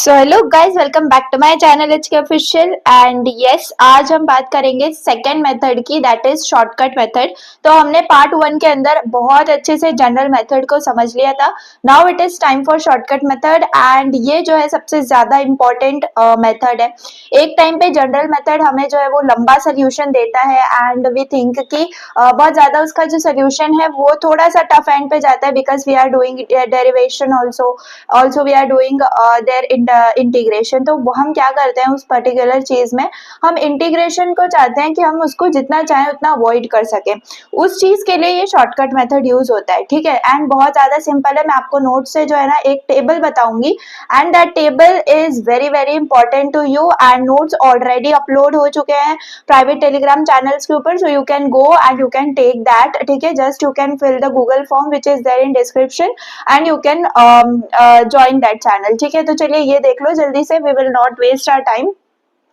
So hello guys, welcome back to my channel H K official. And yes, आज हम बात करेंगे second method की, दैट इज शॉर्टकट मेथड। तो हमने पार्ट 1 के अंदर बहुत अच्छे से जनरल मेथड को समझ लिया था। Now it is time for shortcut method. And ये जो है सबसे ज्यादा इम्पोर्टेंट मेथड है। एक टाइम पे जनरल मेथड हमें जो है वो लंबा सोल्यूशन देता है एंड वी थिंक कि बहुत ज्यादा उसका जो सोल्यूशन है वो थोड़ा सा टफ एंड पे जाता है, because we are doing derivation also we are doing their integration. तो हम क्या करते हैं उस पर्टिकुलर चीज में, हम इंटीग्रेशन को चाहते हैं कि हम उसको जितना चाहें उतना अवॉइड कर सकें। उस चीज के लिए ये शॉर्टकट मेथड यूज होता है, ठीक है। एंड बहुत ज्यादा सिंपल है। मैं आपको नोट से जो है ना एक टेबल बताऊंगी and that table is very very important to you. And notes already upload हो चुके हैं प्राइवेट टेलीग्राम चैनल्स के ऊपर, so you can go and you can take that, ठीक है। Just you can fill the Google form which is there in description and you can join that channel, ठीक है। तो चलिए ये देख लो जल्दी से, we will not waste our time.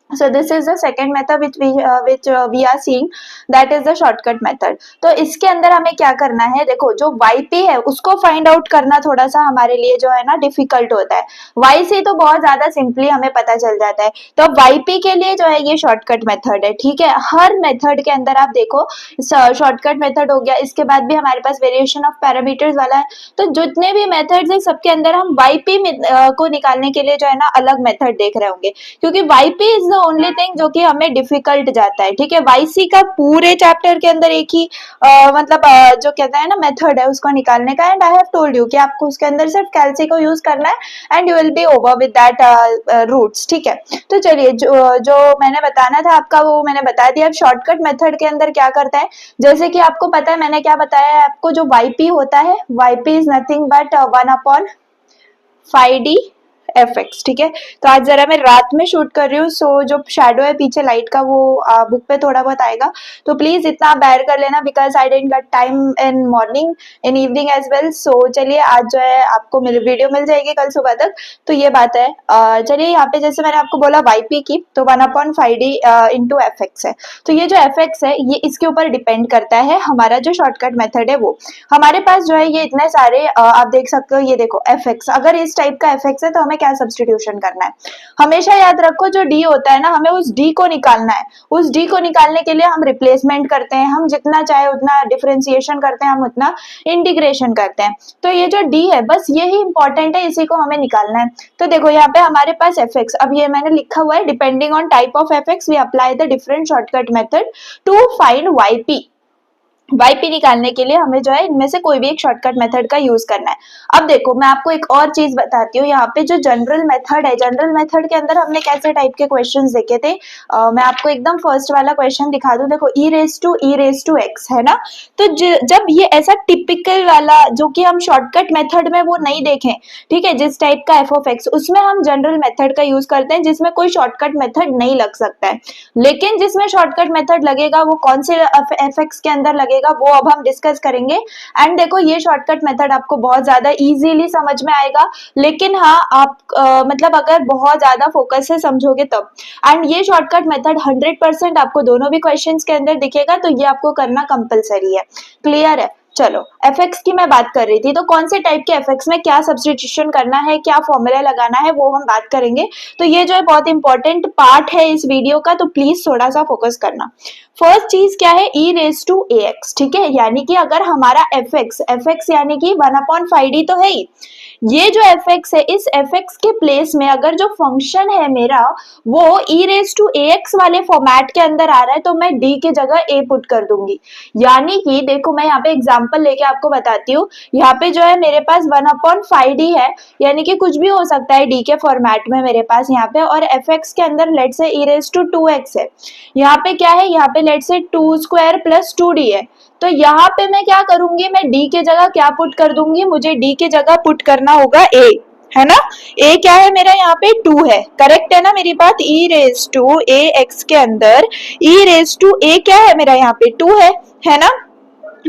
So this is the second method which we are seeing, that is the shortcut method। तो इसके अंदर हमें क्या करना है, देखो जो yp है उसको फाइंड आउट करना थोड़ा सा हमारे लिए जो है ना डिफिकल्ट होता है। yc तो बहुत ज्यादा सिंपली हमें पता चल जाता है। तो yp के लिए जो है ये शॉर्टकट मेथड है, ठीक है। हर मेथड के अंदर आप देखो शॉर्टकट मेथड हो गया, इसके बाद भी हमारे पास वेरिएशन ऑफ पैरामीटर्स वाला है। तो जितने भी मेथड्स है सबके अंदर हम yp को निकालने के लिए जो है ना अलग मेथड देख रहे होंगे, क्योंकि yp is the only thing जो कि हमें डिफिकल्ट जाता है, ठीक है। yc का पूरे चैप्टर के अंदर एक ही जो कहते हैं ना मेथड है उसको निकालने का। And I have told you कि आपको उसके अंदर सिर्फ कैल्सी को यूज करना है and you will be over with that roots, ठीक है। तो चलिए जो मैंने बताना था आपका वो मैंने बता दिया। अब शॉर्टकट मेथड के अंदर क्या करता है, जैसे कि आपको पता है मैंने क्या बताया है आपको, जो yp होता है, yp is nothing but 1/5d fx, ठीक है। तो आज जरा मैं रात में शूट कर रही हूँ, सो जो शेडो है पीछे लाइट का वो बुक पे थोड़ा बहुत आएगा, तो प्लीज इतना बेयर कर लेना, because I didn't get time in morning, in evening as well. So चलिए आज जो है आपको वीडियो मिल जाएगी कल सुबह तक, तो ये बात है। चलिए यहाँ पे जैसे मैंने आपको बोला yp की, तो 1/5d इंटू fx है। तो ये जो fx है ये इसके ऊपर डिपेंड करता है हमारा जो शॉर्टकट मेथड है वो। हमारे पास जो है ये इतने सारे आप देख सकते हो, ये देखो fx, अगर इस टाइप का fx है तो हमें क्या सब्स्टिट्यूशन करना है, हमेशा याद रखो जो d होता है ना हमें उस d को निकालना है। उस d को निकालने के लिए हम रिप्लेसमेंट करते हैं, हम जितना चाहे उतना डिफरेंशिएशन करते हैं, हम उतना इंटीग्रेशन करते हैं। तो ये जो d है बस यही इंपॉर्टेंट है, इसी को हमें निकालना है। तो देखो यहाँ पे हमारे पास fx, अब ये मैंने लिखा हुआ है depending on type of fx we apply the different shortcut method to find yp। yp निकालने के लिए हमें जो है इनमें से कोई भी एक शॉर्टकट मेथड का यूज करना है। अब देखो मैं आपको एक और चीज बताती हूँ, यहाँ पे जो जनरल मेथड है, जनरल मेथड के अंदर हमने कैसे टाइप के क्वेश्चंस देखे थे। मैं आपको एकदम फर्स्ट वाला क्वेश्चन दिखा दूं, देखो e रेज टू x है ना। तो जब ये ऐसा टिपिकल वाला जो कि हम शॉर्टकट मेथड में वो नहीं देखें, ठीक है, जिस टाइप का f ऑफ x, उसमें हम जनरल मेथड का यूज करते हैं जिसमें कोई शॉर्टकट मेथड नहीं लग सकता है। लेकिन जिसमें शॉर्टकट मेथड लगेगा वो कौन से fx के अंदर लगेगा वो अब हम डिस्कस करेंगे। एंड देखो ये शॉर्टकट मेथड आपको बहुत ज्यादा इजीली समझ में आएगा, लेकिन हाँ आप मतलब अगर बहुत ज्यादा फोकस से समझोगे तब। एंड ये शॉर्टकट मेथड 100% आपको दोनों भी क्वेश्चंस के अंदर दिखेगा, तो ये आपको करना कंपलसरी है। क्लियर है? चलो fx की मैं बात कर रही थी, तो कौन से टाइप के fx में क्या सब्स्टिट्यूशन करना है, क्या फॉर्मूला लगाना है वो हम बात करेंगे। तो ये जो है बहुत इंपॉर्टेंट पार्ट है इस वीडियो का, तो प्लीज थोड़ा सा फोकस करना। फर्स्ट चीज क्या है, e रेज टू ax, ठीक है। यानी कि अगर हमारा fx यानी कि 1/5d तो है ही, ये जो fx है इस fx के प्लेस में अगर जो फंक्शन है मेरा वो e रेज टू ax वाले फॉर्मेट के अंदर आ रहा है, तो मैं d की जगह a पुट कर दूंगी। यानी कि देखो मैं यहाँ पे एग्जांपल लेके आपको बताती हूँ, यहाँ पे जो है मेरे पास 1/5d है, यानी कि कुछ भी हो सकता है d के फॉर्मेट में मेरे पास यहाँ पे, और fx के अंदर लेट से e रेज टू 2x है। यहाँ पे क्या है, यहाँ पे लेट से 2² प्लस 2d है। तो यहाँ पे मैं क्या करूंगी, मैं d के जगह क्या पुट कर दूंगी, मुझे d के जगह पुट करना होगा a, है ना। a क्या है मेरा यहाँ पे 2 है, करेक्ट है ना मेरी बात। e रेज टू ax के अंदर e रेज टू a क्या है मेरा यहाँ पे 2 है ना।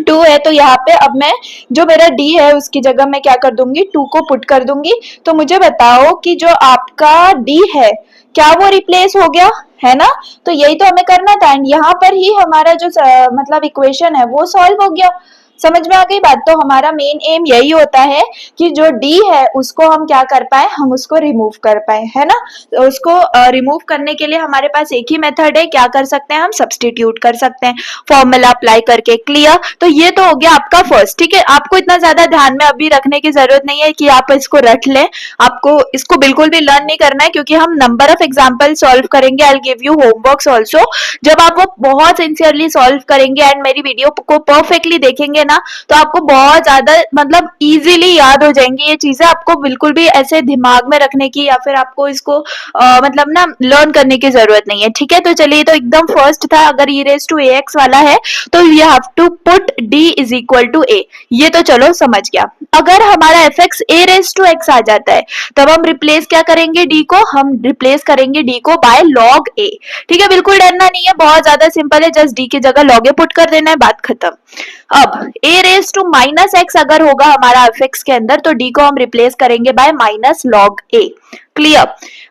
2 है, तो यहाँ पे अब मैं जो मेरा d है उसकी जगह मैं क्या कर दूंगी, 2 को पुट कर दूंगी। तो मुझे बताओ कि जो आपका d है क्या वो रिप्लेस हो गया, है ना। तो यही तो हमें करना था, एंड यहाँ पर ही हमारा जो मतलब इक्वेशन है वो सॉल्व हो गया। समझ में आ गई बात। तो हमारा मेन एम यही होता है कि जो डी है उसको हम क्या कर पाए, हम उसको रिमूव कर पाए, है ना। तो उसको रिमूव करने के लिए हमारे पास एक ही मेथड है, क्या कर सकते हैं हम, सब्सटीट्यूट कर सकते हैं फॉर्मूला अप्लाई करके। क्लियर। तो ये तो हो गया आपका फर्स्ट। ठीक है, आपको इतना ज्यादा ध्यान में अभी रखने की जरूरत नहीं है कि आप इसको रट लें, आपको इसको बिल्कुल भी लर्न नहीं करना है, क्योंकि हम नंबर ऑफ एग्जाम्पल सॉल्व करेंगे। I will give you homeworks also. जब आप वो बहुत सिंसियरली सॉल्व करेंगे एंड मेरी वीडियो को परफेक्टली देखेंगे ना, तो आपको बहुत ज्यादा मतलब इजीली याद हो जाएंगी ये चीजें। आपको बिल्कुल भी ऐसे दिमाग में रखने की या फिर आपको इसको मतलब ना लर्न करने की जरूरत नहीं है। ठीक है, तो चलिए, तो एकदम फर्स्ट था, अगर e रेज टू ax वाला है तो you have to put d is equal to a। ये तो चलो समझ गया। अगर हमारा fx a raise to x आ जाता है, तब हम रिप्लेस क्या करेंगे, d को, हम रिप्लेस करेंगे d को बाय log a। ठीक है, बिल्कुल डरना नहीं है, बहुत ज्यादा सिंपल है, जस्ट d की जगह log a पुट कर देना है, बात खत्म। अब a raise to minus x अगर होगा हमारा fx के अंदर, तो d को हम रिप्लेस करेंगे bye minus log a। Clear.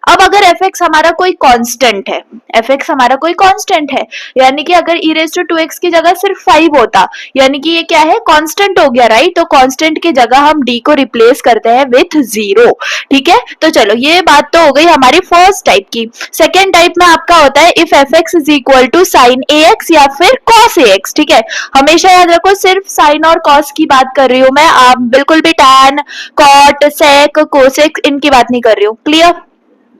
अब अगर fx हमारा कोई कांस्टेंट है, fx हमारा कोई कांस्टेंट है, यानी कि अगर e रेज टू 2x की जगह सिर्फ 5 होता, यानी कि ये क्या है, कांस्टेंट हो गया, राइट। तो कांस्टेंट की जगह हम d को रिप्लेस करते हैं विथ 0। ठीक है, तो चलो ये बात तो हो गई हमारी फर्स्ट टाइप की। सेकेंड टाइप में आपका होता है if fx is equal to sine ax या फिर cos ax। ठीक है, हमेशा याद रखो सिर्फ साइन और cos की बात कर रही हूं मैं, आप बिल्कुल भी tan, cot, sec, cosec इनकी बात नहीं कर रही हूँ। क्लियर।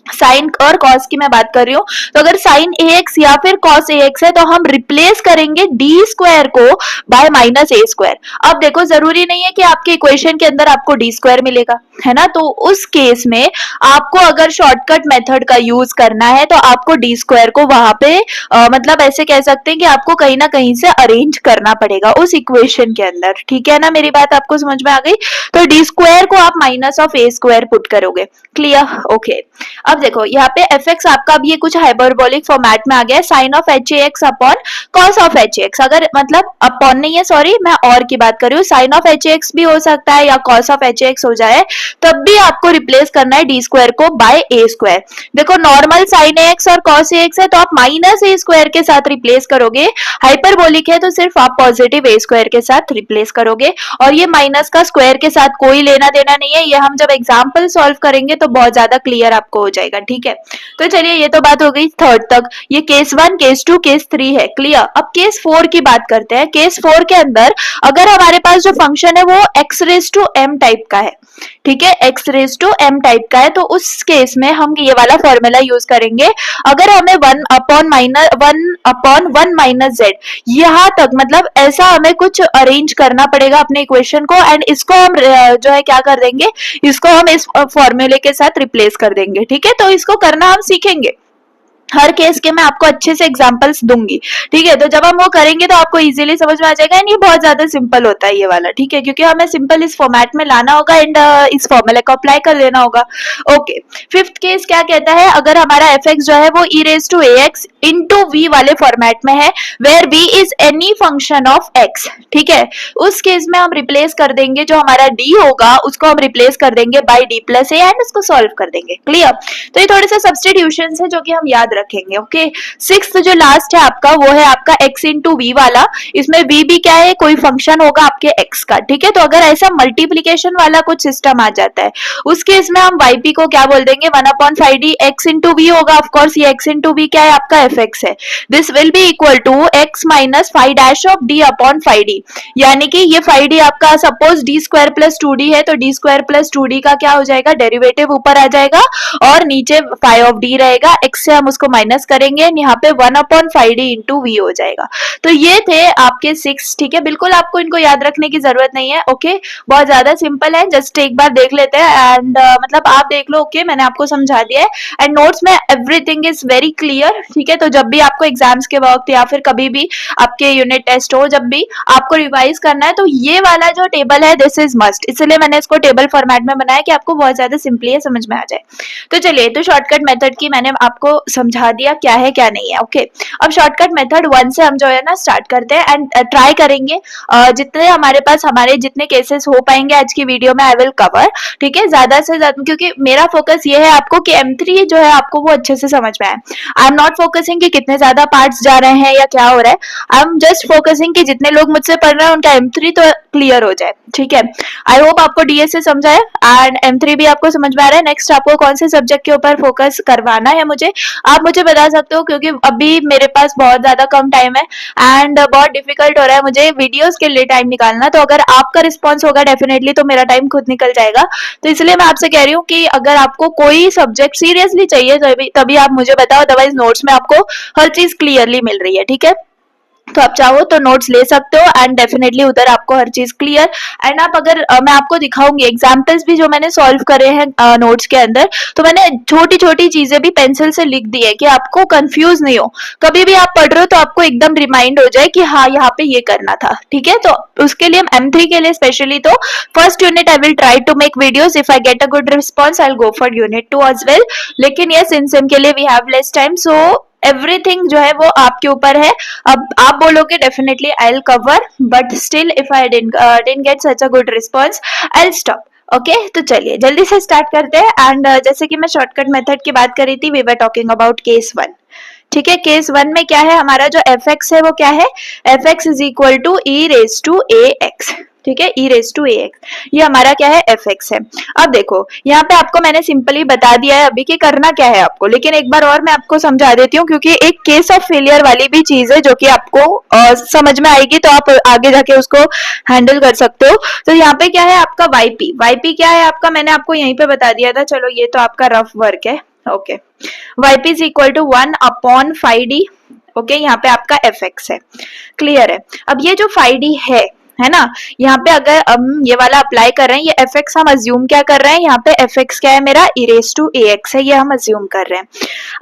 साइन और कॉस की मैं बात कर रही हूँ। तो अगर साइन ax या फिर कॉस ax है, तो हम रिप्लेस करेंगे डी स्क्वायर को बाय माइनस ए स्क्वायर। अब देखो, जरूरी नहीं है कि आपके इक्वेशन के अंदर आपको डी स्क्वायर मिलेगा, है ना। तो उस केस में आपको अगर शॉर्टकट मेथड का यूज करना है, तो आपको डी स्क्वायर को वहां पे मतलब ऐसे कह सकते हैं कि आपको कहीं ना कहीं से अरेंज करना पड़ेगा उस इक्वेशन के अंदर। ठीक है ना, मेरी बात आपको समझ में आ गई। तो डी स्क्वायर को आप minus of A square put करोगे। क्लियर। ओके। अब देखो यहाँ पे fx आपका अब ये कुछ हाइपरबोलिक फॉर्मेट में आ गया है, sine of h x upon cos of h x. अगर मतलब अपॉन नहीं है, सॉरी, मैं और की बात कर रही हूँ, साइन ऑफ एच एक्स भी हो सकता है या कॉस ऑफ एच एक्स हो जाए, तब भी आपको रिप्लेस करना है डी स्क्वायर को बाय ए स्क्वायर। देखो नॉर्मल साइन एक्स और कॉस एक्स है, तो आप माइनस ए स्क्वायर के साथ रिप्लेस करोगे। हाइपरबोलिक है तो सिर्फ आप पॉजिटिव ए स्क्वायर के साथ रिप्लेस करोगे, और ये माइनस का स्क्वायर के साथ कोई लेना देना नहीं है। ये हम जब एग्जाम्पल सॉल्व करेंगे तो बहुत ज्यादा क्लियर आपको हो जाएगा। ठीक है, तो चलिए ये तो बात हो गई थर्ड तक। ये केस 1, केस 2, केस 3 है। क्लियर। अब केस 4 की बात करते हैं। केस 4 के अंदर अगर हमारे पास जो फंक्शन है वो x raise to m type का है, ठीक है, x raise to m type का है, तो उस केस में हम ये वाला फॉर्मूला यूज करेंगे। अगर हमें 1 अपॉन 1 माइनस जेड यहां तक, मतलब ऐसा हमें कुछ अरेंज करना पड़ेगा अपने इक्वेशन को, एंड इसको हम जो है क्या कर देंगे, इसको हम इस फॉर्मूले के साथ रिप्लेस कर देंगे। ठीक है, तो इसको करना हम सीखेंगे। हर केस के मैं आपको अच्छे से एग्जांपल्स दूंगी। ठीक है, तो जब हम वो करेंगे तो आपको इजीली समझ में आ जाएगा, एंड ये बहुत ज्यादा सिंपल होता है ये वाला। ठीक है, क्योंकि हमें सिंपल इस फॉर्मेट में लाना होगा एंड इस फॉर्मूले को अप्लाई कर लेना होगा। ओके, फिफ्थ केस क्या कहता है, अगर हमारा fx जो है वो e raise to ax into v वाले फॉर्मेट में है, where v is any function of x। ठीक है, उस केस में हम रिप्लेस कर देंगे, जो हमारा d होगा उसको हम रिप्लेस कर देंगे by d plus A, and उसको सॉल्व कर देंगे। क्लियर। तो ये थोड़े से सब्स्टिट्यूशन है जो कि हम याद रखेंगे। ओके, सिक्स्थ जो लास्ट है आपका, वो है आपका x इंटू वी वाला। इसमें v भी क्या है, कोई फंक्शन होगा आपके x का। ठीक है, तो अगर ऐसा मल्टीप्लीकेशन वाला कुछ सिस्टम आ जाता है, उस केस में हम yp को क्या बोल देंगे, 1/5d x इंटू वी होगा। ऑफकोर्स ये x इंटू वी क्या है, आपका fx है। This will be equal to x minus 5 dash of d upon 5d, यानी कि ये 5d आपका suppose d square plus 2d है, तो d स्क्वायर प्लस 2d का क्या हो जाएगा, डेरिवेटिव ऊपर आ जाएगा और नीचे 5 ऑफ d रहेगा। x से हम उसको माइनस करेंगे, यहाँ पे 1/5d इंटू वी हो जाएगा। तो ये थे आपके 6। ठीक है, बिल्कुल आपको इनको याद रखने की जरूरत नहीं है। ओके, बहुत ज्यादा सिंपल है, जस्ट एक बार देख लेते हैं एंड मतलब आप देख लो। ओके, मैंने आपको समझा दिया है एंड नोट्स में एवरीथिंग इज वेरी क्लियर। ठीक है, तो जब भी आपको एग्जाम्स के वक्त या फिर कभी भी आपके यूनिट टेस्ट हो, जब भी आपको रिवाइज करना है, तो ये वाला जो टेबल है दिस इज मस्ट, इसलिए मैंने इसको टेबल फॉर्मेट में बनाया कि आपको बहुत ज्यादा सिंपली समझ में आ जाए। तो चलिए, तो शॉर्टकट मेथड की मैंने आपको समझा समझा दिया क्या है क्या नहीं है। ओके, अब शॉर्टकट मेथड 1 से हम जो है ना स्टार्ट करते हैं एंड ट्राई करेंगे जितने हमारे पास हमारे जितने केसेस हो पाएंगे आज की वीडियो में आई विल कवर। ठीक है, ज्यादा से ज्यादा, क्योंकि मेरा फोकस ये है आपको कि M3 जो है आपको वो अच्छे से समझ में आए। आई एम नॉट फोकसिंग कि कितने ज्यादा पार्ट्स जा रहे हैं या क्या हो रहा है, आई एम जस्ट फोकसिंग कि जितने लोग मुझसे पढ़ रहे हैं उनका M3 तो क्लियर हो जाए। ठीक है, आई होप आपको DSA समझा है एंड M3 भी आपको समझ में आ रहा है। नेक्स्ट आपको कौन से सब्जेक्ट के ऊपर फोकस करवाना है मुझे आप मुझे बता सकते हो, क्योंकि अभी मेरे पास बहुत ज्यादा कम टाइम है एंड बहुत डिफिकल्ट हो रहा है मुझे वीडियोस के लिए टाइम निकालना। तो अगर आपका रिस्पॉन्स होगा डेफिनेटली तो मेरा टाइम खुद निकल जाएगा। तो इसलिए मैं आपसे कह रही हूँ कि अगर आपको कोई सब्जेक्ट सीरियसली चाहिए तभी आप मुझे बताओ, अदरवाइज नोट्स में आपको हर चीज क्लियरली मिल रही है। ठीक है, तो आप चाहो तो नोट्स ले सकते हो एंड डेफिनेटली उधर आपको हर चीज क्लियर। एंड आप अगर मैं आपको दिखाऊंगी एग्जांपल्स भी जो मैंने सॉल्व करे हैं नोट्स के अंदर, तो मैंने छोटी छोटी चीजें भी पेंसिल से लिख दी है कि आपको कंफ्यूज नहीं हो, कभी भी आप पढ़ रहे हो तो आपको एकदम रिमाइंड हो जाए कि हाँ यहाँ पे ये करना था। ठीक है, तो उसके लिए M3 के लिए स्पेशली तो first unit I will try to make videos, if I get a good response I will go for unit 2 as well. लेकिन यस, इन सिम के लिए we have less time, so everything जो है वो आपके ऊपर है। अब आप बोलोगे definitely I will cover, but still if I didn't get such a good response I will stop. Okay, तो चलिए जल्दी से स्टार्ट करते हैं एंड जैसे कि मैं शॉर्टकट मेथड की बात करी थी, we were talking about case 1। ठीक है, केस 1 में क्या है, हमारा जो fx है वो क्या है, fx is equal to e raise to ax। ठीक है, e रेज टू ax, ये हमारा क्या है, fx है। अब देखो यहाँ पे आपको मैंने सिंपली बता दिया है अभी कि करना क्या है आपको, लेकिन एक बार और मैं आपको समझा देती हूँ, क्योंकि एक केस ऑफ फेलियर वाली भी चीज है जो कि आपको समझ में आएगी तो आप आगे जाके उसको हैंडल कर सकते हो। तो यहाँ पे क्या है आपका yp क्या है आपका, मैंने आपको यहीं पे बता दिया था। चलो ये तो आपका रफ वर्क है। Okay, yp is equal to 1/5d। Okay, यहाँ पे आपका fx है, क्लियर है। अब ये जो 5d है ना, यहाँ पे अगर हम ये वाला अप्लाई कर रहे हैं, ये fx हम अज्यूम क्या कर रहे हैं, यहाँ पे fx क्या है मेरा, e रेज टू ax है, ये हम अज्यूम कर रहे हैं।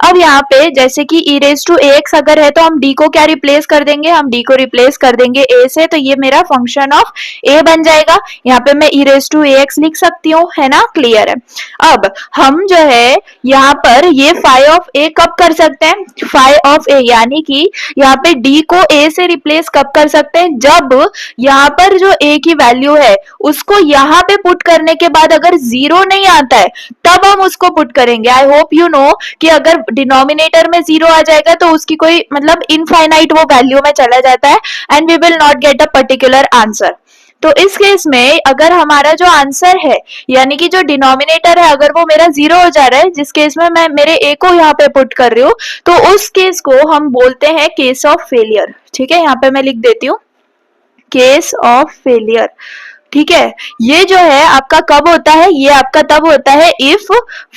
अब यहाँ पे जैसे कि e रेज टू ax अगर है तो हम d को क्या रिप्लेस कर देंगे, हम d को रिप्लेस कर देंगे a से, तो ये मेरा फंक्शन ऑफ a बन जाएगा। यहाँ पे मैं e रेज टू ax लिख सकती हूँ, है ना, क्लियर है। अब हम जो है यहाँ पर ये फाई ऑफ a कब कर सकते हैं, फाई ऑफ a यानी कि यहाँ पे d को a से रिप्लेस कब कर सकते हैं, जब यहाँ पर जो a की वैल्यू है उसको यहाँ पे पुट करने के बाद अगर 0 नहीं आता है तब हम उसको पुट करेंगे। आई होप यू नो कि अगर डिनोमिनेटर में 0 आ जाएगा तो उसकी कोई मतलब इनफाइनाइट वो वैल्यू में चला जाता है and we will not get a particular answer. तो इस केस में अगर हमारा जो आंसर है यानी कि जो डिनोमिनेटर है अगर वो मेरा 0 हो जा रहा है, जिस केस में मैं मेरे a को यहाँ पे पुट कर रही हूँ, तो उस केस को हम बोलते हैं केस ऑफ फेलियर। ठीक है, यहाँ पे मैं लिख देती हूँ केस ऑफ फेलियर। ठीक है, ये जो है आपका कब होता है, ये आपका तब होता है इफ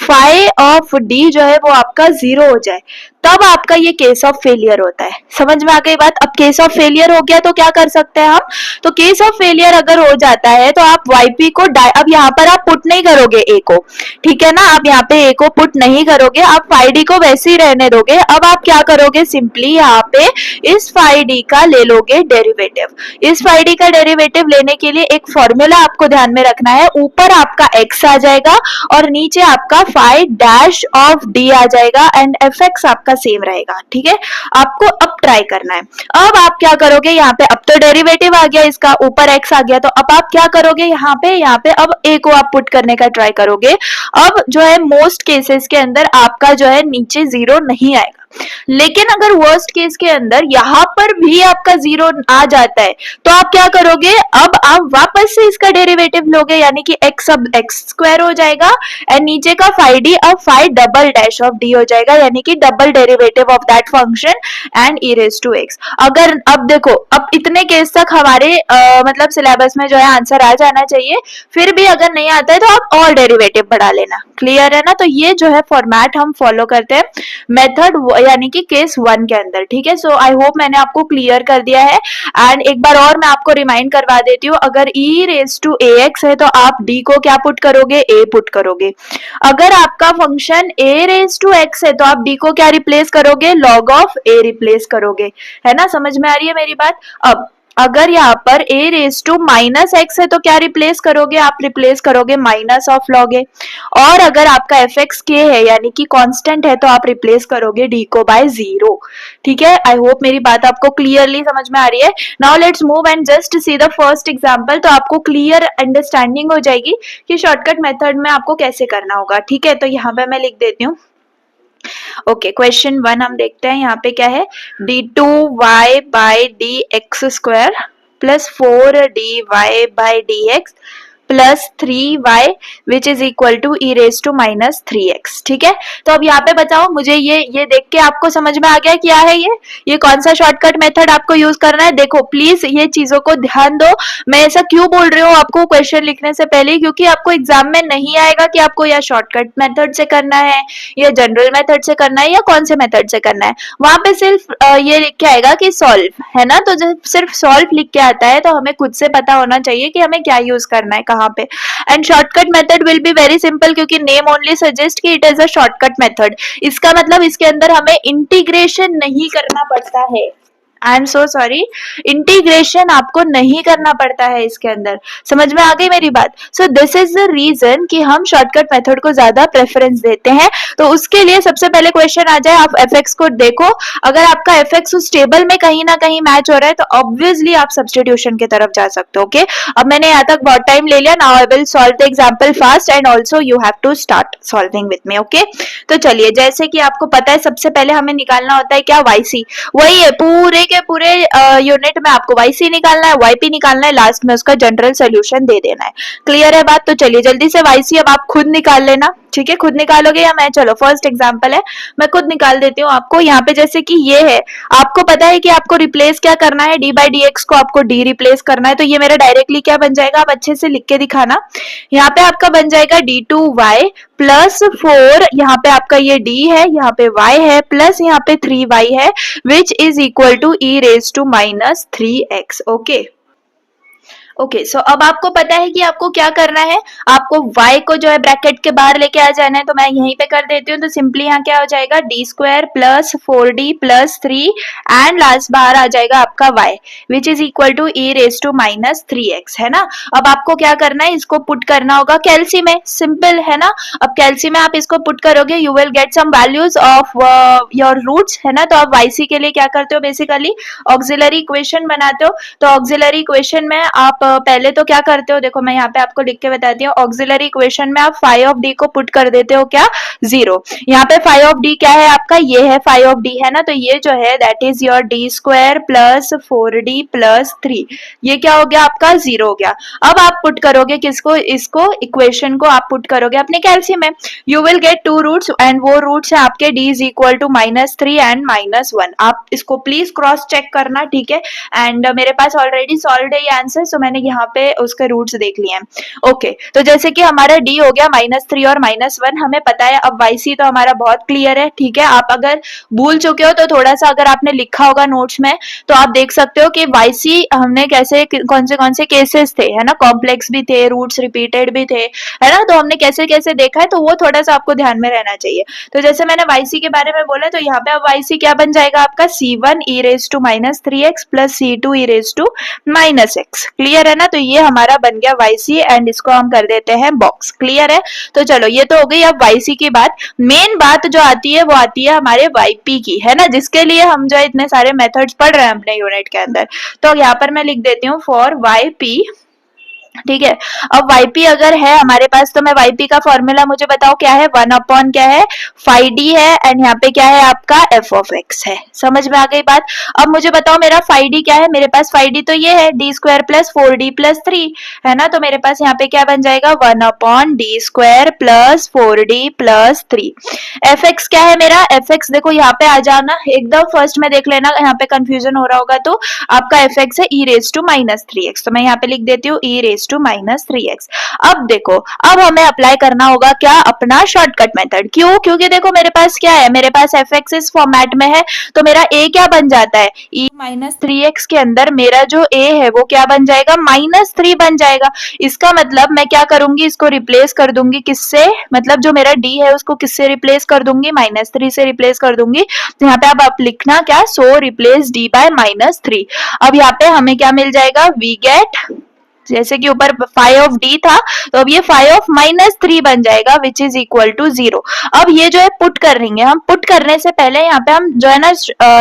फाई ऑफ डी जो है वो आपका 0 हो जाए, तब आपका ये केस ऑफ फेलियर होता है। समझ में आ गई बात। अब केस ऑफ फेलियर हो गया तो क्या कर सकते हैं हम, तो केस ऑफ फेलियर अगर हो जाता है तो आप yp को अब यहाँ पर आप पुट नहीं करोगे a को, ठीक है ना, आप यहाँ पे a को पुट नहीं करोगे, आप फाई डी को वैसे ही रहने दोगे। अब आप क्या करोगे, सिंपली यहाँ पे इस फाई डी का ले लोगे डेरिवेटिव। इस फाई डी का डेरिवेटिव लेने के लिए एक फॉर्मूला आपको ध्यान में रखना है, ऊपर आपका x आ जाएगा और नीचे आपका फाई डैश ऑफ डी आ जाएगा एंड fx आपका सेम रहेगा। ठीक है, आपको अब ट्राई करना है। अब आप क्या करोगे, यहाँ पे अब तो डेरिवेटिव आ गया इसका, ऊपर x आ गया, तो अब आप क्या करोगे, यहाँ पे अब a को आप पुट करने का ट्राई करोगे। अब जो है मोस्ट केसेस के अंदर आपका जो है नीचे 0 नहीं आएगा, लेकिन अगर वर्स्ट केस के अंदर यहाँ पर भी आपका 0 आ जाता है तो आप क्या करोगे, अब आप वापस से इसका डेरिवेटिव लोगे, यानी कि x अब x स्क्वायर हो जाएगा एंड नीचे का फाई डी अब phi double dash of d हो जाएगा, यानी कि double derivative of that function and e raise to x। अगर अब देखो, अब इतने केस तक हमारे मतलब सिलेबस में जो है आंसर आ जाना चाहिए, फिर भी अगर नहीं आता है तो आप और डेरिवेटिव बढ़ा लेना। क्लियर है ना, तो ये जो है फॉर्मेट हम फॉलो करते हैं मेथड यानी कि केस 1 के अंदर। ठीक है, सो आई होप मैंने आपको क्लियर कर दिया है एंड एक बार और मैं आपको रिमाइंड करवा देती हूँ, अगर e रेज टू ax है तो आप d को क्या पुट करोगे, a पुट करोगे। अगर आपका function a raise to x है तो आप d को क्या रिप्लेस करोगे, log ऑफ a रिप्लेस करोगे, है ना, समझ में आ रही है मेरी बात। अब अगर यहाँ पर a raise to minus x है तो क्या रिप्लेस करोगे, आप रिप्लेस करोगे माइनस ऑफ लॉग ए। और अगर आपका एफ एक्स के है यानी कि कांस्टेंट है तो आप रिप्लेस करोगे d को बाय 0। ठीक है, आई होप मेरी बात आपको क्लियरली समझ में आ रही है। Now let's move and just see the first example, तो आपको क्लियर अंडरस्टैंडिंग हो जाएगी कि शॉर्टकट मेथड में आपको कैसे करना होगा। ठीक है, तो यहाँ पे मैं लिख देती हूँ। ओके, क्वेश्चन 1 हम देखते हैं। यहाँ पे क्या है, d2y by d x square plus 4dy by d x plus 3y which is equal to e raise to minus 3x। ठीक है, तो अब यहाँ पे बताओ मुझे, ये देख के आपको समझ में आ गया क्या है ये कौन सा शॉर्टकट मेथड आपको यूज करना है। देखो प्लीज ये चीजों को ध्यान दो। मैं ऐसा क्यों बोल रही हूँ आपको क्वेश्चन लिखने से पहले, क्योंकि आपको एग्जाम में नहीं आएगा कि आपको या शॉर्टकट मेथड से करना है या जनरल मेथड से करना है या कौन से मेथड से करना है। वहां पे सिर्फ ये लिख के आएगा कि सॉल्व, है ना। तो जब सिर्फ सॉल्व लिख के आता है तो हमें खुद से पता होना चाहिए कि हमें क्या यूज करना है कहाँ पे। And shortcut method will be very simple, क्योंकि नेम ओनली सजेस्ट कि it is a shortcut method. इसका मतलब इसके अंदर हमें इंटीग्रेशन नहीं करना पड़ता है। I am so sorry, integration आपको नहीं करना पड़ता है इसके अंदर। समझ में आ गई मेरी बात। So this is the reason कि हम शॉर्टकट मेथड को ज्यादा प्रेफरेंस देते हैं। तो उसके लिए सबसे पहले क्वेश्चन आ जाए, आप एफ एक्स को देखो। अगर आपका एफ एक्स उस टेबल में कहीं ना कहीं मैच हो रहा है तो ऑब्वियसली आप सब्सटीट्यूशन की तरफ जा सकते हो। ओके, अब मैंने यहाँ तक बहुत टाइम ले लिया। Now I will solve the example fast and also you have to start solving with me. Okay, तो चलिए, जैसे कि आपको पता है सबसे पहले हमें निकालना होता है क्या, वाई सी। वही है, पूरे के पूरे यूनिट में आपको वाई सी निकालना है, वाई पी निकालना है, लास्ट में उसका जनरल सोल्यूशन दे देना है। क्लियर है बात। तो चलिए जल्दी से वाई सी अब आप खुद निकाल लेना। ठीक है, खुद निकालोगे या मैं, चलो फर्स्ट एग्जांपल है, मैं खुद निकाल देती हूँ आपको। यहाँ पे जैसे कि ये है, आपको पता है कि आपको रिप्लेस क्या करना है, डी बाई डी एक्स को आपको डी रिप्लेस करना है। तो ये मेरा डायरेक्टली क्या बन जाएगा, आप अच्छे से लिख के दिखाना। यहाँ पे आपका बन जाएगा d2y प्लस 4, यहाँ पे आपका ये d है, यहाँ पे y है, प्लस यहाँ पे 3y है, which is equal to e raise to minus 3x। Okay okay, so अब आपको पता है कि आपको क्या करना है। आपको y को जो है ब्रैकेट के बाहर लेके आ जाना है। तो मैं यहीं पे कर देती हूँ। तो सिंपली यहाँ क्या हो जाएगा, d square plus 4d plus 3 and last बाहर आ जाएगा आपका y which is equal to e raise to minus 3x, है ना। अब आपको क्या करना है, इसको पुट करना होगा कैल्सी में। सिंपल है ना। अब कैल्सी में आप इसको पुट करोगे, you will get some values of your roots, है ना। तो आप yc के लिए क्या करते हो, बेसिकली ऑक्सिलरी इक्वेशन बनाते हो। तो ऑक्सिलरी इक्वेशन में आप पहले तो क्या करते हो, देखो मैं यहाँ पे आपको लिख के बताती हूँ। ऑक्सिलरी इक्वेशन में आप फाई ऑफ डी को पुट कर देते हो क्या, 0। यहाँ पे फाई ऑफ डी क्या है आपका, ये है फाई ऑफ डी, है ना। तो ये जो है that is your D square plus 4d plus 3, ये क्या हो गया आपका, 0 हो गया। अब आप पुट करोगे किसको, इसको, इक्वेशन को आप पुट करोगे अपने कैल्सी में। You will get 2 roots and वो रूट्स है आपके d is equal to -3 and -1। आप इसको प्लीज क्रॉस चेक करना, ठीक है। एंड मेरे पास ऑलरेडी सॉल्व है ये आंसर, सो मैंने यहाँ पे उसके रूट्स देख लिए हैं। ओके, तो जैसे कि हमारा d हो गया -3 और -1, हमें पता है। अब yc तो हमारा बहुत क्लियर है, ठीक है। आप अगर भूल चुके हो तो थोड़ा सा अगर आपने लिखा होगा नोट्स में तो आप देख सकते हो कि yc हमने कैसे, कौन से केसेस थे, है ना। कॉम्प्लेक्स भी थे, रूट्स रिपीटेड भी थे, है ना। तो हमने कैसे कैसे देखा है, तो वो थोड़ा सा आपको ध्यान में रहना चाहिए। तो जैसे मैंने yc के बारे में बोला, तो यहाँ पे अब yc क्या बन जाएगा आपका, c1 e raise to -3x plus c2 e raise to -x। Clear है ना। तो ये हमारा बन गया yc एंड इसको हम कर देते हैं बॉक्स। क्लियर है। तो चलो ये तो हो गई अब yc की बात। मेन बात जो आती है वो आती है हमारे yp की, है ना, जिसके लिए हम जो इतने सारे मेथड्स पढ़ रहे हैं अपने यूनिट के अंदर। तो यहाँ पर मैं लिख देती हूँ फॉर yp, ठीक है। अब yp अगर है हमारे पास, तो मैं yp का फॉर्मूला मुझे बताओ क्या है, 1 अपॉन क्या है, फाई डी है, एंड यहाँ पे क्या है आपका f ऑफ x है। समझ में आ गई बात। अब मुझे बताओ मेरा फाई डी क्या है, मेरे पास फाई डी तो ये है D square plus 4d plus 3, है ना। तो मेरे पास यहाँ पे क्या बन जाएगा, 1 upon d square plus 4d plus 3। F x क्या है मेरा, एफ एक्स देखो यहाँ पे आ जाना एकदम फर्स्ट में देख लेना, यहाँ पे कंफ्यूजन हो रहा होगा। तो आपका एफ एक्स है ई रेज टू -3x। तो मैं यहाँ पे लिख देती हूँ e raise raise to minus 3x। अब देखो, अब हमें अप्लाई करना होगा क्या, अपना शॉर्टकट मेथड। क्यों? क्योंकि देखो मेरे पास क्या है, मेरे पास fx इस फॉर्मेट में है, तो मेरा a क्या बन जाता है, e माइनस 3x के अंदर मेरा जो a है वो क्या बन जाएगा, -3 बन जाएगा। इसका मतलब मैं क्या करूंगी, इसको रिप्लेस कर दूंगी किससे, मतलब जो मेरा d है उसको किससे रिप्लेस कर दूंगी, -3 से रिप्लेस कर दूंगी। तो यहाँ पे अब आप लिखना क्या, सो रिप्लेस d बाय -3। अब यहाँ पे हमें क्या मिल जाएगा, वी गेट, जैसे कि ऊपर फाई ऑफ डी था तो अब ये फाई ऑफ -3 बन जाएगा विच इज इक्वल टू 0। अब ये जो है पुट कर देंगे हम। पुट करने से पहले यहाँ पे हम जो है ना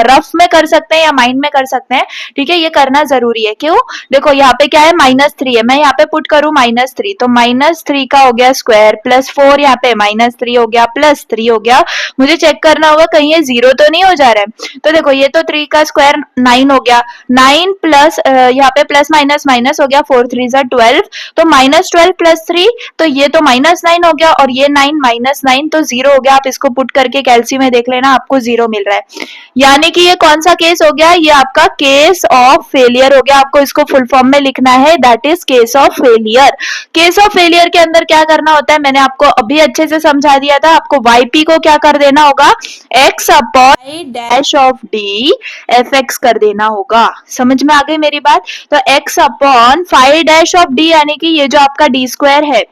रफ में कर सकते हैं या माइंड में कर सकते हैं, ठीक है, ये करना जरूरी है। क्यों? देखो यहाँ पे क्या है, -3 है, मैं यहाँ पे पुट करूं -3, तो -3 का हो गया स्क्वायर प्लस 4, यहाँ पे -3 हो गया प्लस 3 हो गया। मुझे चेक करना होगा कहीं ये 0 तो नहीं हो जा रहा है। तो देखो ये तो 3 का स्क्वायर 9 हो गया, 9 प्लस यहाँ पे प्लस माइनस माइनस हो गया, 4 3 12, तो -12 प्लस 3, तो ये तो -9 हो गया, और ये 9 -9 तो 0 हो गया। आप इसको पुट करके कैलसी में देख लेना, आपको 0 मिल रहा है। यानी कि ये कौन सा केस हो गया, ये आपका केस ऑफ फेलियर हो गया। आपको इसको फुल फॉर्म में लिखना है, that is case of failure. Case of failure के अंदर क्या करना होता है, मैंने आपको अभी अच्छे से समझा दिया था। आपको yp को क्या कर देना होगा, x upon dash of D fx कर देना होगा। समझ में आ गई मेरी बात? तो x upon five dash of D, यानी कि ये जो आपका डी स्क्वायर है,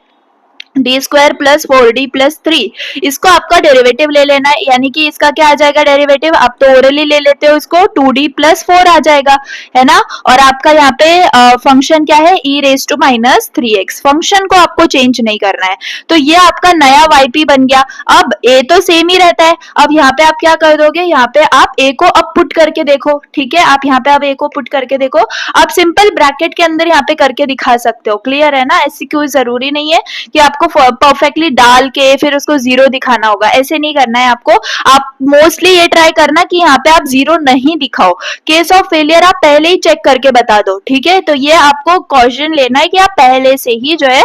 D square plus 4d plus 3, इसको आपका डेरिवेटिव ले लेना है। यानी कि इसका क्या आ जाएगा डेरिवेटिव, आप तो ओरली ले लेते हो इसको, 2d प्लस 4 आ जाएगा, है ना। और आपका यहाँ पे फंक्शन क्या है, e raise to minus 3x। Function को आपको चेंज नहीं करना है। तो ये आपका नया yp बन गया। अब a तो सेम ही रहता है। अब यहाँ पे आप क्या कर दोगे, यहाँ पे आप a को अब पुट करके देखो, ठीक है, आप यहाँ पे अब a को पुट करके देखो। आप सिंपल ब्रैकेट के अंदर यहाँ पे करके दिखा सकते हो, क्लियर है ना। ऐसी कोई जरूरी नहीं है कि आपको परफेक्टली डाल के फिर उसको 0 दिखाना होगा, ऐसे नहीं करना है आपको। आप मोस्टली ये ट्राई करना कि यहाँ पे आप 0 नहीं दिखाओ। केस ऑफ फेलियर आप पहले ही चेक करके बता दो, ठीक है। तो ये आपको कॉशन लेना है कि आप पहले से ही जो है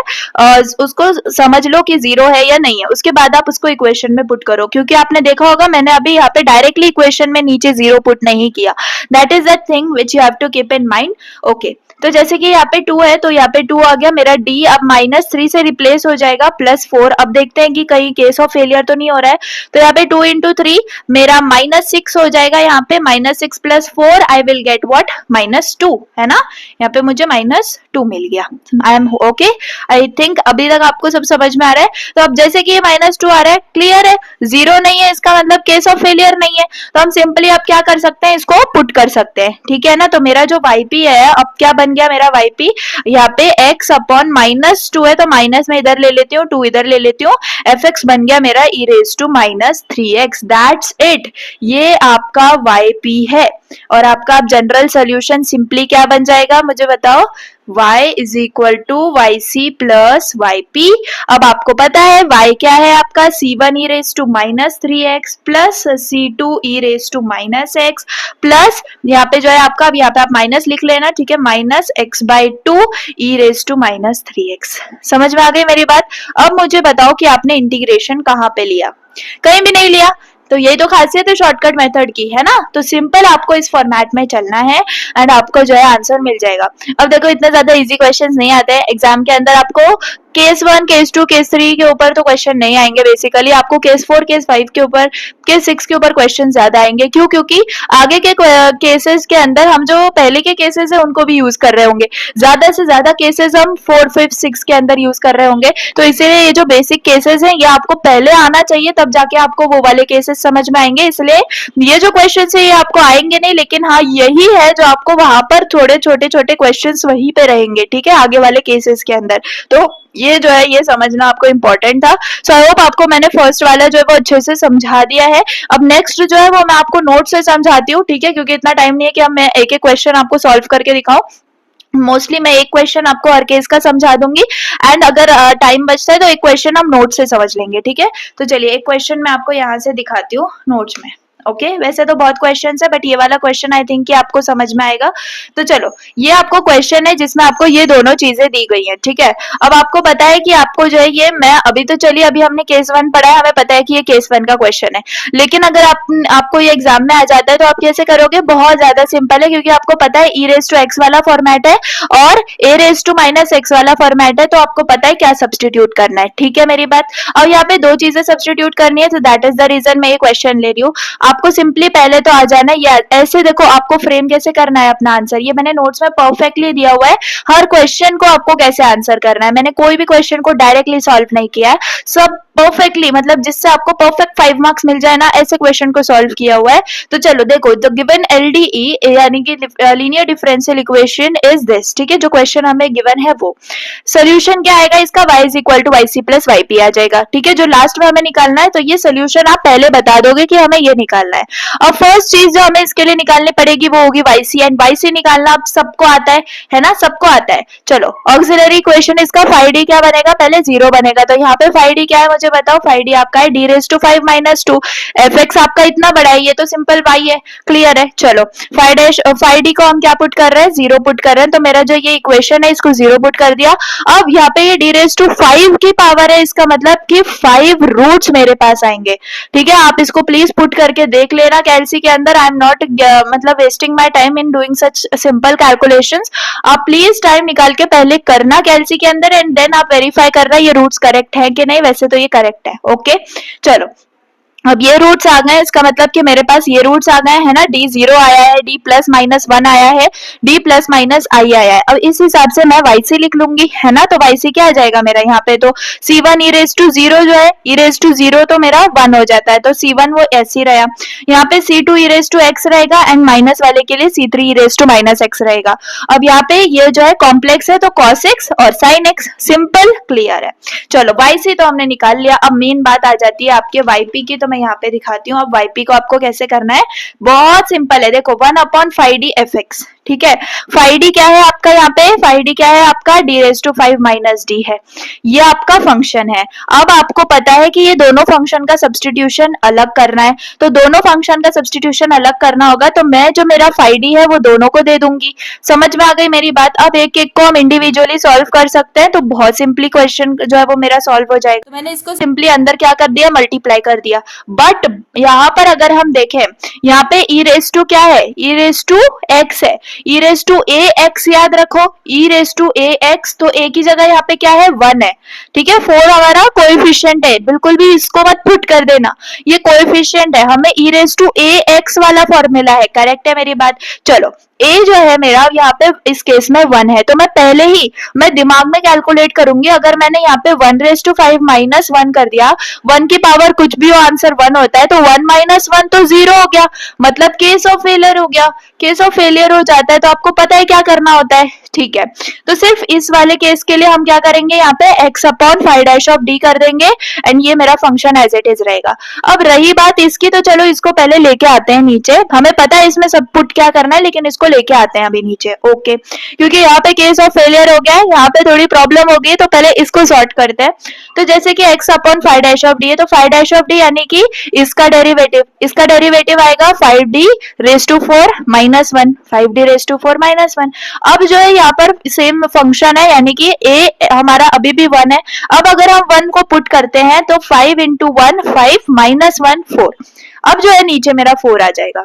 उसको समझ लो कि 0 है या नहीं है, उसके बाद आप उसको इक्वेशन में पुट करो। क्योंकि आपने देखा होगा मैंने अभी यहाँ पे डायरेक्टली इक्वेशन में नीचे 0 पुट नहीं किया। That is the thing which you have to keep in mind. Okay, तो जैसे कि यहाँ पे 2 है तो यहाँ पे 2 आ गया, मेरा d अब -3 से रिप्लेस हो जाएगा प्लस 4। अब देखते हैं कि कहीं केस ऑफ फेलियर तो नहीं हो रहा है। तो यहाँ पे 2 इंटू 3 मेरा -6 हो जाएगा, यहाँ पे -6 plus 4 I will get what, -2, है ना। यहाँ पे मुझे -2 मिल गया। I am okay, I think अभी तक आपको सब समझ में आ रहा है। तो अब जैसे कि ये -2 आ रहा है, क्लियर है, 0 नहीं है, इसका मतलब केस ऑफ फेलियर नहीं है। तो हम सिंपली अब क्या कर सकते हैं, इसको पुट कर सकते हैं, ठीक है ना। तो मेरा जो yp है अब क्या बन गया मेरा yp, यहाँ पे x अपॉन -2 है तो माइनस में इधर ले लेती हूँ, 2 इधर ले लेती हूँ, fx बन गया मेरा e raise to -3x। That's it, ये आपका yp है। और आपका अब जनरल सोल्यूशन सिंपली क्या बन जाएगा, मुझे बताओ, y is equal to yc plus yp। अब आपको पता है y क्या है आपका, c1 e raise to -3x plus c2 e raise to -x plus यहाँ पे जो है आपका, अब यहाँ पे आप माइनस लिख लेना, ठीक है, -x/2 e raise to -3x। समझ में आ गई मेरी बात? अब मुझे बताओ कि आपने इंटीग्रेशन कहाँ पे लिया, कहीं भी नहीं लिया। तो यही तो खासियत है शॉर्टकट मेथड की, है ना। तो सिंपल आपको इस फॉर्मेट में चलना है एंड आपको जो है आंसर मिल जाएगा। अब देखो इतने ज्यादा इजी क्वेश्चंस नहीं आते हैं एग्जाम के अंदर। आपको केस 1, केस 2, केस 3 के ऊपर तो क्वेश्चन नहीं आएंगे। बेसिकली आपको केस 4, केस 5 के ऊपर, केस 6 के ऊपर क्वेश्चन ज्यादा आएंगे। क्यों? क्योंकि आगे के केसेस के अंदर हम जो पहले के केसेस है उनको भी यूज कर रहे होंगे। ज्यादा से ज्यादा केसेस हम 4, 5, 6 के अंदर यूज कर रहे होंगे। तो इसीलिए ये जो बेसिक केसेस हैं ये आपको पहले आना चाहिए, तब जाके आपको वो वाले केसेस समझ में आएंगे। इसलिए ये जो क्वेश्चन है ये आपको आएंगे नहीं, लेकिन हाँ यही है जो आपको वहां पर थोड़े छोटे छोटे क्वेश्चन वहीं पे रहेंगे, ठीक है, आगे वाले केसेस के अंदर। तो ये जो है ये समझना आपको इम्पोर्टेंट था। सो आई होप आपको मैंने फर्स्ट वाला जो है वो अच्छे से समझा दिया है। अब नेक्स्ट जो है वो मैं आपको नोट से समझाती हूँ, ठीक है, क्योंकि इतना टाइम नहीं है कि अब मैं एक एक क्वेश्चन आपको सॉल्व करके दिखाऊं। मोस्टली मैं एक क्वेश्चन आपको हर केस का समझा दूंगी एंड अगर टाइम बचता है तो एक क्वेश्चन हम नोट से समझ लेंगे, ठीक है। तो चलिए एक क्वेश्चन मैं आपको यहाँ से दिखाती हूँ नोट्स में। ओके वैसे तो बहुत क्वेश्चन है बट ये वाला क्वेश्चन आई थिंक कि आपको समझ में आएगा। तो चलो ये आपको क्वेश्चन है जिसमें आपको ये दोनों चीजें दी गई हैं, ठीक है। अब आपको पता है कि आपको जो है ये मैं अभी तो चलिए अभी हमने केस 1 पढ़ा है, हमें पता है कि ये केस 1 का क्वेश्चन है, लेकिन अगर आपको ये एग्जाम में आ जाता है तो आप कैसे करोगे, बहुत ज्यादा सिंपल है, क्योंकि आपको पता है e रेज टू x वाला फॉर्मेट है और a raise to minus x वाला फॉर्मेट है, तो आपको पता है क्या सब्सटीट्यूट करना है, ठीक है मेरी बात। अब यहाँ पे दो चीजें सब्सटीट्यूट करनी है, तो दैट इज द रीजन मैं ये क्वेश्चन ले रही हूँ। आपको सिंपली पहले तो आ जाना है, या ऐसे देखो आपको फ्रेम कैसे करना है अपना आंसर, ये मैंने नोट्स में परफेक्टली दिया हुआ है, हर क्वेश्चन को आपको कैसे आंसर करना है, मैंने कोई भी क्वेश्चन को डायरेक्टली सॉल्व नहीं किया है, सब परफेक्टली मतलब जिससे आपको परफेक्ट 5 मार्क्स मिल जाए ना, ऐसे क्वेश्चन को सॉल्व किया हुआ है। तो चलो देखो, द गिवन एलडीई यानी कि linear differential equation is this, ठीक है, जो क्वेश्चन हमें गिवन है वो सोल्यूशन क्या आएगा इसका, y is equal to Y C plus Y p आ जाएगा, ठीक है, जो लास्ट में हमें निकालना है, तो ये सोल्यूशन आप पहले बता दोगे कि हमें ये निकालना है। अब फर्स्ट चीज जो हमें इसके लिए निकालनी पड़ेगी वो होगी y c, and y c निकालना आप सबको आता है ना, सबको आता है। चलो ऑक्सिलरी इक्वेशन इसका फाइव डी क्या बनेगा, पहले जीरो बनेगा, तो यहाँ पे फाइव डी क्या है मुझे बताओ, फाइव डी आपका है d raise to 5 minus 2, f x आपका इतना बड़ा है, ये तो सिंपल वाई है, क्लियर है। चलो फाइव डी को हम क्या पुट कर रहे हैं, जीरो पुट कर रहे हैं, तो मेरा जो ये इक्वेशन है इसको जीरो पुट कर दिया। अब यहाँ पे ये डी रेज टू 5 की पावर है, इसका मतलब कि 5 रूट्स मेरे पास आएंगे, ठीक है। आप इसको प्लीज पुट करके देख लेना कैलसी के अंदर, आई एम नॉट मतलब wasting my time in doing such simple calculations, आप प्लीज टाइम निकाल के पहले करना कैलसी के अंदर, एंड देन आप वेरीफाई करना ये रूट्स करेक्ट है कि नहीं, वैसे तो ये करेक्ट है, ओके। चलो अब ये रूट्स आ गए, इसका मतलब कि मेरे पास ये रूट्स आ गए है ना, डी जीरो आया है, डी प्लस माइनस वन आया है, डी प्लस माइनस आई आया है। अब इस हिसाब से मैं वाई सी लिख लूंगी, है ना, तो वाई सी क्या आ जाएगा मेरा यहाँ पे, तो c one e raise to zero जो है, ई रेज टू जीरो तो मेरा वन हो जाता है, तो सी वन वो ऐसे ही रहा। यहाँ पे c two e raise to x रहेगा, एंड माइनस वाले के लिए c three e raise to minus x रहेगा। अब यहाँ पे ये जो है कॉम्प्लेक्स है, तो कॉस एक्स और साइन एक्स, सिंपल क्लियर है। चलो वाई सी तो हमने निकाल लिया, अब मेन बात आ जाती है आपके वाई पी की, तो मैं यहाँ पे दिखाती हूँ। अब वाईपी को आपको कैसे करना है, बहुत सिंपल है, देखो 1/5d fx, ठीक है। 5d क्या है आपका, यहाँ पे 5d क्या है आपका, d raise to 5 minus d है, ये आपका फंक्शन है। अब आपको पता है कि ये दोनों फंक्शन का सब्सटीट्यूशन अलग करना है, तो दोनों फंक्शन का सब्सटीट्यूशन अलग करना होगा, तो मैं जो मेरा 5d है वो दोनों को दे दूंगी, समझ में आ गई मेरी बात। अब एक एक को हम इंडिविजुअली सॉल्व कर सकते हैं, तो बहुत सिंपली क्वेश्चन जो है वो मेरा सॉल्व हो जाएगा। तो मैंने इसको सिंपली अंदर क्या कर दिया, मल्टीप्लाई कर दिया। बट यहाँ पर अगर हम देखें, यहाँ पे ई रेज टू क्या है, ई रेज टू एक्स है, ई रेज टू ए एक्स याद रखो, ई रेज टू ए एक्स, तो ए की जगह यहाँ पे क्या है, वन है, ठीक है। 4 हमारा कोएफिशिएंट है, बिल्कुल भी इसको मत पुट कर देना, ये कोएफिशिएंट है, हमें ई रेज टू ए एक्स वाला फॉर्मूला है, करेक्ट है मेरी बात। चलो ए जो है मेरा यहाँ पे इस केस में 1 है, तो मैं पहले ही मैं दिमाग में कैलकुलेट करूंगी, अगर मैंने यहाँ पे 1 रेज टू 5 माइनस 1 कर दिया, 1 की पावर कुछ भी हो आंसर 1 होता है, तो 1 माइनस 1 तो 0 हो गया, मतलब केस ऑफ फेलियर हो गया, केस ऑफ फेलियर हो जाता है, तो आपको पता है क्या करना होता है, ठीक है। तो सिर्फ इस वाले केस के लिए हम क्या करेंगे, यहाँ पे x upon 5 dash of d कर देंगे, एंड ये मेरा फंक्शन एज इट इज रहेगा। अब रही बात इसकी, तो चलो इसको पहले लेके आते हैं नीचे, हमें पता है इसमें सब पुट क्या करना है, लेकिन इसको लेके आते हैं अभी नीचे, ओके, क्योंकि यहाँ पे केस ऑफ फेलियर हो गया है, यहाँ पे थोड़ी प्रॉब्लम हो गई, तो पहले इसको सॉर्ट करते हैं। तो जैसे कि x upon 5 dash of d है, तो 5 डैश ऑफ d यानी कि इसका डेरिवेटिव आएगा 5d raise to 4 minus 1, 5d raise to 4 minus 1। अब जो है यहाँ पर सेम फंक्शन है, यानी कि a हमारा अभी भी 1 है, अब अगर हम 1 को पुट करते हैं तो 5 इंटू 1 5 माइनस 1 4, अब जो है नीचे मेरा 4 आ जाएगा,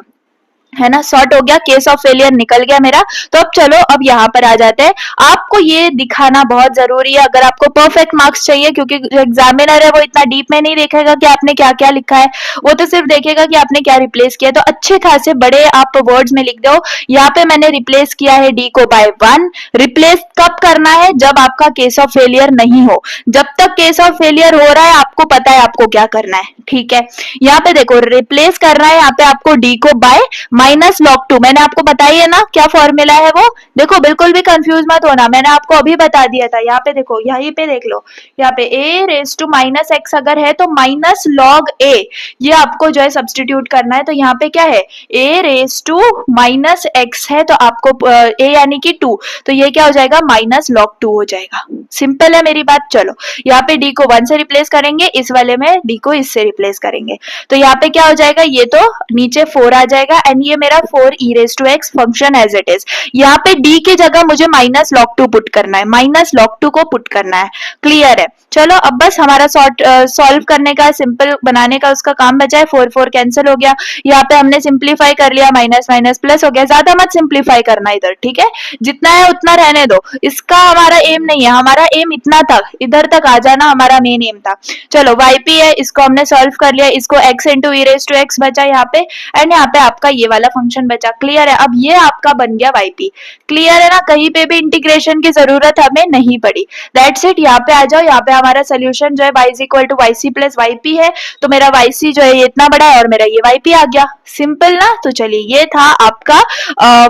है ना, सॉर्ट हो गया, केस ऑफ फेलियर निकल गया मेरा। तो अब चलो अब यहाँ पर आ जाते हैं, आपको ये दिखाना बहुत जरूरी है अगर आपको परफेक्ट मार्क्स चाहिए, क्योंकि जो एग्जामिनर है वो इतना डीप में नहीं देखेगा कि आपने क्या क्या लिखा है, वो तो सिर्फ देखेगा कि आपने क्या रिप्लेस किया। तो अच्छे खासे बड़े आप वर्ड्स में लिख दो, यहाँ पे मैंने रिप्लेस किया है डी को बाय 1। रिप्लेस कब करना है, जब आपका केस ऑफ फेलियर नहीं हो, जब तक केस ऑफ फेलियर हो रहा है आपको पता है आपको क्या करना है, ठीक है। यहाँ पे देखो रिप्लेस करना है, यहाँ पे आपको डी को बाय -log 2, मैंने आपको बताई है ना क्या फॉर्मूला है वो, देखो बिल्कुल भी कंफ्यूज मत होना, मैंने आपको अभी बता दिया था। यहाँ पे देखो, यहीं पे देख लो, यहाँ पे a रेज टू -x अगर है तो -log a, ये आपको जो है सब्सटीट्यूट करना है। तो यहाँ पे क्या है, a रेज टू -x है, तो आपको a यानी कि 2, तो ये क्या हो जाएगा, -log 2 हो जाएगा। सिंपल है मेरी बात। चलो यहाँ पे d को 1 से रिप्लेस करेंगे, इस वाले में d को इससे रिप्लेस करेंगे, तो यहाँ पे क्या हो जाएगा, ये तो नीचे 4 आ जाएगा, एंड ये मेरा 4 e raise to x function as it is. यहाँ पे d की जगह मुझे -log 2 पुट करना है, -log 2 को पुट करना है। क्लियर है? चलो अब बस हमारा सॉल्व करने का, सिंपल बनाने का उसका काम बचा है। 4 4 कैंसिल हो गया, यहाँ पे हमने सिंप्लीफाई कर लिया, माइनस माइनस प्लस हो गया। ज्यादा मत सिंप्लीफाई करना इधर, ठीक है, जितना है उतना रहने दो, इसका हमारा एम नहीं है, हमारा एम इतना था, इधर तक आ जाना हमारा मेन एम था। चलो yp है, इसको हमने सॉल्व कर लिया, इसको x into e raise to x बचा यहाँ पे, एंड यहाँ पे आपका ये वाला फंक्शन बचा। क्लियर है? अब ये आपका बन गया yp। क्लियर है ना? कहीं पे भी इंटीग्रेशन की जरूरत हमें नहीं पड़ी। That's it. यहाँ पे आ जाओ, यहाँ पे हमारा सोल्यूशन जो है y is equal to yc plus yp है, तो मेरा yc जो है ये इतना बड़ा है और मेरा ये yp आ गया। सिंपल ना? तो चलिए, ये था आपका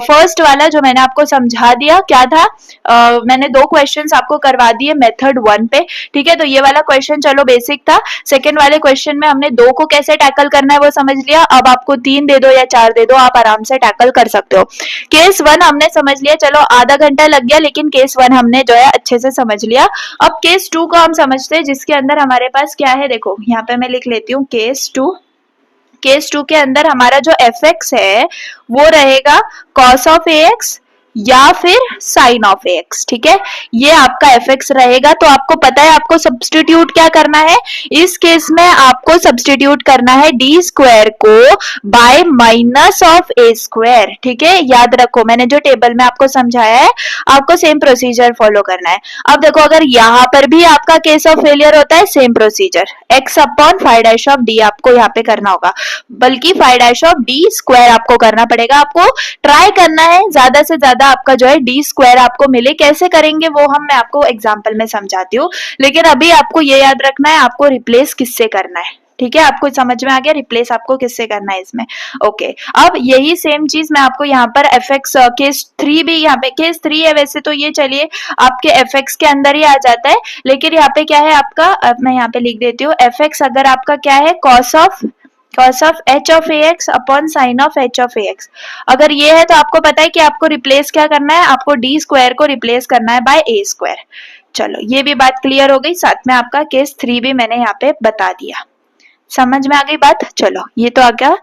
फर्स्ट वाला जो मैंने आपको समझा दिया। क्या था, मैंने 2 क्वेश्चंस आपको करवा दिए मेथड 1 पे, ठीक है, तो ये वाला क्वेश्चन चलो बेसिक था। सेकंड वाले क्वेश्चन में हमने 2 को कैसे टैकल करना है वो समझ लिया, अब आपको 3 दे दो या 4 दे दो, आप आराम से टैकल कर सकते हो। केस 1 हमने समझ लिया, चलो आधा घंटा लग गया, लेकिन केस 1 हमने जो है अच्छे से समझ लिया। अब केस 2 को हम समझते हैं, जिसके अंदर हमारे पास क्या है, देखो यहाँ पे मैं लिख लेती हूँ केस 2। केस 2 के अंदर हमारा जो fx है वो रहेगा cos ऑफ ax या फिर साइन ऑफ ax, ठीक है, ये आपका fx रहेगा। तो आपको पता है आपको सब्स्टिट्यूट क्या करना है, इस केस में आपको सब्स्टिट्यूट करना है d स्क्वायर को bye minus of a square, ठीक है, याद रखो मैंने जो टेबल में आपको समझाया है, आपको सेम प्रोसीजर फॉलो करना है। अब देखो, अगर यहाँ पर भी आपका केस ऑफ फेलियर होता है, same procedure, x upon five dash of d आपको यहाँ पे करना होगा, बल्कि five dash of d square आपको करना पड़ेगा। आपको ट्राई करना है ज्यादा से ज्यादा आपका जो है d स्क्वायर आपको मिले। कैसे करेंगे वो मैं आपको एग्जाम्पल में समझाती हूँ, लेकिन अभी आपको ये याद रखना है आपको रिप्लेस किससे करना है, ठीक है, आपको समझ में आ गया रिप्लेस आपको किससे करना है इसमें। ओके, अब यही सेम चीज मैं आपको यहाँ पर fx केस 3 भी, यहाँ पे केस 3 है वैसे तो ये, चलिए आपके fx के अंदर ही आ जाता है, लेकिन यहाँ पे क्या है आपका, अब मैं यहाँ पे लिख देती हूँ fx अगर आपका क्या है cos of h of ax upon sine of h of ax, अगर ये है तो आपको पता है कि आपको रिप्लेस क्या करना है, आपको d स्क्वायर को रिप्लेस करना है बाय a स्क्वायर। चलो ये भी बात क्लियर हो गई, साथ में आपका केस 3 भी मैंने यहाँ पे बता दिया। समझ में आ गई बात? चलो ये तो आ गया,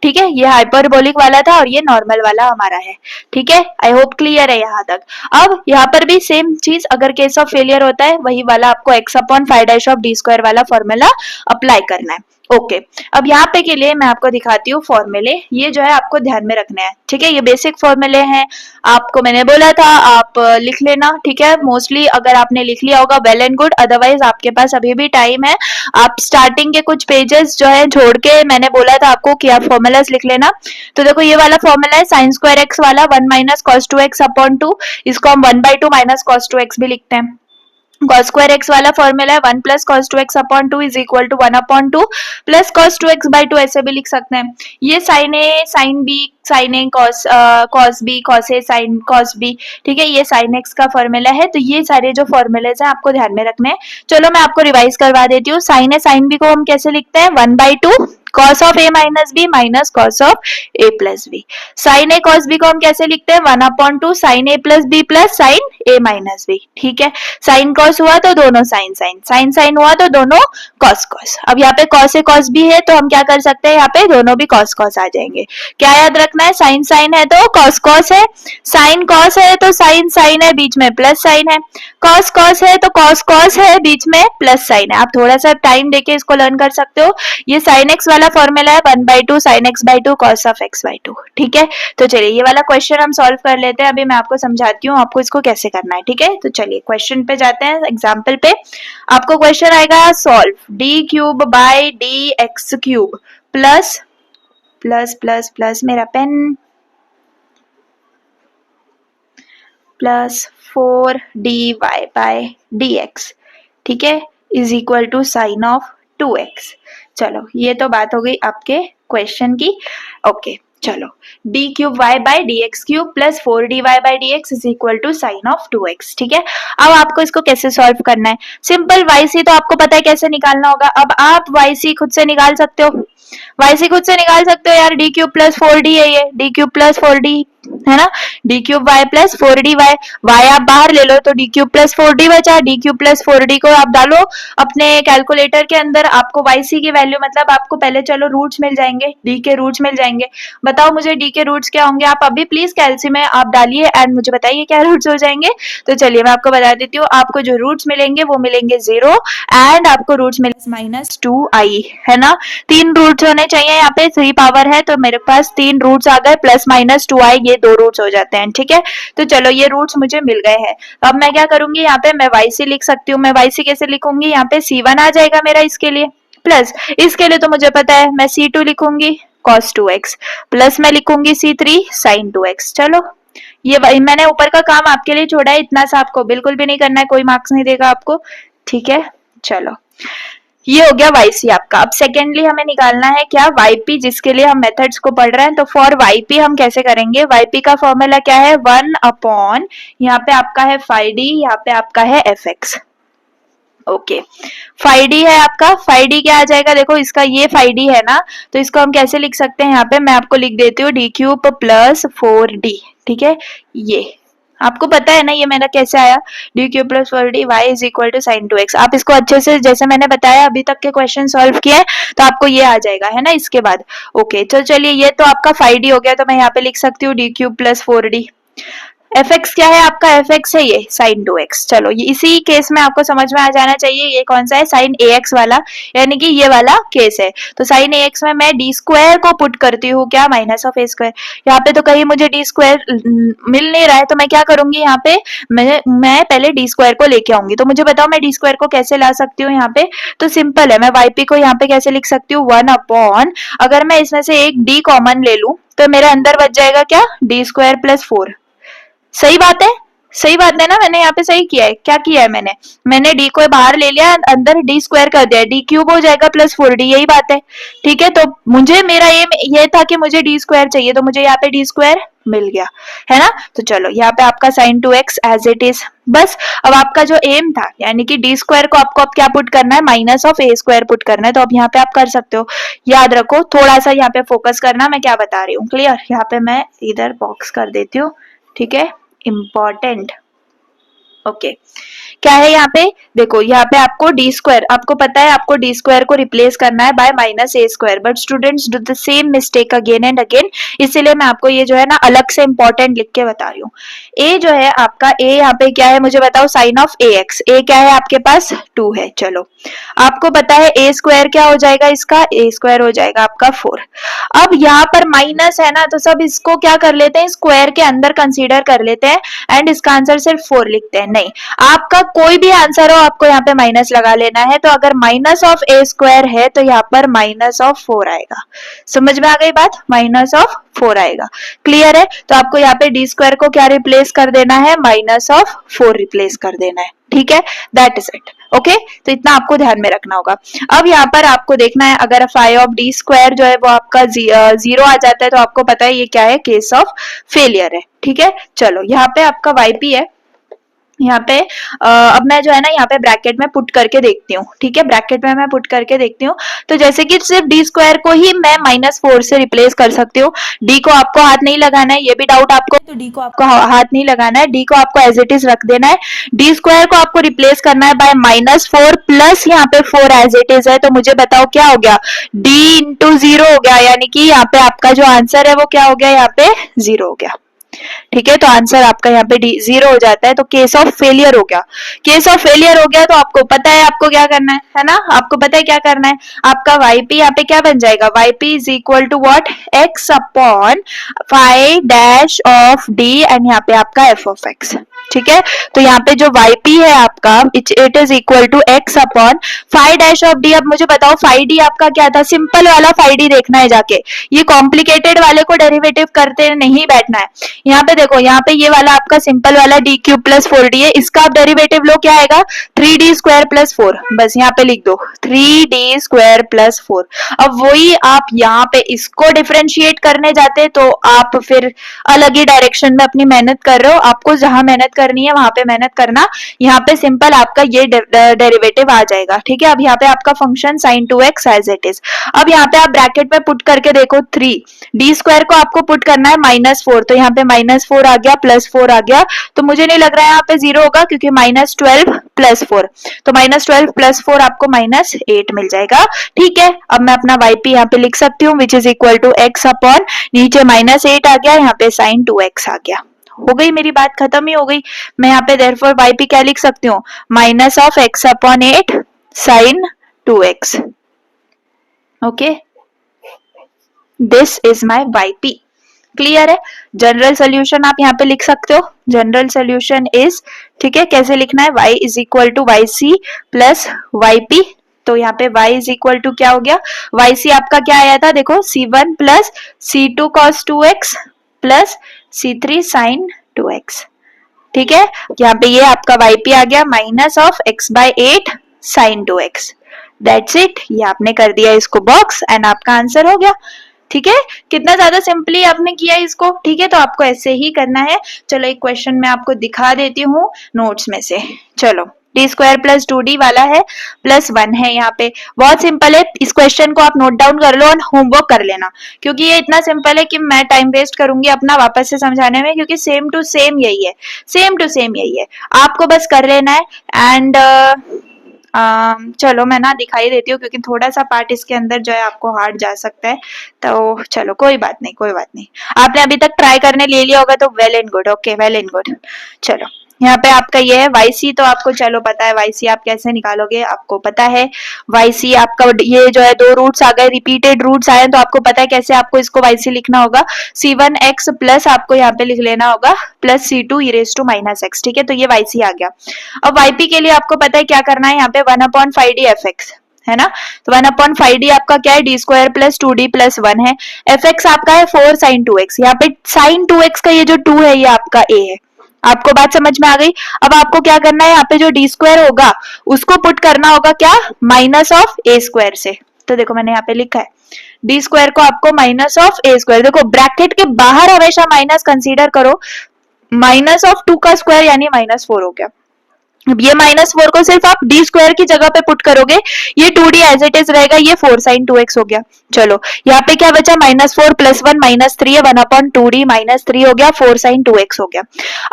ठीक है, ये हाइपरबोलिक वाला था और ये नॉर्मल वाला हमारा है, ठीक है, आई होप क्लियर है यहाँ तक। अब यहाँ पर भी सेम चीज, अगर केस ऑफ फेलियर होता है वही वाला आपको x upon five dash of D square वाला फॉर्मूला अप्लाई करना है। ओके, अब यहाँ पे के लिए मैं आपको दिखाती हूँ फॉर्मूले, ये जो है आपको ध्यान में रखने हैं, ठीक है, ये बेसिक फॉर्मूले हैं, आपको मैंने बोला था आप लिख लेना, ठीक है, मोस्टली अगर आपने लिख लिया होगा वेल एंड गुड, अदरवाइज आपके पास अभी भी टाइम है, आप स्टार्टिंग के कुछ पेजेस जो है छोड़ के मैंने बोला था आपको कि आप फॉर्मूलाज लिख लेना। तो देखो ये वाला फॉर्मूला है साइन स्क्वायर एक्स वाला, 1 माइनस कॉस 2x अपॉन 2, इसको हम 1/2 माइनस कॉस 2x भी लिखते हैं। cos स्क्वायर x वाला फॉर्मूला है 1 plus cos 2x upon 2 is equal to 1 upon 2 plus cos 2x by 2, ऐसे भी लिख सकते हैं। ये sine a sine b sine a cos b cos a sine cos b, ठीक है, ये साइन एक्स का फॉर्मूला है। तो ये सारे जो फॉर्मूलेज हैं आपको ध्यान में रखने हैं। चलो मैं आपको रिवाइज करवा देती हूँ। साइन ए साइन बी को हम कैसे लिखते हैं, 1/2 cos of a minus b minus cos of a plus b. Sine a cos b को हम कैसे लिखते हैं, 1/2 sine a plus b plus sine a minus b, ठीक है, साइन cos हुआ तो दोनों साइन साइन, साइन साइन हुआ तो दोनों cos cos। अब यहाँ पे cos a cos b है तो हम क्या कर सकते हैं, यहाँ पे दोनों भी cos cos आ जाएंगे। क्या याद रखना है, साइन साइन है तो cos cos है, साइन cos है तो साइन साइन है, बीच में प्लस साइन है, cos cos है तो cos cos है, बीच में प्लस साइन है। आप थोड़ा सा टाइम देके इसको लर्न कर सकते हो। ये साइन एक्स वाला फॉर्मूला है 1/2 sine x by 2 cos of x by 2, ठीक है। तो चलिए ये वाला क्वेश्चन हम सॉल्व कर लेते हैं। अभी मैं आपको समझाती हूँ आपको इसको कैसे करना है, ठीक है। तो चलिए क्वेश्चन पे जाते हैं, एग्जाम्पल पे। आपको क्वेश्चन आएगा solve d cube by d x cube plus plus plus plus मेरा पेन प्लस 4dy बाय dx, ठीक है, is equal to sine of 2x। चलो ये तो बात हो गई आपके क्वेश्चन की। ओके चलो d cube y by d x cube plus 4dy by d x is equal to sine of 2x। ठीक है, अब आपको इसको कैसे सॉल्व करना है? सिंपल, वाई सी तो आपको पता है कैसे निकालना होगा। अब आप वाई सी खुद से निकाल सकते हो, वाई सी खुद से निकाल सकते हो यार। डी क्यूब प्लस 4d है, ये डी क्यूब प्लस 4d है ना, d cube y plus 4dy, y आप बाहर ले लो तो डी क्यूब प्लस 4d बचा। डी क्यूब प्लस 4d को आप डालो अपने कैलकुलेटर के अंदर, आपको वाई सी की वैल्यू मतलब आपको पहले चलो रूट्स मिल जाएंगे, डी के रूट्स मिल जाएंगे। बताओ मुझे डी के रूट्स क्या होंगे? आप अभी प्लीज कैलसी में आप डालिए एंड मुझे बताइए क्या रूट्स हो जाएंगे। तो चलिए मैं आपको बता देती हूँ, आपको जो रूट्स मिलेंगे वो मिलेंगे 0 एंड आपको रूट्स मिलेंगे -2i, है ना। 3 रूट्स होने चाहिए, यहाँ पे 3 पावर है तो मेरे पास 3 रूट्स आ गए प्लस -2i, ये 2 रूट्स हो जाते हैं। ठीक है, तो चलो ये रूट्स मुझे मिल गए हैं। अब मैं क्या करूंगी, यहाँ पे मैं वाई सी लिख सकती हूँ। मैं वाई सी कैसे लिखूंगी? यहाँ पे C1 आ जाएगा मेरा इसके लिए, प्लस इसके लिए तो मुझे पता है मैं C2 लिखूंगी cos 2x, प्लस मैं लिखूंगी C3 sin 2x। चलो ये मैंने ऊपर का काम आपके लिए छोड़ा है, इतना सा आपको बिल्कुल भी नहीं करना है, कोई मार्क्स नहीं देगा आपको। ठीक है, चलो ये हो गया वाई सी आपका। अब सेकेंडली हमें निकालना है क्या? वाई पी, जिसके लिए हम मेथड्स को पढ़ रहे हैं। तो फॉर वाई पी हम कैसे करेंगे? वाई पी का फॉर्मूला क्या है? 1 अपॉन, यहाँ पे आपका है फाई डी, यहाँ पे आपका है f x. Okay, phi d है आपका, फाई डी क्या आ जाएगा? देखो इसका ये फाई डी है ना, तो इसको हम कैसे लिख सकते हैं? यहाँ पे मैं आपको लिख देती हूँ डी क्यूब प्लस 4d। ठीक है, ये आपको पता है ना ये मेरा कैसे आया? D cube plus 4d y is equal to sine 2x। आप इसको अच्छे से जैसे मैंने बताया अभी तक के क्वेश्चन सॉल्व किए तो आपको ये आ जाएगा, है ना इसके बाद। ओके, तो चलिए ये तो आपका फाई डी हो गया, तो मैं यहाँ पे लिख सकती हूँ D cube plus 4d। F x क्या है आपका? एफ एक्स है ये साइन 2x। चलो ये इसी केस में आपको समझ में आ जाना चाहिए, ये कौन सा है? साइन ए एक्स वाला, यानी कि ये वाला केस है। तो साइन ए एक्स में मैं डी स्क्वायर को पुट करती हूँ क्या? Minus of A square. यहाँ पे तो कहीं मुझे डी स्क्वायर मिल नहीं रहा है, तो मैं क्या करूंगी? यहाँ पे मैं पहले डी स्क्वायर को लेके आऊंगी। तो मुझे बताओ मैं डी स्क्वायर को कैसे ला सकती हूँ यहाँ पे? तो सिंपल है, मैं वाई पी को यहाँ पे कैसे लिख सकती हूँ? 1 अपॉन, अगर मैं इसमें से एक डी कॉमन ले लूं तो मेरे अंदर बच जाएगा क्या? D square plus 4। सही बात है, सही बात है ना, मैंने यहाँ पे सही किया है। क्या किया है मैंने डी को बाहर ले लिया, अंदर डी स्क्वायर कर दिया, डी क्यूब हो जाएगा प्लस 4d, यही बात है। ठीक है, तो मुझे मेरा ये था कि मुझे डी स्क्वायर चाहिए, तो मुझे यहाँ पे डी स्क्वायर मिल गया, है ना। तो चलो यहाँ पे आपका sign 2x as it is. बस अब आपका जो एम था, यानी कि डी स्क्वायर को आपको अब क्या पुट करना है? Minus of A square put करना है। तो अब यहाँ पे आप कर सकते हो, याद रखो, थोड़ा सा यहाँ पे फोकस करना मैं क्या बता रही हूँ। क्लियर? यहाँ पे मैं इधर बॉक्स कर देती हूँ। ठीक है, इम्पॉर्टेंट। ओके, क्या है यहाँ पे? देखो यहाँ पे आपको डी स्क्वायर, आपको पता है आपको डी स्क्वायर को रिप्लेस करना है bye minus A square, but students do the same mistake again and again, इसीलिए मैं आपको ये जो है ना अलग से इंपॉर्टेंट लिख के बता रही हूँ। ए जो है आपका, ए यहाँ पे क्या है मुझे बताओ? Sine of a x. A क्या है आपके पास? 2 है। चलो आपको पता है ए स्क्वायर क्या हो जाएगा इसका? ए स्क्वायर हो जाएगा आपका 4। अब यहाँ पर माइनस है ना, तो सब इसको क्या कर लेते हैं? स्क्वायर के अंदर कंसीडर कर लेते हैं एंड इसका आंसर सिर्फ 4 लिखते हैं। नहीं, आपका कोई भी आंसर हो आपको यहाँ पे माइनस लगा लेना है। तो अगर माइनस ऑफ ए स्क्वायर है तो यहाँ पर माइनस ऑफ 4 आएगा। समझ में आ गई बात? माइनस ऑफ 4 आएगा। क्लियर है? तो आपको यहाँ पे डी स्क्वायर को क्या रिप्लेस कर देना है? माइनस ऑफ 4 रिप्लेस कर देना है। ठीक है, दैट इज इट। ओके, तो इतना आपको ध्यान में रखना होगा। अब यहाँ पर आपको देखना है, अगर फाइव ऑफ डी स्क्वायर जो है वो आपका 0 आ जाता है तो आपको पता है ये क्या है? केस ऑफ फेलियर है। ठीक है, चलो यहाँ पे आपका वाईपी है। यहाँ पे अब मैं जो है ना यहाँ पे ब्रैकेट में पुट करके देखती हूँ। ठीक है, ब्रैकेट में मैं पुट करके देखती हूँ। तो जैसे कि सिर्फ डी स्क्वायर को ही मैं -4 से रिप्लेस कर सकती हूँ। डी को आपको हाथ नहीं लगाना है, ये भी डाउट आपको, तो डी को आपको हाथ नहीं लगाना है, डी को आपको एज इट इज रख देना है। डी स्क्वायर को आपको रिप्लेस करना है बाय -4 प्लस यहाँ पे 4 एज इट इज है। तो मुझे बताओ क्या हो गया? डी इंटू 0 हो गया, यानी कि यहाँ पे आपका जो आंसर है वो क्या हो गया? यहाँ पे 0 हो गया। ठीक है, तो आंसर आपका यहाँ पे 0 हो जाता है। तो केस ऑफ फेलियर हो गया। केस ऑफ फेलियर हो गया तो आपको पता है आपको क्या करना है ना? आपको पता है क्या करना है? आपका वाईपी यहाँ पे क्या बन जाएगा? Yp is equal to what? X upon five dash of D and यहाँ पे आपका एफ ऑफ एक्स। ठीक है, तो यहाँ पे जो वाईपी है आपका it is equal to x upon five dash of d. अब मुझे बताओ फाइव डी आपका क्या था? सिंपल वाला फाइव डी देखना है जाके, ये कॉम्प्लिकेटेड वाले को डेरिवेटिव करते नहीं बैठना है। यहाँ पे देखो, यहाँ पे ये वाला आपका सिंपल वाला डी क्यूब प्लस 4d है, इसका आप डेरिवेटिव लो, क्या आएगा 3d स्क्वायर प्लस 4, बस यहाँ पे लिख दो 3d स्क्वायर प्लस 4। अब वही आप यहाँ पे इसको डिफरेंशिएट करने जाते तो आप फिर अलग ही डायरेक्शन में अपनी मेहनत कर रहे हो, आपको जहां मेहनत करनी है वहां पे मेहनत करना। यहाँ पे सिंपल आपका ये डेरिवेटिव आ जाएगा, ठीक है। अब यहाँ पे आपका function sin 2x as it is. अब यहाँ पे आप ब्रैकेट में पुट करके देखो 3 डी स्क्वायर को आपको पुट करना है -4, तो यहाँ पे -4 आ गया, +4 आ गया, तो मुझे नहीं लग रहा है यहाँ पे 0 होगा क्योंकि -12 + 4, तो -12 + 4 आपको -8 मिल जाएगा, ठीक है। अब मैं अपना yp यहाँ पे लिख सकती हूँ which is equal to x upon नीचे -8 आ गया, यहाँ पे sin 2x आ गया। हो गई मेरी बात, खत्म ही हो गई। मैं यहाँ पे देयरफॉर yp क्या लिख सकती हूँ, -(x/8 sin 2x). Okay, this is my yp। Clear है। जनरल सोल्यूशन आप यहाँ पे लिख सकते हो, जनरल सोल्यूशन इज, ठीक है, कैसे लिखना है, y is equal to yc plus yp। तो यहाँ पे y इज इक्वल टू क्या हो गया, yc आपका क्या आया था, देखो c1 plus c2 cos 2x plus c3 sin 2x, ठीक है। यहाँ पे ये आपका yp आ गया -(x/8 sin 2x). That's it, ये आपने कर दिया इसको बॉक्स एंड आपका आंसर हो गया, ठीक है। कितना ज्यादा सिंपली आपने किया इसको, ठीक है। तो आपको ऐसे ही करना है। चलो एक क्वेश्चन मैं आपको दिखा देती हूँ नोट्स में से। चलो, डी स्क्वायर प्लस 2d वाला है, +1 है यहाँ पे, बहुत सिंपल है। इस क्वेश्चन को आप नोट डाउन कर लो और होमवर्क कर लेना, क्योंकि ये इतना सिंपल है कि मैं टाइम वेस्ट करूंगी अपना वापस से समझाने में, क्योंकि सेम टू सेम यही है, सेम टू सेम यही है, आपको बस कर लेना है। एंड चलो मैं ना दिखाई देती हूँ, क्योंकि थोड़ा सा पार्ट इसके अंदर जो है आपको हार्ड जा सकता है, तो चलो कोई बात नहीं, कोई बात नहीं। आपने अभी तक ट्राई करने ले लिया होगा तो well and good, okay, well and good. चलो यहाँ पे आपका ये है yc, तो आपको चलो पता है yc आप कैसे निकालोगे, आपको पता है yc आपका ये जो है 2 रूट्स आ गए, रिपीटेड रूट्स आए, तो आपको पता है कैसे आपको इसको yc लिखना होगा, c1x प्लस आपको यहाँ पे लिख लेना होगा प्लस c2 e⁻⁻x, ठीक है। तो ये yc आ गया। अब yp के लिए आपको पता है क्या करना है, यहाँ पे 1/5d fx है ना, तो 1/5d आपका क्या है, D square plus 2d plus 1 है, fx आपका है 4 sin 2x, यहाँ पे sin 2x का ये जो 2 है ये आपका a है। आपको बात समझ में आ गई। अब आपको क्या करना है, यहाँ पे जो डी स्क्वायर होगा उसको पुट करना होगा क्या, -(a²) से। तो देखो मैंने यहाँ पे लिखा है डी स्क्वायर को आपको -(a²), देखो ब्रैकेट के बाहर हमेशा माइनस कंसीडर करो, -(2) का स्क्वायर यानी -4 हो गया। अब ये -4 को सिर्फ आप डी स्क्वायर की जगह पे पुट करोगे, ये 2d एज इट इज रहेगा, ये 4 sin 2x हो गया। चलो यहाँ पे क्या बचा, -4 + 1 -3 है, 1/2d -3 हो गया, 4 sin 2x हो गया।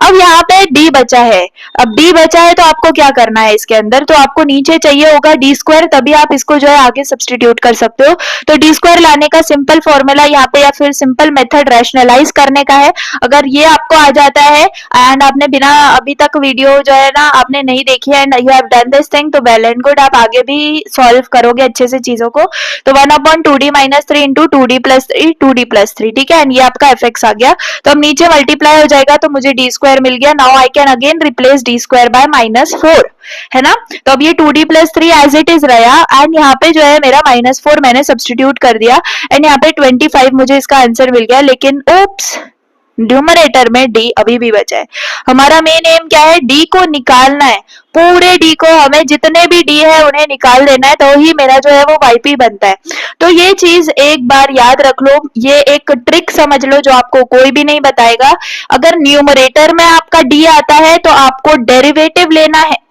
अब यहाँ पे d बचा है, अब d बचा है तो आपको क्या करना है इसके अंदर, तो आपको नीचे चाहिए होगा डी स्क्वायर, तभी आप इसको जो है आगे सब्सटीट्यूट कर सकते हो। तो डी स्क्वायर लाने का सिंपल फॉर्मूला यहाँ पे या फिर सिंपल मेथड रैशनलाइज करने का है, अगर ये आपको आ जाता है एंड आपने बिना अभी तक वीडियो जो है ना आपने नहीं देखी है and you have done this thing, तो वेल एंड गुड, आप आगे भी सॉल्व करोगे अच्छे से चीजों को। तो 1/2d - 3 × 2d + 3 2d + 3, ठीक है। एंड ये आपका fx आ गया, तो अब नीचे मल्टीप्लाई हो जाएगा, तो मुझे d स्क्वायर मिल गया। Now I can again replace d square by -4, है ना। तो अब ये 2d + 3 एज इट इज रहा एंड यहाँ पे जो है मेरा -4 मैंने सब्सटीट्यूट कर दिया एंड यहाँ पे 25 मुझे इसका आंसर मिल गया, लेकिन ओप्स न्यूमरेटर में d अभी भी बचा है। हमारा मेन एम क्या है, d को निकालना है, पूरे d को, हमें जितने भी d है उन्हें निकाल देना है, तो ही मेरा जो है वो yp बनता है। तो ये चीज एक बार याद रख लो, ये एक ट्रिक समझ लो जो आपको कोई भी नहीं बताएगा। अगर न्यूमरेटर में आपका d आता है तो आपको डेरिवेटिव लेना है।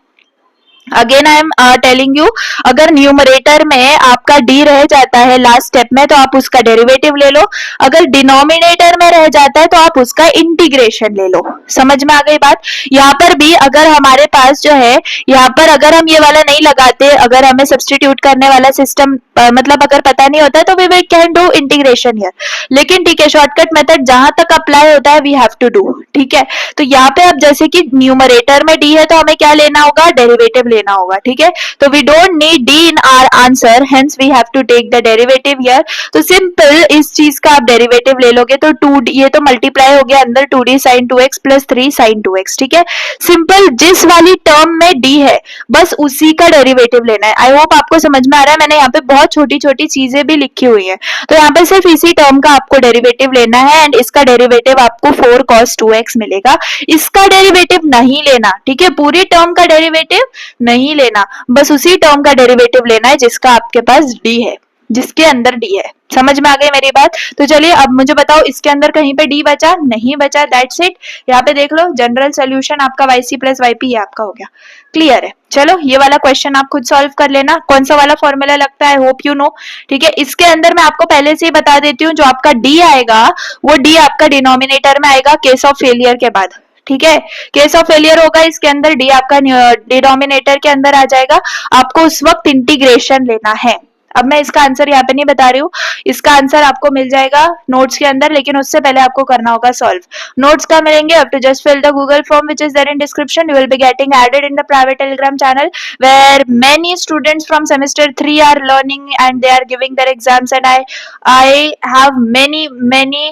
Again I am telling you, अगर न्यूमरेटर में आपका d रह जाता है लास्ट स्टेप में तो आप उसका डेरिवेटिव ले लो, अगर डिनोमिनेटर में रह जाता है तो आप उसका इंटीग्रेशन ले लो। समझ में आ गई बात। यहाँ पर भी अगर हमारे पास जो है, यहाँ पर अगर हम ये वाला नहीं लगाते, अगर हमें सब्सटीट्यूट करने वाला सिस्टम मतलब अगर पता नहीं होता है तो we can do integration here, लेकिन ठीक है शॉर्टकट मेथड जहां तक अप्लाई होता है वी हैव टू डू, ठीक है। तो यहाँ पे अब जैसे कि न्यूमरेटर में d है तो हमें क्या लेना होगा, डेरिवेटिव लेना होगा, ठीक है। तो we don't need d in our answer, hence we have to take the derivative here. तो सिंपल इस चीज का आप डेरिवेटिव ले लोगे तो 2d, ये तो मल्टीप्लाई हो गया अंदर 2d sin 2x plus 3 sin 2x, ठीक है। सिंपल, जिस वाली टर्म में d है बस उसी का डेरिवेटिव लेना है। आई होप आपको समझ में आ रहा है। मैंने यहाँ पे बहुत छोटी छोटी चीजें भी लिखी हुई है, तो यहाँ पे सिर्फ इसी टर्म का आपको डेरिवेटिव लेना है एंड इसका डेरिवेटिव आपको 4 cos 2x मिलेगा। इसका डेरिवेटिव नहीं लेना, ठीक है, पूरी टर्म का डेरिवेटिव नहीं लेना, बस उसी टर्म का डेरिवेटिव लेना है जिसका आपके पास d है, जिसके अंदर d है। समझ में आ गई मेरी बात? तो चलिए अब मुझे बताओ, इसके अंदर कहीं पे d बचा? नहीं बचा, दैट्स इट। यहाँ पे देख लो, जनरल सोल्यूशन आपका yc प्लस yp ये आपका हो गया। क्लियर है? चलो ये वाला क्वेश्चन आप खुद सॉल्व कर लेना। कौन सा वाला फॉर्मूला लगता है, होप यू नो, ठीक है। इसके अंदर मैं आपको पहले से ही बता देती हूँ, जो आपका d आएगा वो d आपका डिनोमिनेटर में आएगा केस ऑफ फेलियर के बाद, ठीक है। केस ऑफ फेलियर होगा, इसके अंदर d आपका डिनोमिनेटर के अंदर आ जाएगा। आपको उस वक्त इंटीग्रेशन लेना है। अब मैं इसका आंसर यहाँ पे नहीं बता रही हूँ, इसका आंसर आपको मिल जाएगा नोट्स के अंदर, लेकिन उससे पहले आपको करना होगा सॉल्व। नोट्स कहाँ मिलेंगे? अब टू just fill the Google form which is there in description. You will be getting added in the private Telegram channel where many students from semester 3 are learning and they are giving their exams and I have many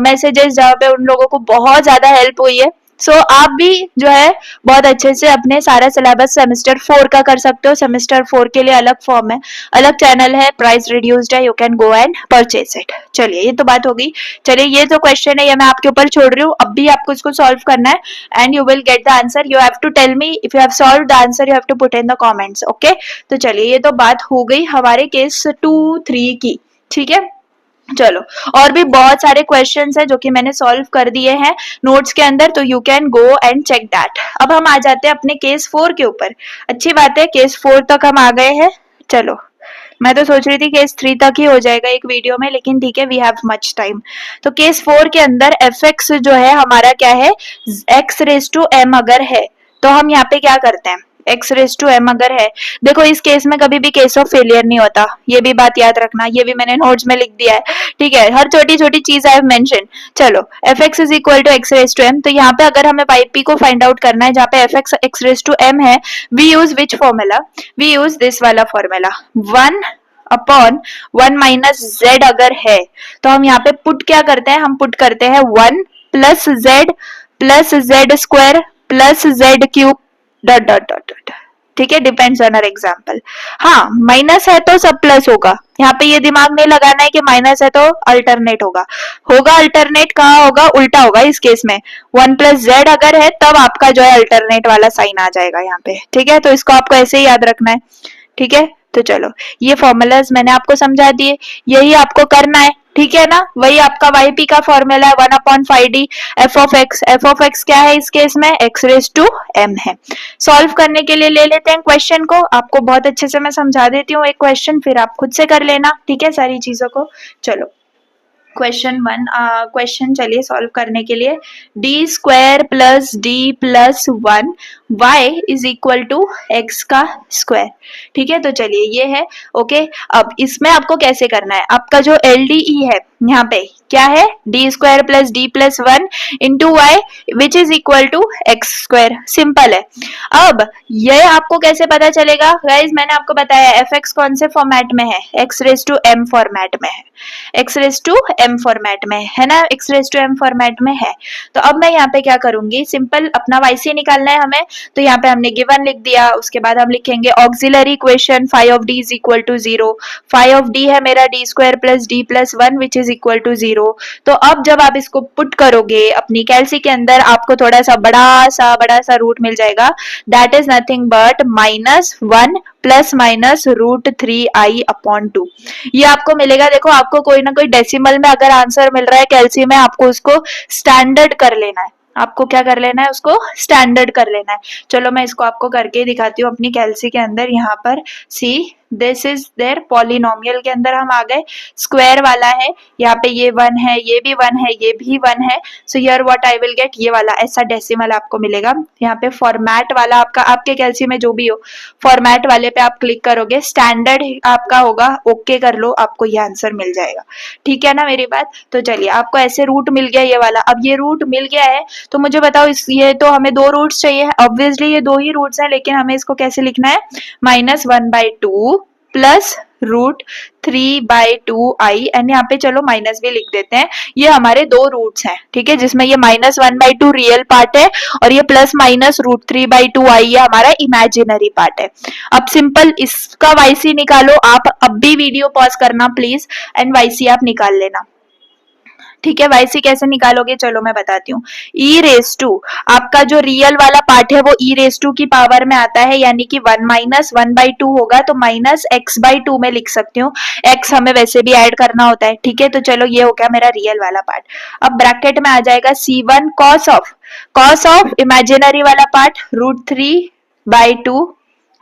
messages जहाँ पे उन लोगों को बहुत ज्यादा help हुई है। सो आप भी जो है बहुत अच्छे से अपने सारा सिलेबस सेमेस्टर 4 का कर सकते हो। सेमेस्टर 4 के लिए अलग फॉर्म है, अलग चैनल है, प्राइस रिड्यूस्ड है, you can go and purchase it. चलिए ये तो बात हो गई। चलिए ये तो क्वेश्चन है, ये मैं आपके ऊपर छोड़ रही हूँ, अब भी आपको इसको सॉल्व करना है and you will get the answer. You have to tell me if you have solve the answer, you have to put in the comments, okay. तो चलिए ये तो बात हो गई हमारे केस 2-3 की, ठीक है। चलो और भी बहुत सारे क्वेश्चंस हैं जो कि मैंने सॉल्व कर दिए हैं नोट्स के अंदर, तो you can go and check that. अब हम आ जाते हैं अपने केस 4 के ऊपर। अच्छी बात है, केस 4 तक हम आ गए हैं। चलो मैं तो सोच रही थी केस 3 तक ही हो जाएगा एक वीडियो में, लेकिन ठीक है, वी हैव मच टाइम। तो केस 4 के अंदर fx जो है हमारा क्या है, x रेज टू m अगर है तो हम यहाँ पे क्या करते हैं, x रेज टू m अगर है, देखो इस केस में कभी भी केस ऑफ फेलियर नहीं होता, ये भी बात याद रखना, ये भी मैंने नोट्स में लिख दिया है, ठीक है। हर छोटी छोटी चीज आई हैव मेंशन। चलो fx is equal to x raise to m, तो यहाँ पे अगर हमें yp को फाइंड आउट करना है जहाँ पे fx x raise to m है, we use which formula, we use this वाला फॉर्मूला, 1 अपॉन 1 माइनस z अगर है तो हम यहाँ पे पुट क्या करते हैं, हम पुट करते हैं 1 plus z square plus z cube dot dot dot dot, ठीक है, डिपेंड्स ऑन आवर एग्जांपल। हाँ माइनस है तो सब प्लस होगा, यहाँ पे ये दिमाग नहीं लगाना है कि माइनस है तो अल्टरनेट होगा, होगा अल्टरनेट कहाँ होगा, उल्टा होगा इस केस में। 1 प्लस z अगर है तब आपका जो है अल्टरनेट वाला साइन आ जाएगा यहाँ पे, ठीक है। तो इसको आपको ऐसे ही याद रखना है, ठीक है। तो चलो ये फॉर्मूलाज मैंने आपको समझा दिए, यही आपको करना है, ठीक है ना। वही आपका yp का फॉर्मूला है 1 upon 5d f of x क्या है इस केस में, x रेज टू m है। सॉल्व करने के लिए ले लेते हैं क्वेश्चन को, आपको बहुत अच्छे से मैं समझा देती हूँ एक क्वेश्चन, फिर आप खुद से कर लेना, ठीक है, सारी चीजों को। चलो क्वेश्चन चलिए सॉल्व करने के लिए, d square plus D plus 1 y is equal to x का स्क्वायर, ठीक है। तो चलिए ये है, ओके। अब इसमें आपको कैसे करना है, आपका जो LDE है यहाँ पे क्या है, D square plus D plus 1 into Y which is equal to X square, simple है। अब ये आपको कैसे पता चलेगा गाइज, मैंने आपको बताया fx कौन से फॉर्मेट में है, x raise to m format में है, x raise to m format में है ना, x raise to m format में है। तो अब मैं यहाँ पे क्या करूंगी, सिंपल अपना yc निकालना है हमें, तो यहाँ पे हमने गिवन लिख दिया, उसके बाद हम लिखेंगे auxiliary equation phi of D is equal to 0, phi of D है मेरा D square plus D plus 1 which is equal to 0। तो अब जब आप इसको पुट करोगे अपनी कैलसी के अंदर, आपको थोड़ा सा बड़ा सा रूट मिल जाएगा, that is nothing but -1 plus minus √3i upon 2, ये आपको मिलेगा। देखो आपको कोई ना कोई डेसिमल में अगर आंसर मिल रहा है कैलसी में, आपको उसको स्टैंडर्ड कर लेना है, आपको क्या कर लेना है, उसको स्टैंडर्ड कर लेना है। चलो मैं इसको आपको करके दिखाती हूँ अपनी कैलसी के अंदर। यहाँ पर see this is there, polynomial के अंदर हम आ गए, स्क्वायर वाला है, यहाँ पे ये 1 है, ये भी 1 है, ये भी 1 है। So here what I will get, ये वाला ऐसा डेसिमल आपको मिलेगा। यहाँ पे फॉर्मेट वाला आपका, आपके कैलसी में जो भी हो, फॉर्मेट वाले पे आप क्लिक करोगे, स्टैंडर्ड आपका होगा, ओके कर लो, आपको ये आंसर मिल जाएगा, ठीक है ना मेरी बात। तो चलिए आपको ऐसे रूट मिल गया ये वाला। अब ये रूट मिल गया है तो मुझे बताओ, इस ये तो हमें 2 रूट्स चाहिए, ऑब्वियसली ये 2 ही रूट्स हैं, लेकिन हमें इसको कैसे लिखना है, -1/2 प्लस √3/2i एंड यहाँ पे चलो माइनस भी लिख देते हैं। ये हमारे दो रूट्स हैं, ठीक है, जिसमें ये -1/2 रियल पार्ट है और ये +-√3/2i ये हमारा इमेजिनरी पार्ट है। अब सिंपल इसका वाईसी निकालो आप, अब भी वीडियो पॉज करना प्लीज एंड वाईसी आप निकाल लेना, ठीक है। वाईसी कैसे निकालोगे चलो मैं बताती हूँ। ई रेस टू आपका जो रियल वाला पार्ट है वो ई रेस टू की पावर में आता है, यानी कि 1 - 1/2 होगा तो -x/2 में लिख सकती हूँ। x हमें वैसे भी ऐड करना होता है, ठीक है। तो चलो ये हो गया मेरा रियल वाला पार्ट। अब ब्रैकेट में आ जाएगा C1 cos ऑफ इमेजिनरी वाला पार्ट √3/2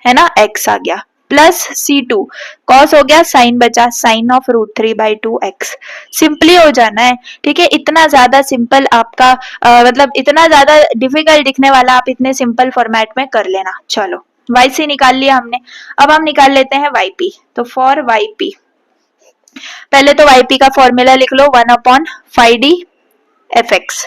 है ना, x आ गया, प्लस C2 कॉस हो गया, साइन बचा, साइन ऑफ √3/2 x। सिंपली हो जाना है, ठीक है। इतना ज्यादा सिंपल आपका मतलब इतना ज्यादा डिफिकल्ट दिखने वाला आप इतने सिंपल फॉर्मेट में कर लेना। चलो yc निकाल लिया हमने, अब हम निकाल लेते हैं yp। तो फॉर yp पहले तो yp का फॉर्मूला लिख लो 1/5d fx,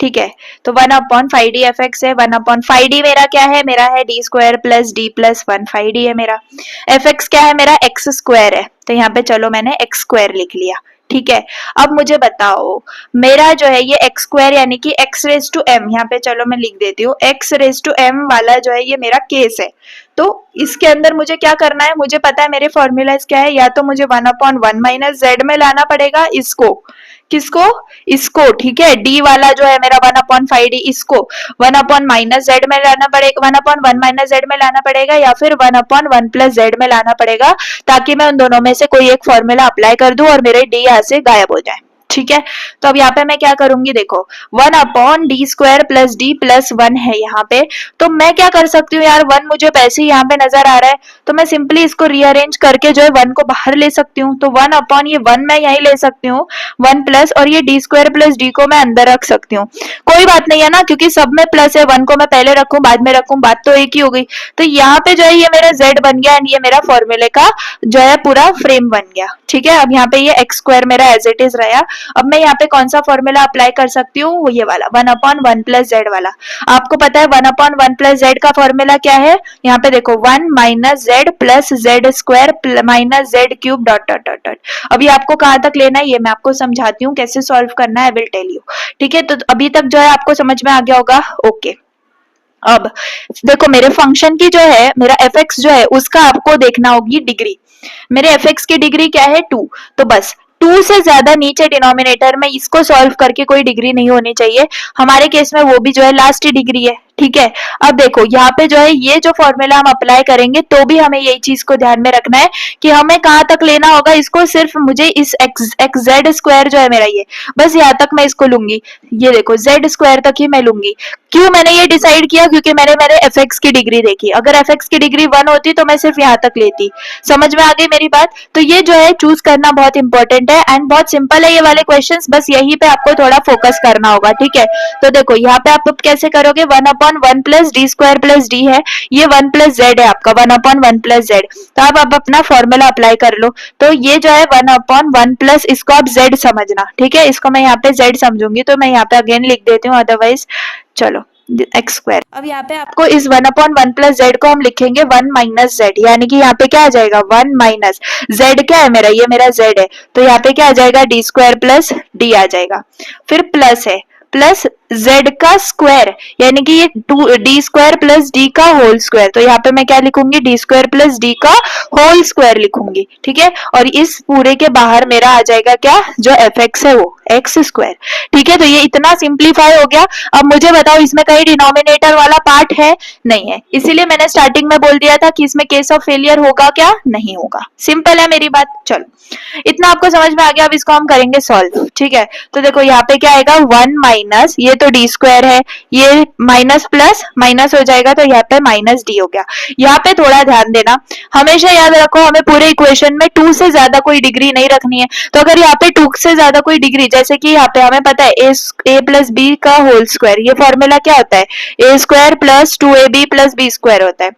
ठीक है। तो 1/5d fx है, 1/5d मेरा क्या है, मेरा है d² + d + 1, 5d है मेरा। fx क्या है मेरा, x² है, तो यहाँ पे चलो मैंने x² लिख लिया, ठीक है। अब मुझे बताओ मेरा जो है ये x² यानी कि x⁻m, यहाँ पे चलो मैं लिख देती हूँ, x⁻m वाला जो है ये मेरा केस है। तो इसके अंदर मुझे क्या करना है, मुझे पता है मेरे फॉर्मूलाज क्या है, या तो मुझे 1/1 - z में लाना पड़ेगा इसको, किसको, इसको, ठीक है। d वाला जो है मेरा 1/5d इसको 1/-z में लाना पड़ेगा, 1/1 - z में लाना पड़ेगा, या फिर 1/1 + z में लाना पड़ेगा, ताकि मैं उन दोनों में से कोई एक फॉर्मूला अप्लाई कर दूं और मेरे d यहाँ से गायब हो जाए, ठीक है। तो अब यहाँ पे मैं क्या करूंगी, देखो 1/d² + d + 1 है यहाँ पे, तो मैं क्या कर सकती हूँ यार, 1 मुझे वैसे ही यहाँ पे नजर आ रहा है, तो मैं सिंपली इसको रीअरेंज करके जो है 1 को बाहर ले सकती हूँ। तो 1/ ये 1 मैं यही ले सकती हूँ, 1 प्लस, और ये d² + d को मैं अंदर रख सकती हूँ, कोई बात नहीं है ना, क्योंकि सब में प्लस है, 1 को मैं पहले रखूं बाद में रखूं बात तो एक ही हो गई। तो यहाँ पे जो है ये मेरा z बन गया एंड ये मेरा फॉर्मूले का जो है पूरा फ्रेम बन गया, ठीक है। अब यहाँ पे ये x² मेरा एज इट इज रहा। अब मैं यहाँ पे कौन सा फॉर्मूला अप्लाई कर सकती हूँ, वो ये वाला 1/1 + z वाला। आपको पता है 1/1 + z का फॉर्मूला क्या है, यहाँ पे देखो 1 - z + z² - z³ ... अभी आपको कहाँ तक लेना है ये मैं आपको समझाती हूँ, कैसे सॉल्व करना है, आई विल टेल यू, ठीक है। तो अभी तक जो है आपको समझ में आ गया होगा, ओके। अब देखो मेरे फंक्शन की जो है मेरा fx जो है उसका आपको देखना होगी डिग्री। मेरे fx की डिग्री क्या है 2, तो बस 2 से ज्यादा नीचे डिनोमिनेटर में इसको सॉल्व करके कोई डिग्री नहीं होनी चाहिए। हमारे केस में वो भी जो है लास्ट डिग्री है, ठीक है। अब देखो यहाँ पे जो है ये जो फॉर्मूला हम अप्लाई करेंगे तो भी हमें यही चीज को ध्यान में रखना है कि हमें कहाँ तक लेना होगा इसको, सिर्फ मुझे इस z² जो है मेरा ये बस यहाँ तक मैं इसको लूंगी, ये देखो z² तक ही मैं लूंगी। क्यों मैंने ये डिसाइड किया, क्योंकि मैंने मेरे fx की डिग्री देखी, अगर fx की डिग्री 1 होती तो मैं सिर्फ यहाँ तक लेती। समझ में आ गई मेरी बात। तो ये जो है चूज करना बहुत इंपॉर्टेंट है एंड बहुत सिंपल है ये वाले क्वेश्चंस, बस यहीं पे आपको थोड़ा फोकस करना होगा, ठीक है। तो देखो यहाँ पे आप कैसे करोगे, 1/1 + d² + d है, ये 1 + z है आपका 1/1 + z। तो आप अपना फॉर्मूला अप्लाई कर लो। तो ये जो है 1/1 प्लस इसको आप z समझना, ठीक है। इसको मैं यहाँ पे z समझूंगी, तो मैं यहाँ पे अगेन लिख देती हूँ, अदरवाइज चलो x²। अब यहाँ पे आपको इस 1/1 + z को हम लिखेंगे 1 - z, यानी कि यहाँ पे क्या आ जाएगा 1 - z क्या है मेरा, ये मेरा z है, तो यहाँ पे क्या आ जाएगा d² + d आ जाएगा। फिर प्लस है, प्लस z का स्क्वायर, यानी कि ये d² + d का होल स्क्वायर, तो यहाँ पे मैं क्या लिखूंगी d² + d का होल स्क्वायर लिखूंगी, ठीक है। और इस पूरे के बाहर मेरा आ जाएगा क्या, जो fx है वो x², ठीक है। तो ये इतना सिंप्लीफाई हो गया। अब मुझे बताओ इसमें कहीं डिनोमिनेटर वाला पार्ट है, नहीं है, इसीलिए मैंने स्टार्टिंग में बोल दिया था कि इसमें केस ऑफ फेलियर होगा क्या, नहीं होगा। सिंपल है मेरी बात, चलो इतना आपको समझ में आ गया। अब इसको हम करेंगे सॉल्व, ठीक है। तो देखो यहाँ पे क्या आएगा 1 - ये तो d² है, ये माइनस प्लस माइनस हो जाएगा, तो यहाँ पे -d हो गया। यहाँ पे थोड़ा ध्यान देना, हमेशा याद रखो हमें पूरे इक्वेशन में 2 से ज्यादा कोई डिग्री नहीं रखनी है। तो अगर यहाँ पे 2 से ज्यादा कोई डिग्री, जैसे कि यहाँ पे हमें पता है a + b का होल स्क्वायर, ये फॉर्मूला क्या होता है a² + 2ab + b² होता है।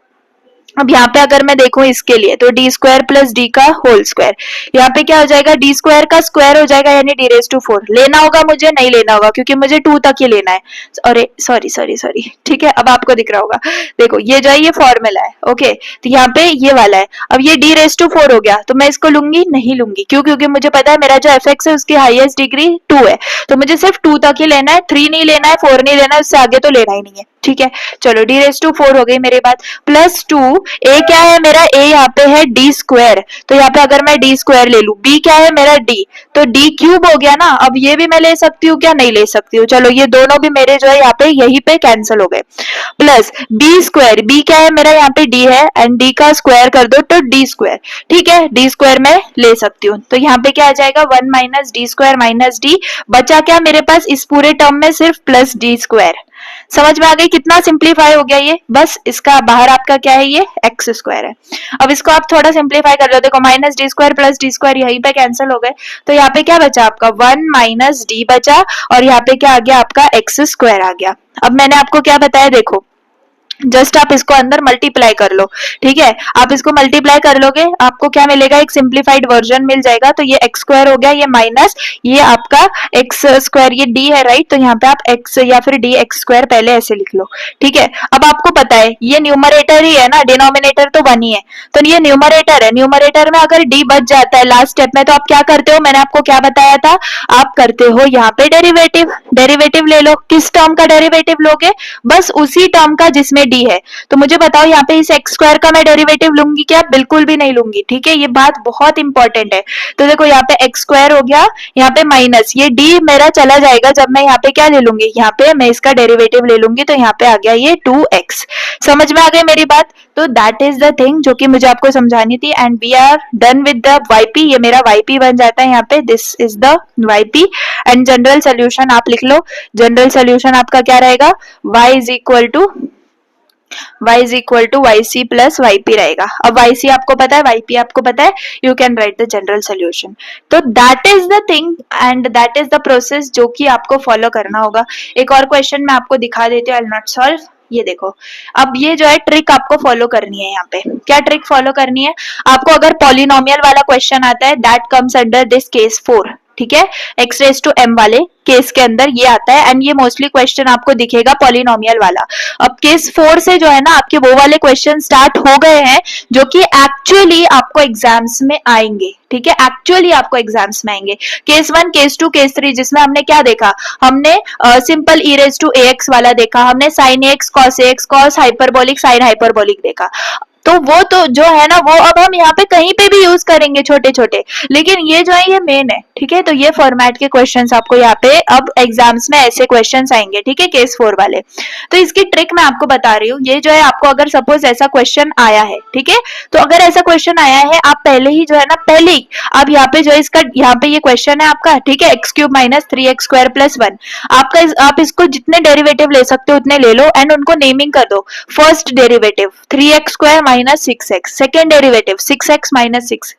अब यहाँ पे अगर मैं देखूं इसके लिए तो डी स्क्वायर प्लस डी का होल स्क्वायर, यहाँ पे क्या हो जाएगा, डी स्क्वायर का स्क्वायर हो जाएगा यानी डी रेज टू 4। लेना होगा मुझे, नहीं लेना होगा क्योंकि मुझे 2 तक ही लेना है। अरे सॉरी सॉरी सॉरी, ठीक है अब आपको दिख रहा होगा, देखो ये जो है ये फॉर्मूला है, ओके। तो यहाँ पे ये वाला है, अब ये डी रेज टू 4 हो गया, तो मैं इसको लूंगी, नहीं लूंगी, क्यों, क्योंकि मुझे पता है मेरा जो एफ एक्स है उसकी हाईएस्ट डिग्री 2 है, तो मुझे सिर्फ 2 तक ही लेना है, 3 नहीं लेना है, 4 नहीं लेना है, उससे आगे तो लेना ही नहीं है, ठीक है। चलो डी रेज टू 4 हो गई मेरी बात, प्लस 2, ए क्या है मेरा, ए यहाँ पे है डी स्क्वायर, तो यहाँ पे अगर मैं डी स्क्वायर ले लू, बी क्या है मेरा डी, तो डी क्यूब हो गया ना। अब ये भी मैं ले सकती हूँ क्या, नहीं ले सकती हूँ, चलो ये दोनों भी मेरे जो है यहाँ पे यहीं पे कैंसिल हो गए, प्लस बी स्क्वायर, बी क्या है मेरा यहाँ पे डी है, एंड डी का स्क्वायर कर दो तो डी स्क्वायर, ठीक है, डी स्क्वायर मैं ले सकती हूँ, तो यहाँ पे क्या आ जाएगा 1 minus D square minus D, बचा क्या मेरे पास इस पूरे टर्म में, सिर्फ प्लस डी स्क्वायर। समझ में आ गई कितना सिंप्लीफाई हो गया ये, बस इसका बाहर आपका क्या है, ये एक्स स्क्वायर है। अब इसको आप थोड़ा सिंप्लीफाई कर लो, देखो minus D square plus D square यहीं पे कैंसिल हो गए, तो यहाँ पे क्या बचा आपका 1 माइनस डी बचा, और यहाँ पे क्या आ गया आपका एक्स स्क्वायर आ गया। अब मैंने आपको क्या बताया, देखो जस्ट आप इसको अंदर मल्टीप्लाई कर लो, ठीक है, आप इसको मल्टीप्लाई कर लोगे, आपको क्या मिलेगा, एक सिंप्लीफाइड वर्जन मिल जाएगा, तो ये एक्स स्क्वायर हो गया, ये माइनस ये आपका एक्स स्क्वायर, ये डी है राइट, तो यहाँ पे आप एक्स या फिर डी एक्स स्क्वायर पहले ऐसे लिख लो, ठीक है। अब आपको पता है ये न्यूमरेटर ही है ना, डिनोमिनेटर तो 1 ही है, तो ये न्यूमरेटर है, न्यूमरेटर में अगर डी बच जाता है लास्ट स्टेप में, तो आप क्या करते हो, मैंने आपको क्या बताया था, आप करते हो यहाँ पे डेरिवेटिव, डेरिवेटिव ले लो, किस टर्म का डेरिवेटिव लोगे, बस उसी टर्म का जिसमें डी है। तो मुझे बताओ यहाँ पे इस एक्स स्क्वायर का मैं डेरिवेटिव लूंगी क्या, बिल्कुल भी नहीं लूंगी, ठीक है, ये बात बहुत इंपॉर्टेंट है। तो देखो यहाँ पे एक्स स्क्वायर हो गया, यहाँ पे माइनस ये डी मेरा चला जाएगा, जब मैं यहाँ पे क्या ले लूंगी, यहाँ पे मैं इसका डेरिवेटिव ले लूंगी, तो यहाँ पे आ गया ये 2x। समझ में आ गई मेरी बात, तो दैट इज द थिंग जो कि मुझे आपको समझानी थी, and we are done with the YP, ये मेरा वाईपी बन जाता है यहाँ पे, this is the YP. And general solution आप लिख लो, जनरल सोल्यूशन आपका क्या रहेगा, y is equal to Y C plus Y P रहेगा। अब वाई सी आपको पता है, वाई पी आपको पता है, you can write the general solution. तो that is the thing and that is the process जो कि आपको फॉलो करना होगा। एक और क्वेश्चन मैं आपको दिखा देती हूँ, आई विल नॉट सॉल्व, ये देखो, अब ये जो है ट्रिक आपको फॉलो करनी है, यहाँ पे क्या ट्रिक फॉलो करनी है आपको, अगर पॉलिनोमियल वाला क्वेश्चन आता है that comes under this case 4, ठीक है, एक्स रेज टू एम वाले केस के अंदर ये आता है, एंड ये मोस्टली क्वेश्चन आपको दिखेगा पॉलिनोमियल वाला। अब केस 4 से जो है ना आपके वो वाले क्वेश्चन स्टार्ट हो गए हैं जो कि एक्चुअली आपको एग्जाम्स में आएंगे, ठीक है, एक्चुअली आपको एग्जाम्स में आएंगे। केस 1, केस 2, केस 3 जिसमें हमने क्या देखा, हमने simple E raise to A X वाला देखा, हमने sine X cos X, cos hyperbolic sine hyperbolic देखा, तो वो तो जो है ना वो अब हम यहाँ पे कहीं पे भी यूज करेंगे छोटे छोटे, लेकिन ये जो है ये मेन है, ठीक है। तो ये फॉर्मेट के क्वेश्चंस आपको यहाँ पे अब एग्जाम्स में ऐसे क्वेश्चंस आएंगे, ठीक है, केस 4 वाले। तो इसकी ट्रिक मैं आपको बता रही हूँ, ये जो है आपको अगर सपोज ऐसा क्वेश्चन आया है, ठीक है, तो अगर ऐसा क्वेश्चन आया है आप पहले ही जो है ना, पहले ही आप यहाँ पे जो है इसका, यहाँ पे ये क्वेश्चन है आपका, ठीक है, X cube minus 3x square plus 1, आपका आप इसको जितने डेरिवेटिव ले सकते हो उतने ले लो, एंड उनको नेमिंग कर दो। First derivative 3x square minus 6x, second derivative 6x minus 6,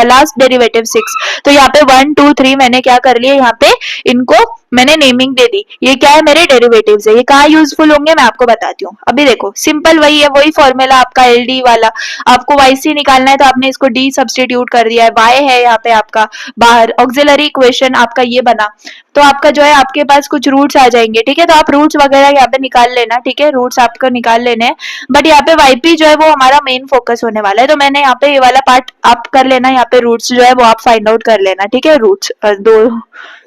last derivative 6। तो यहाँ पे 1 2 3 मैंने क्या कर लिया, यहाँ पे इनको मैंने नेमिंग दे दी, ये क्या है मेरे डेरिवेटिव्स है, ये कहाँ यूजफुल होंगे मैं आपको बताती हूँ। अभी देखो सिंपल वही है, वही फॉर्मूला आपका एल डी वाला, आपको वाई सी निकालना है तो आपने इसको डी सब्सटीट्यूट कर दिया है, वाई है यहाँ पे आपका बाहर, ऑक्सिलरी इक्वेशन आपका ये बना, तो आपका जो है आपके पास कुछ रूट्स आ जाएंगे, ठीक है, तो आप रूट्स वगैरह यहाँ पे निकाल लेना, ठीक है, रूट्स आपको निकाल लेने हैं, बट यहाँ पे वाईपी जो है वो हमारा मेन फोकस होने वाला है, तो मैंने यहाँ पे ये वाला पार्ट आप कर लेना, यहाँ पे रूट्स जो है वो आप फाइंड आउट कर लेना, ठीक है, रूट्स 2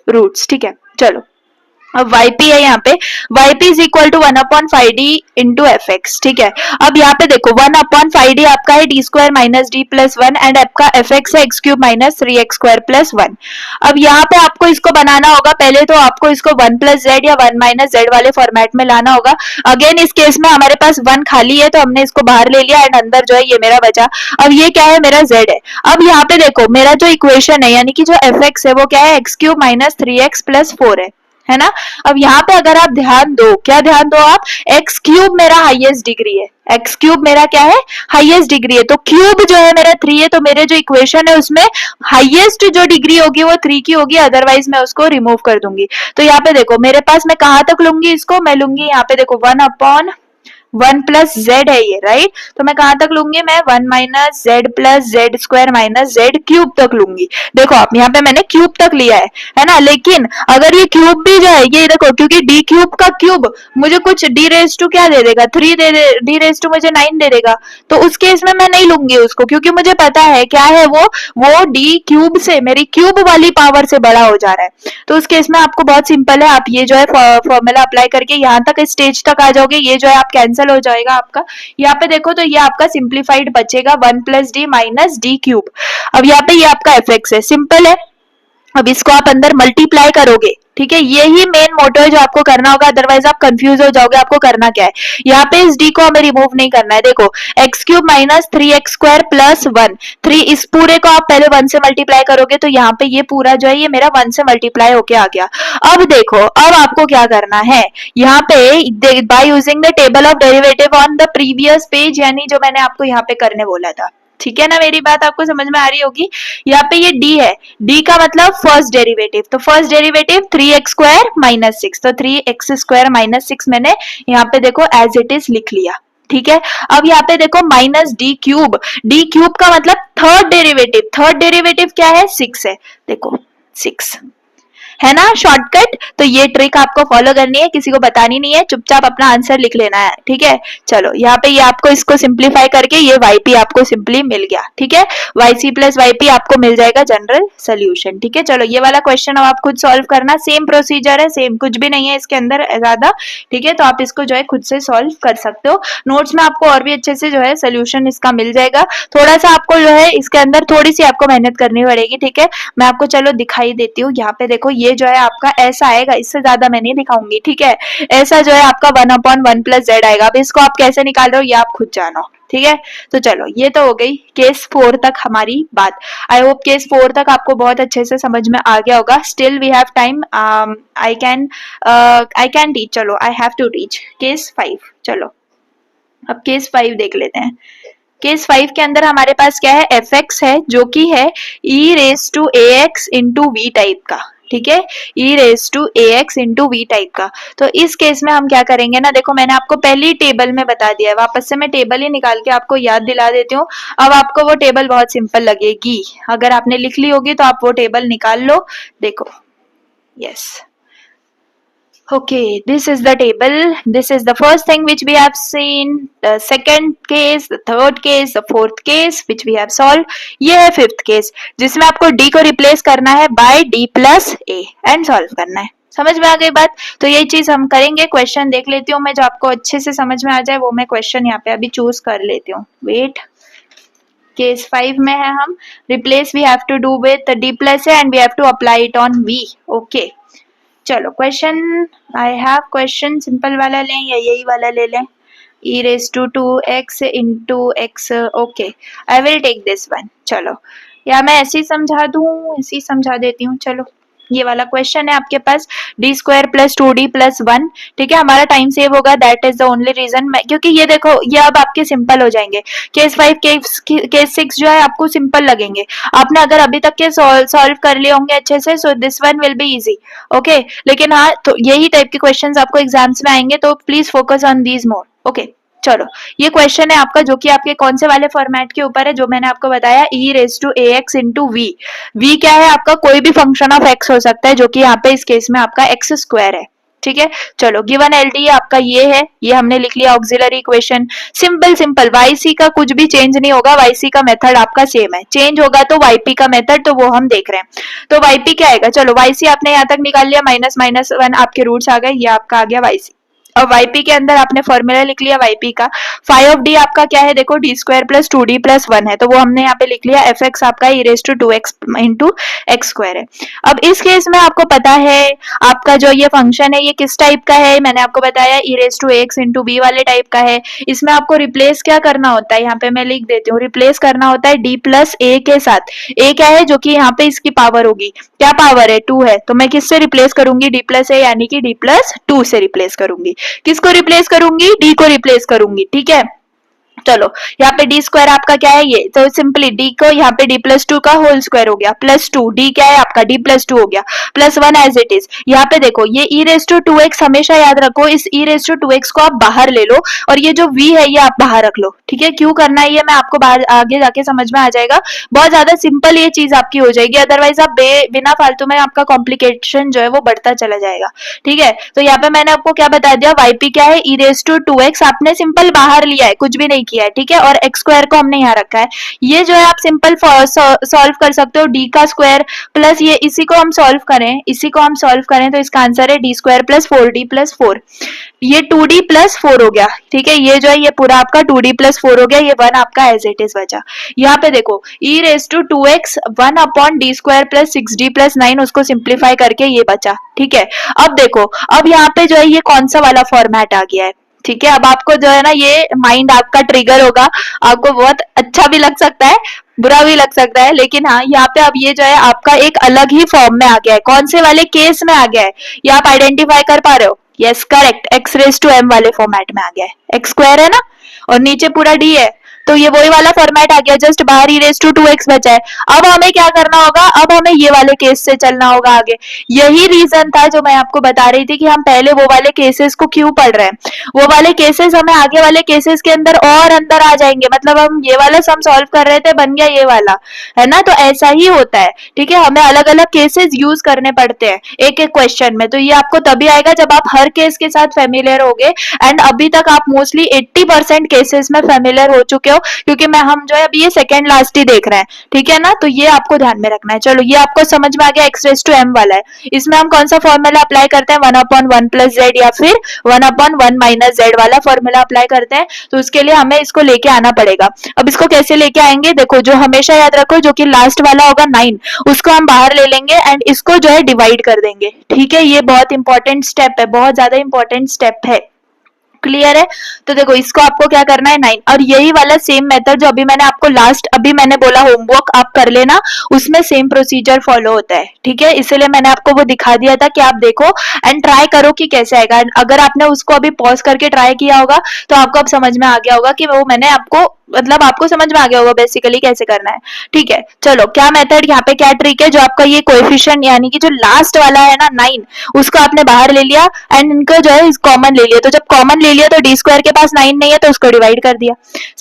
रूट्स, ठीक है। चलो अब yp है यहाँ पे, yp is equal to 1/5d into F X, ठीक है। अब यहाँ पे देखो 1/5d आपका है D square minus D plus 1, and आपका एफ एक्स है X cube minus 3x square plus 1। अब यहाँ पे आपको इसको बनाना होगा, पहले तो आपको इसको 1 प्लस जेड या 1 माइनस जेड वाले फॉर्मेट में लाना होगा। अगेन इस केस में हमारे पास 1 खाली है तो हमने इसको बाहर ले लिया, एंड अंदर जो है ये मेरा बचा। अब ये क्या है, मेरा z है। अब यहाँ पे देखो मेरा जो इक्वेशन है यानी कि जो एफ एक्स है वो क्या है, X cube minus 3x plus 4 है ना। अब यहाँ पे अगर आप ध्यान दो, क्या ध्यान दो आप, एक्स क्यूब मेरा हाईएस्ट डिग्री है, एक्स क्यूब मेरा क्या है, हाईएस्ट डिग्री है, तो क्यूब जो है मेरा 3 है, तो मेरे जो इक्वेशन है उसमें हाईएस्ट जो डिग्री होगी वो 3 की होगी, अदरवाइज मैं उसको रिमूव कर दूंगी। तो यहाँ पे देखो मेरे पास मैं कहां तक लूंगी इसको, मैं लूंगी यहाँ पे देखो 1/, वन प्लस जेड है ये, राइट? तो मैं कहां तक लूंगी, मैं one minus Z plus Z square minus Z cube तक लूंगी। देखो आप यहाँ पे मैंने क्यूब तक लिया है ना, लेकिन अगर ये क्यूब भी जो है, ये देखो क्योंकि डी क्यूब का क्यूब मुझे कुछ डी रेज टू क्या दे देगा, थ्री डी रेज टू मुझे नाइन दे देगा। तो उस केस में मैं नहीं लूंगी उसको, क्योंकि मुझे पता है क्या है वो डी क्यूब से मेरी क्यूब वाली पावर से बड़ा हो जा रहा है। तो उस केस में आपको बहुत सिंपल है, आप ये जो है फॉर्मूला अप्लाई करके यहाँ तक स्टेज तक आ जाओगे, ये जो है आप कैंसिल हो जाएगा आपका। यहाँ पे देखो तो ये आपका सिंप्लीफाइड बचेगा one plus D minus D cube. अब यहाँ पे ये आपका एफ एक्स है, सिंपल है। अब इसको आप अंदर मल्टीप्लाई करोगे, ठीक है, यही मेन मोटो है जो आपको करना होगा, अदरवाइज आप कंफ्यूज हो जाओगे। आपको करना क्या है, यहाँ पे इस डी को हमें रिमूव नहीं करना है। देखो x cube minus three x square plus one, three इस पूरे को आप पहले वन से मल्टीप्लाई करोगे तो यहाँ पे ये पूरा जो है ये मेरा वन से मल्टीप्लाई होके आ गया। अब देखो अब आपको क्या करना है, यहाँ पे by using the table of derivative on the previous page, यानी जो मैंने आपको यहाँ पे करने बोला था, ठीक है ना, मेरी बात आपको समझ में आ रही होगी। यहाँ पे ये d है, d का मतलब फर्स्ट डेरिवेटिव, तो first derivative three x square minus six, तो three x square minus six मैंने यहाँ पे देखो एज इट इज लिख लिया, ठीक है। अब यहाँ पे देखो minus D cube, D cube का मतलब थर्ड डेरिवेटिव, थर्ड डेरिवेटिव क्या है, सिक्स है, देखो सिक्स है ना शॉर्टकट। तो ये ट्रिक आपको फॉलो करनी है, किसी को बतानी नहीं है, चुपचाप अपना आंसर लिख लेना है, ठीक है। चलो यहाँ पे ये आपको इसको सिंप्लीफाई करके ये वाईपी आपको सिंपली मिल गया, ठीक है, वाईसी प्लस वाईपी आपको मिल जाएगा जनरल सोल्यूशन, ठीक है। चलो ये वाला क्वेश्चन अब आप खुद सॉल्व करना, सेम प्रोसीजर है, सेम कुछ भी नहीं है इसके अंदर ज्यादा, ठीक है। तो आप इसको जो है खुद से सॉल्व कर सकते हो, नोट्स में आपको और भी अच्छे से जो है सोल्यूशन इसका मिल जाएगा। थोड़ा सा आपको जो है इसके अंदर थोड़ी सी आपको मेहनत करनी पड़ेगी, ठीक है। मैं आपको चलो दिखाई देती हूँ, यहाँ पे देखो ये जो है आपका ऐसा आएगा, इससे ज्यादा मैं नहीं दिखाऊंगी, ठीक है। ऐसा जो है आपका one upon one plus Z आएगा। अब इसको आप कैसे निकाल रहे हो ये आप खुद जानो, ठीक है। तो चलो ये तो हो गई केस 4 तक हमारी बात। आई होप केस 4 तक आपको बहुत अच्छे से समझ में आ गया होगा। Still we have time, I can teach, चलो I have to teach case 5। चलो अब केस 5 देख लेते हैं। केस 5 के अंदर हमारे पास क्या है, एफ एक्स है जो कि है e raise to A x into v type का, ठीक है, e raise to A x into v type का। तो इस केस में हम क्या करेंगे ना, देखो मैंने आपको पहली टेबल में बता दिया है, वापस से मैं टेबल ही निकाल के आपको याद दिला देती हूँ। अब आपको वो टेबल बहुत सिंपल लगेगी, अगर आपने लिख ली होगी तो आप वो टेबल निकाल लो, देखो yes. Okay, this is the table. This is the first thing which we have seen. The second case, the third case, the fourth case which we have solved. ये है fifth case जिसमें आपको d को replace करना है by d plus a and solve करना है। समझ में आ गई बात? तो ये चीज हम करेंगे। क्वेश्चन देख लेती हूँ मैं, जो आपको अच्छे से समझ में आ जाए वो मैं क्वेश्चन यहाँ पे अभी चूज कर लेती हूँ। वेट, केस 5 में है हम, replace we have to do with d plus a and we have to apply it on v. Okay. चलो question, I have question, simple वाला लें या यही वाला ले लें, e raise to two x into x. Okay, I will take this one. चलो या मैं ऐसे ही समझा दूं, ऐसे ही समझा देती हूँ। चलो ये वाला क्वेश्चन है आपके पास, d square plus two d plus one, ठीक है, हमारा टाइम सेव होगा, that is the only reason. क्योंकि ये देखो ये अब आपके सिंपल हो जाएंगे। केस 5 केस 6 जो है आपको सिंपल लगेंगे, आपने अगर अभी तक के सॉल्व कर लिए होंगे अच्छे से, so this one will be easy. Okay, लेकिन हाँ तो यही टाइप के क्वेश्चंस आपको एग्जाम्स में आएंगे, तो please focus on these more. Okay चलो ये क्वेश्चन है आपका, जो कि आपके कौन से वाले फॉर्मेट के ऊपर है, जो मैंने आपको बताया, e raise to A x into v. V क्या है आपका, कोई भी फंक्शन ऑफ एक्स हो सकता है, जो कि यहाँ पे इस केस में आपका एक्स स्क्वायर है, ठीक है। चलो गिवन एलडी आपका ये है, ये हमने लिख लिया auxiliary equation. Simple simple, Y C का कुछ भी चेंज नहीं होगा, वाई सी का मेथड आपका सेम है, चेंज होगा तो वाईपी का मेथड, तो वो हम देख रहे हैं। तो वाईपी क्या आएगा, चलो वाई सी आपने यहाँ तक निकाल लिया, माइनस माइनस वन आपके रूट्स आ गए, ये आपका आ गया वाई सी। और वाईपी के अंदर आपने फॉर्मूला लिख लिया वाईपी का, फाइव ऑफ डी आपका क्या है, देखो D square plus two d plus one है, तो वो हमने यहाँ पे लिख लिया, एफ एक्स आपका e raise to two x into x square है। अब इस केस में आपको पता है आपका जो ये फंक्शन है ये किस टाइप का है, मैंने आपको बताया e raise to x into b वाले टाइप का है। इसमें आपको रिप्लेस क्या करना होता है, यहाँ पे मैं लिख देती हूँ, रिप्लेस करना होता है डी प्लस ए के साथ। ए क्या है, जो कि यहाँ पे इसकी पावर होगी, क्या पावर है, टू है, तो मैं किससे रिप्लेस करूंगी, डी प्लस ए यानी कि डी प्लस टू से रिप्लेस करूंगी। किसको रिप्लेस करूंगी, डी को रिप्लेस करूंगी, ठीक है। चलो यहाँ पे डी स्क्वायर आपका क्या है ये, तो सिंपली डी को यहाँ पे डी प्लस टू का होल स्क्वायर हो गया प्लस टू, डी क्या है आपका डी प्लस टू हो गया plus one as it is. यहाँ पे देखो ये E raise to two X हमेशा याद रखो, इस E raise to two X को आप बाहर ले लो और ये जो वी है ये आप बाहर रख लो, ठीक है। क्यों करना है ये मैं आपको बाहर आगे जाके समझ में आ जाएगा, बहुत ज्यादा सिंपल ये चीज आपकी हो जाएगी, अदरवाइज आप बिना फालतू में आपका कॉम्प्लिकेशन जो है वो बढ़ता चला जाएगा, ठीक है। तो यहाँ पे मैंने आपको क्या बता दिया, वाईपी क्या है e raise to two x, आपने सिंपल बाहर लिया है, कुछ भी नहीं किया है, ठीक है। और एक्स स्क्वायर को हमने यहाँ रखा है, ये जो है आप सिंपल सॉल्व कर सकते हो, डी का स्क्वायर प्लस ये इसी को हम सॉल्व करें, इसी को हम सॉल्व करें तो इसका आंसर है D square plus four D plus four, ये टू डी प्लस फोर हो गया, ठीक है। ये जो है ये पूरा आपका टू डी प्लस फोर हो गया, ये वन आपका एज इट इज बचा। यहाँ पे देखो e raise to two x one upon d square plus six d plus nine, उसको सिंप्लीफाई करके ये बचा, ठीक है। अब देखो अब यहाँ पे जो है ये कौन सा वाला फॉर्मेट आ गया है, ठीक है। अब आपको जो है ना ये माइंड आपका ट्रिगर होगा, आपको बहुत अच्छा भी लग सकता है बुरा भी लग सकता है, लेकिन हाँ यहाँ पे अब ये जो है आपका एक अलग ही फॉर्म में आ गया है, कौन से वाले केस में आ गया है ये आप आइडेंटिफाई कर पा रहे हो, yes correct, X raise to M वाले फॉर्मेट में आ गया है, एक्स स्क्वायर है ना और नीचे पूरा डी है, तो ये वही वाला फॉर्मेट आ गया, जस्ट बाहर ई रेस टू टू एक्स बचा है। अब हमें क्या करना होगा, अब हमें ये वाले केस से चलना होगा आगे, यही रीजन था जो मैं आपको बता रही थी कि हम पहले वो वाले केसेस को क्यों पढ़ रहे हैं, वो वाले केसेस हमें आगे वाले केसेस के अंदर और अंदर आ जाएंगे, मतलब हम ये वाला सम सॉल्व कर रहे थे बन गया ये वाला, है ना। तो ऐसा ही होता है, ठीक है, हमें अलग अलग केसेस यूज करने पड़ते हैं एक एक क्वेश्चन में, तो ये आपको तभी आएगा जब आप हर केस के साथ फेमिलियर होगे, एंड अभी तक आप मोस्टली 80% केसेस में फेमिलियर हो चुके हो, क्योंकि मैं हम जो है अभी ये सेकंड लास्ट ही देख रहे हैं, ठीक है ना। तो ये आपको ध्यान में रखना है। चलो ये आपको समझ में आ गया, एक्स रेस टू एम वाला है, इसमें हम कौन सा फॉर्मूला अप्लाई करते हैं, one upon one plus Z या फिर one upon one minus Z वाला फॉर्मूला अप्लाई करते हैं, तो उसके लिए हमें इसको लेके आना पड़ेगा। अब इसको कैसे लेके आएंगे, देखो जो हमेशा याद रखो जो कि लास्ट वाला होगा 9, उसको हम बाहर ले लेंगे एंड इसको जो है डिवाइड कर देंगे, ठीक है। ये बहुत इंपॉर्टेंट स्टेप है, बहुत ज्यादा इंपॉर्टेंट स्टेप है, क्लियर है। तो देखो इसको आपको क्या करना है 9, और यही वाला सेम मेथड जो अभी मैंने आपको लास्ट अभी मैंने बोला होमवर्क आप कर लेना, उसमें सेम प्रोसीजर फॉलो होता है, ठीक है। इसलिए मैंने आपको वो दिखा दिया था कि आप देखो एंड ट्राई करो कि कैसे आएगा, अगर आपने उसको अभी पॉज करके ट्राई किया होगा तो आपको अब समझ में आ गया होगा कि वो मैंने आपको मतलब आपको समझ में आ गया होगा बेसिकली कैसे करना है, ठीक है। चलो क्या मेथड यहाँ पे क्या ट्रिक है, जो आपका ये कोएफिशिएंट यानी कि जो लास्ट वाला है ना 9, उसको आपने बाहर ले लिया एंड इनको जो है कॉमन ले लिया, तो जब कॉमन ले लिया तो डी स्क्वायर के पास 9 नहीं है तो उसको डिवाइड कर दिया,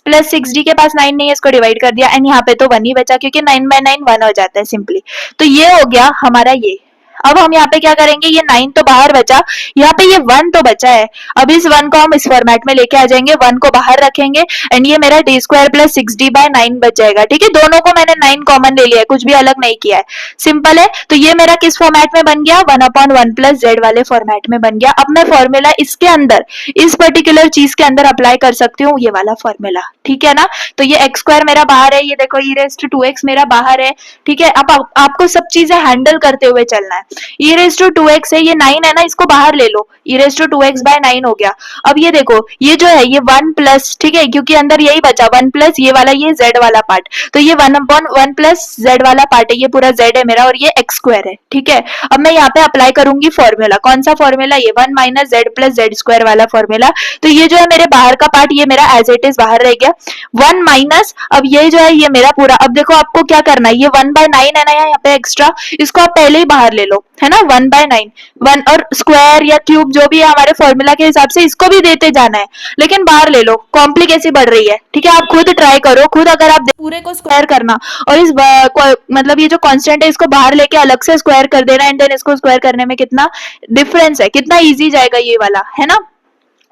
प्लस 6d के पास 9 नहीं है इसको डिवाइड कर दिया, एंड यहाँ पे तो 1 ही बचा क्योंकि 9 बाय 9 1 हो जाता है सिंपली। तो ये हो गया हमारा ये। अब हम यहाँ पे क्या करेंगे, ये 9 तो बाहर बचा, यहाँ पे ये 1 तो बचा है, अब इस 1 को हम इस फॉर्मेट में लेके आ जाएंगे, 1 को बाहर रखेंगे एंड ये मेरा D square plus 6d bye 9 बच जाएगा, ठीक है। दोनों को मैंने 9 कॉमन ले लिया है, कुछ भी अलग नहीं किया है, सिंपल है। तो ये मेरा किस फॉर्मेट में बन गया, 1/1 प्लस जेड वाले फॉर्मेट में बन गया। अब मैं फॉर्मूला इसके अंदर इस पर्टिकुलर चीज के अंदर अप्लाई कर सकती हूँ, ये वाला फॉर्मूला, ठीक है ना। तो ये एक्स स्क्वायर मेरा बाहर है, ये देखो ई रेस टू 2x मेरा बाहर है, ठीक है। अब आपको सब चीजें हैंडल करते हुए चलना है, ई रेस टू 2x है, ये 9 है ना, इसको बाहर ले लो, ई रेस टू 2x बाय 9 हो गया। अब ये देखो ये जो है ये 1 प्लस, ठीक है, क्योंकि अंदर यही बचा 1 प्लस ये वाला ये z वाला पार्ट, तो ये 1/1 प्लस z वाला पार्ट है, ये पूरा z है मेरा और ये x स्क्वायर है, ठीक है। अब मैं यहाँ पे अप्लाई करूंगी फॉर्मूला, कौन सा फॉर्मूला, ये 1 minus Z plus Z square वाला फॉर्मूला। तो ये जो है मेरे बाहर का पार्ट ये मेरा एज इट इज बाहर रह गया, 1 माइनस, अब ये जो है ये मेरा पूरा, अब देखो आपको क्या करना है, ये 1/9 है ना यहाँ पे एक्स्ट्रा, इसको आप पहले ही बाहर ले लो, है ना, 1/9, 1 और स्क्वायर या क्यूब जो भी है हमारे फॉर्मूला के हिसाब से इसको भी देते जाना है, लेकिन बाहर ले लो, कॉम्प्लिकेसी बढ़ रही है, ठीक है। आप खुद ट्राई करो, खुद अगर आप पूरे को स्क्वायर करना और इस मतलब ये जो कांस्टेंट है इसको बाहर लेके अलग से स्क्वायर कर देना एंड देन इसको स्क्वायर करने में कितना डिफरेंस है, कितना इजी जाएगा ये वाला, है ना।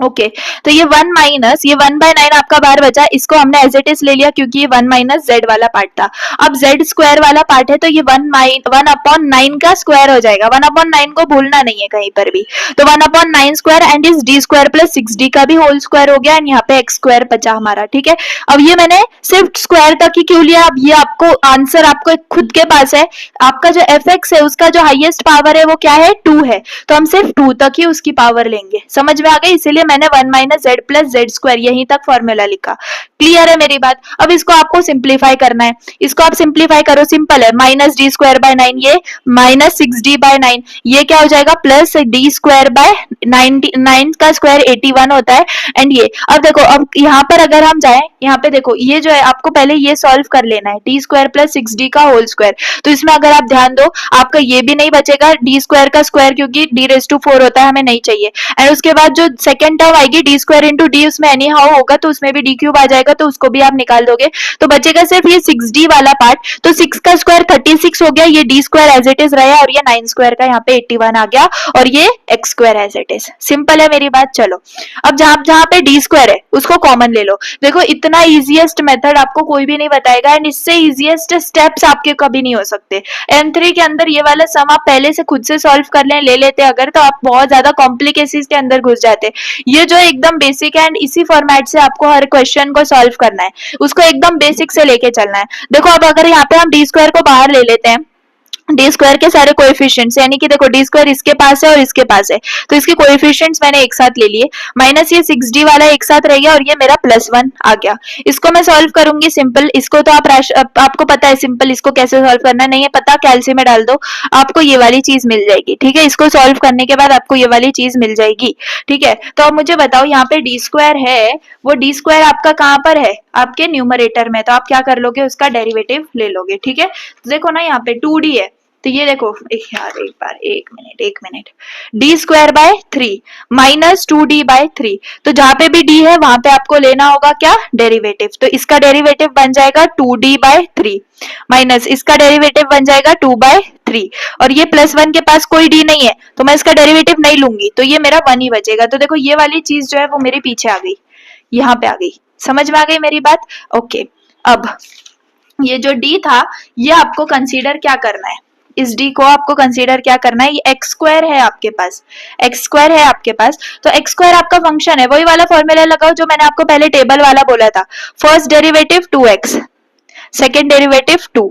ओके तो ये 1 माइनस ये 1/9 आपका बाहर बचा, इसको हमने एज इट इज ले लिया क्योंकि ये 1 माइनस जेड वाला पार्ट था। अब जेड स्क्वायर वाला पार्ट है तो ये 1/9 का स्क्वायर हो जाएगा, 1/9 को भूलना नहीं है कहीं पर भी, तो 1/9 स्क्वायर एंड इस डी स्क्वायर प्लस 6d का भी होल स्क्वायर हो गया एंड यहाँ पे एक्स स्क्वायर बचा हमारा, ठीक है। अब ये मैंने सिर्फ स्क्वायर तक ही क्यों लिया, अब ये आपको आंसर आपको खुद के पास है, आपका जो fx है उसका जो हाईएस्ट पावर है वो क्या है 2 है, तो हम सिर्फ 2 तक ही उसकी पावर लेंगे, समझ में आ गई। इसीलिए मैंने 1 minus Z plus Z square यहीं तक फॉर्मूला लिखा। क्लियर है मेरी बात? अब इसको आपको सिंप्लीफाई करना है, इसको आप सिंप्लीफाई करो, सिंपल है, माइनस डी स्क्वायर बाय 9, ये माइनस 6d बाय 9, ये क्या हो जाएगा प्लस डी स्क्वायर बाय 9 का स्क्वायर 81 होता है। एंड ये अब देखो, अब यहाँ पर अगर हम जाए, यहाँ पे देखो ये जो है आपको पहले ये सॉल्व कर लेना है, डी स्क्वायर प्लस 6d का होल स्क्वायर। तो इसमें अगर आप ध्यान दो आपका ये भी नहीं बचेगा डी स्क्वायर का स्क्वायर, क्योंकि डी रेज टू 4 होता है, हमें नहीं चाहिए। एंड उसके बाद जो सेकंड टर्म आएगी डी स्क्वायर इंटू डी, उसमें एनी हाउ होगा तो उसमें भी डी क्यूब आ जाएगा, तो उसको भी आप निकाल दोगे, तो बचेगा सिर्फ ये 6d वाला पार्ट। तो 6 का स्क्वायर 36 हो गया, ये D square as it is रहा, और ये 9 स्क्वायर का यहाँ पे 81 आ गया, और ये X square as it is. Simple है मेरी बात। चलो अब जहां जहां पे डी स्क्वायर है उसको कॉमन ले लो। देखो इतना इजीएस्ट मेथड आपको कोई भी नहीं बताएगा, एंड इससे इजीएस्ट स्टेप्स आपके कभी नहीं हो सकते। M3 के अंदर ये वाला सम आप पहले से खुद से सॉल्व कर ले लेते अगर, तो आप बहुत ज्यादा कॉम्प्लिकेशंस के अंदर घुस जाते। ये जो एकदम बेसिक है, एंड इसी फॉर्मेट से आपको हर क्वेश्चन को सॉल्व करना है, उसको एकदम बेसिक से लेके चलना है। देखो अब अगर यहाँ पे हम डी स्क्वायर को बाहर ले लेते हैं, डी स्क्वायर के सारे कोएफिशिएंट्स, यानी कि देखो डी स्क्वायर इसके पास है और इसके पास है, तो इसके कोएफिशिएंट्स मैंने एक साथ ले लिए, माइनस ये 6d वाला एक साथ रह गया, और ये मेरा +1 आ गया। इसको मैं सॉल्व करूंगी सिंपल, इसको तो आपको पता है सिंपल इसको कैसे सॉल्व करना है, नहीं है पता कैलसी में डाल दो, आपको ये वाली चीज मिल जाएगी। ठीक है, इसको सॉल्व करने के बाद आपको ये वाली चीज मिल जाएगी। ठीक है, तो अब मुझे बताओ यहाँ पे डी स्क्वायर है, वो डी स्क्वायर आपका कहाँ पर है, आपके न्यूमरेटर में, तो आप क्या कर लोगे, उसका डेरिवेटिव ले लोगे। ठीक है, तो देखो ना यहाँ पे 2d है, तो ये देखो एक minute, D square by 3 minus 2d by 3, तो जहां पे भी d है वहां पे आपको लेना होगा क्या, डेरिवेटिव। तो इसका डेरिवेटिव बन जाएगा 2d बाय 3 माइनस इसका डेरिवेटिव बन जाएगा 2 बाय 3, और ये +1 के पास कोई d नहीं है तो मैं इसका डेरिवेटिव नहीं लूंगी, तो ये मेरा 1 ही बचेगा। तो देखो ये वाली चीज जो है वो मेरे पीछे आ गई, यहाँ पे आ गई, समझ में आ गई मेरी बात? ओके, अब ये जो d था ये आपको कंसीडर क्या करना है, इस d को आपको कंसीडर क्या करना है, ये एक्स स्क्वायर है आपके पास, एक्स स्क्वायर है आपके पास, तो एक्स स्क्वायर आपका फंक्शन है, वही वाला फॉर्मूला लगाओ जो मैंने आपको पहले टेबल वाला बोला था, first derivative 2x, second derivative 2।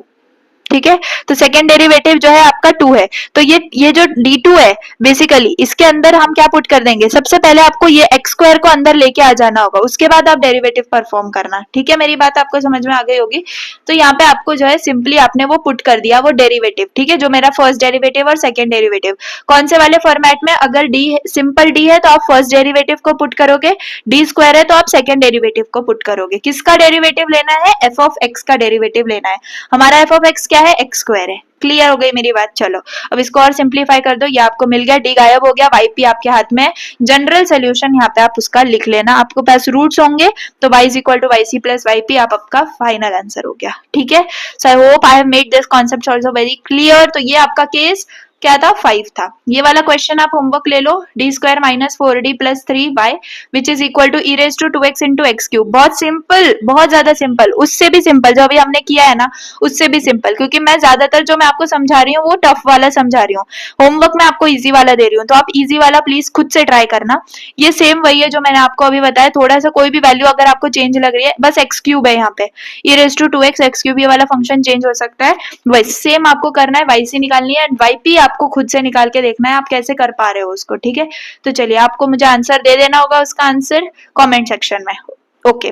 ठीक है, तो सेकेंड डेरिवेटिव जो है आपका 2 है, तो ये जो d2 है बेसिकली इसके अंदर हम क्या पुट कर देंगे, सबसे पहले आपको ये एक्स स्क्वायर को अंदर लेके आ जाना होगा, उसके बाद आप डेरिवेटिव परफॉर्म करना। ठीक है, मेरी बात आपको समझ में आ गई होगी। तो यहाँ पे आपको जो है सिंपली आपने वो पुट कर दिया, वो डेरिवेटिव। ठीक है, जो मेरा फर्स्ट डेरिवेटिव और सेकेंड डेरिवेटिव कौन से वाले फॉर्मेट में, अगर d सिंपल d है तो आप फर्स्ट डेरिवेटिव को पुट करोगे, डी स्क्वायर है तो आप सेकेंड डेरिवेटिव को पुट करोगे। किसका डेरिवेटिव लेना है, एफ ऑफ एक्स का डेरिवेटिव लेना है। हमारा एफ ऑफ एक्स क्या है, एक्स स्क्वायर है। क्लियर हो गई मेरी बात? चलो अब इसको और सिंप्लीफाई कर दो, ये आपको मिल गया, डी गायब हो गया, वाई पी आपके हाथ में। जनरल सोल्यूशन यहाँ पे आप उसका लिख लेना, आपको पास रूट्स होंगे तो y is equal to Y C plus Y p आप आपका फाइनल आंसर हो गया। ठीक है, so I hope I have made this concept also very clear. तो ये आपका केस क्या था, 5 था। ये वाला क्वेश्चन आप होमवर्क ले लो, d square minus 4d plus 3y which is equal to e raise to 2x into x cube. बहुत सिंपल, बहुत ज्यादा सिंपल, उससे भी सिंपल जो अभी हमने किया है ना, उससे भी सिंपल, क्योंकि मैं ज्यादातर जो मैं आपको समझा रही हूँ वो टफ वाला समझा रही हूँ, होमवर्क में आपको इजी वाला दे रही हूँ, तो आप इजी वाला प्लीज खुद से ट्राई करना। ये सेम वही है जो मैंने आपको अभी बताया, थोड़ा सा कोई भी वैल्यू अगर आपको चेंज लग रही है, बस एक्स क्यूब है यहाँ पे, e raise to 2x x cube, ये वाला फंक्शन चेंज हो सकता है, वही सेम आपको करना है, वाई सी निकालनी है, वाई पी आपको खुद से निकाल के देखना है आप कैसे कर पा रहे हो उसको। ठीक है, तो चलिए आपको मुझे आंसर दे देना होगा, उसका आंसर कमेंट सेक्शन में। Okay,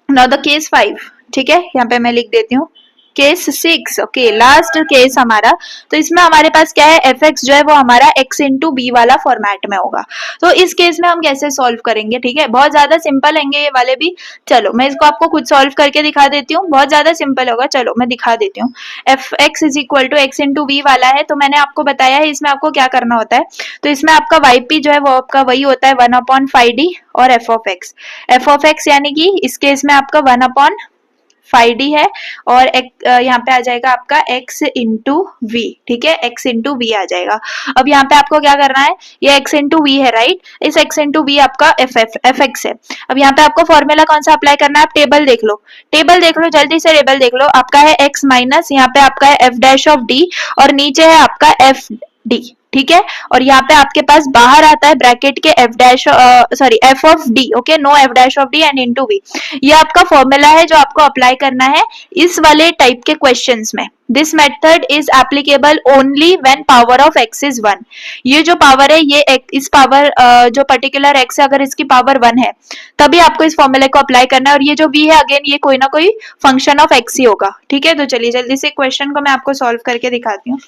now the case 5। ठीक है, यहाँ पे मैं लिख देती हूँ केस 6। ओके, लास्ट केस हमारा, तो इसमें हमारे पास क्या है, एफ एक्स जो है वो हमारा एक्स इंटू बी वाला फॉर्मेट में होगा। तो इस केस में हम कैसे सॉल्व करेंगे, ठीक है, बहुत ज्यादा सिंपल होंगे ये वाले भी। चलो मैं इसको आपको खुद सॉल्व करके दिखा देती हूँ, बहुत ज्यादा सिंपल होगा, चलो मैं दिखा देती हूँ। F X is equal to x into B वाला है, तो मैंने आपको बताया है इसमें आपको क्या करना होता है। तो इसमें आपका वाई पी जो है वो आपका वही होता है 1/5d और एफ ऑफ एक्स यानी कि इस केस में आपका 1/5d है, और यहाँ पे आ जाएगा आपका x इंटू वी। ठीक है, x इंटू वी आ जाएगा। अब यहाँ पे आपको क्या करना है, ये x इंटू वी है, राइट, इस x इंटू वी आपका एफ एक्स है। अब यहाँ पे आपको फॉर्मूला कौन सा अप्लाई करना है, आप टेबल देख लो, जल्दी से टेबल देख लो। आपका है x माइनस यहाँ पे आपका है f डैश ऑफ d, और नीचे है आपका f d। ठीक है। और यहाँ पे आपके पास बाहर आता है ब्रैकेट के F dash sorry F of D, okay, no F dash of D and into V. ये आपका फॉर्मूला है जो आपको अप्लाई करना है इस वाले टाइप के क्वेश्चंस में। This method is applicable only when power of x is 1। ये जो पावर है ये इस पावर जो पर्टिकुलर एक्स है अगर इसकी पावर 1 है तभी आपको इस फॉर्मूले को अप्लाई करना है। और ये जो वी है अगेन ये कोई ना कोई फंक्शन ऑफ एक्स ही होगा, ठीक है। तो चलिए जल्दी से क्वेश्चन को मैं आपको सॉल्व करके दिखाती हूँ।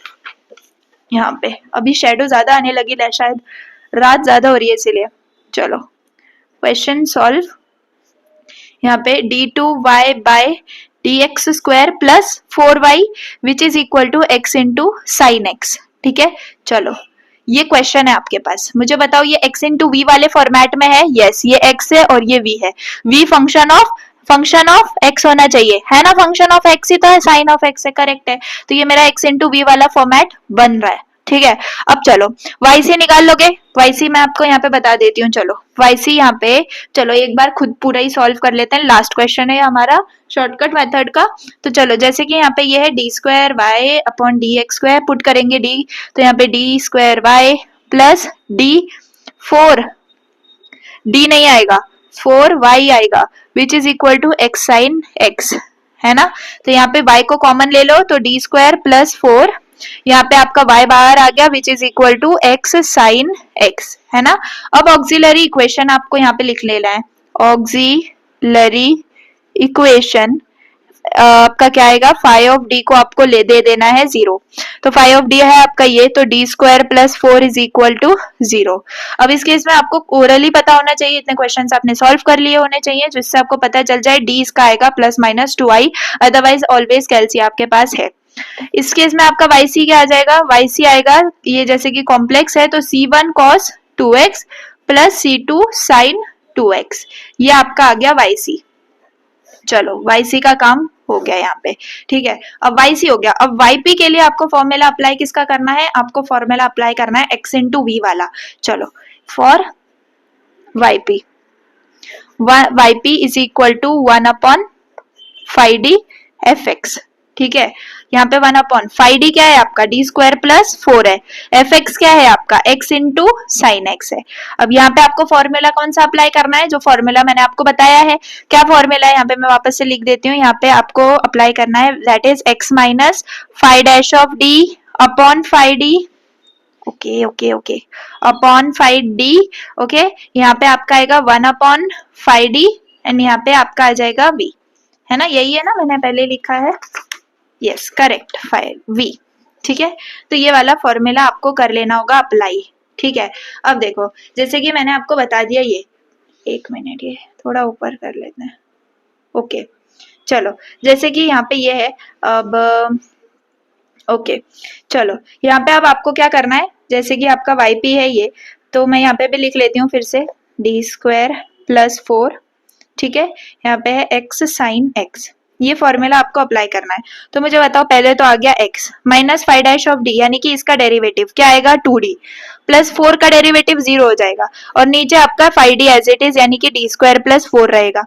यहाँ पे अभी शेडो ज्यादा आने लगी है, शायद रात ज्यादा हो रही है इसीलिए। चलो क्वेश्चन सॉल्व। यहाँ पे d2y by dx square plus 4y which is equal to x into sine X, ठीक है। चलो ये क्वेश्चन है आपके पास, मुझे बताओ ये x इंटू वी वाले फॉर्मेट में है? यस, ये x है और ये v है। v फंक्शन ऑफ x होना चाहिए, है ना, फंक्शन ऑफ x ही तो है, साइन ऑफ x है, करेक्ट है। तो ये मेरा x इंटू वी वाला फॉर्मेट बन रहा है, ठीक है। अब चलो yc निकाल लोगे? yc मैं आपको यहाँ पे बता देती हूँ। चलो yc यहाँ पे, चलो एक बार खुद पूरा ही सॉल्व कर लेते हैं। लास्ट क्वेश्चन है हमारा शॉर्टकट मेथड का। तो चलो जैसे कि यहाँ पे ये है D square Y upon D x square, put करेंगे d, तो यहाँ पे D square Y plus d4, d नहीं आएगा 4y आएगा which is equal to x sine x, है ना। तो यहाँ पे y को कॉमन ले लो तो डी स्क्वायर प्लस 4, यहाँ पे आपका y बाहर आ गया which is equal to x sine x, है ना। अब ऑक्सिलरी इक्वेशन आपको यहाँ पे लिख लेना है। ऑक्सिलरी इक्वेशन आपका क्या आएगा, फाइव ऑफ डी को आपको दे देना है 0। तो फाइव ऑफ डी है आपका ये, तो D square plus 4 is equal to 0। अब इस केस में आपको ओरली पता होना चाहिए, इतने क्वेश्चंस आपने सॉल्व कर लिए होने चाहिए जिससे आपको पता चल जाए डी इसका आएगा plus minus 2i, otherwise always कैलसी आपके पास है। इस केस में आपका yc क्या आ जाएगा, yc आएगा ये जैसे कि कॉम्प्लेक्स है तो c1 cos 2x plus c2 sin 2x, ये आपका आ गया yc। चलो yc का काम हो गया यहाँ पे, ठीक है। अब yc हो गया। अब yp के लिए आपको फॉर्मूला अप्लाई किसका करना है, आपको फॉर्मूला अप्लाई करना है x इंटू वी वाला। चलो for yp, yp is equal to 1 upon 5d fx, ठीक है। यहाँ पे 1 अपॉन 5d क्या है आपका, डी स्क्वायर प्लस 4 है, fx क्या है आपका x इंटू साइन एक्स है। अब यहाँ पे आपको फॉर्मूला कौन सा अप्लाई करना है, जो फॉर्मूला मैंने आपको बताया है। क्या फॉर्मूला है यहाँ पे मैं वापस से लिख देती हूँ। यहाँ पे आपको अप्लाई करना है that is x minus 5 dash of d upon 5d, okay okay okay, upon 5d, okay. यहाँ पे आपका आएगा 1 अपॉन 5d एंड यहाँ पे आपका आ जाएगा v, है ना, यही है ना मैंने पहले लिखा है, यस करेक्ट 5v, ठीक है। तो ये वाला फॉर्मूला आपको कर लेना होगा अप्लाई, ठीक है। अब देखो जैसे कि मैंने आपको बता दिया, ये एक मिनट ये थोड़ा ऊपर कर लेते हैं, ओके। चलो जैसे कि यहाँ पे ये है, अब ओके चलो यहाँ पे अब आपको क्या करना है, जैसे कि आपका yp है ये, तो मैं यहाँ पे भी लिख लेती हूँ फिर से, डी स्क्वायर प्लस 4, ठीक है। यहाँ पे है x साइन x, ये फॉर्मूला आपको अप्लाई करना है। तो मुझे बताओ, पहले तो आ गया x minus 5 dash of d, यानी कि इसका डेरिवेटिव क्या आएगा 2d, प्लस 4 का डेरिवेटिव 0 हो जाएगा, और नीचे आपका 5d एज इट इज, यानी कि डी स्क्वायर प्लस 4 रहेगा।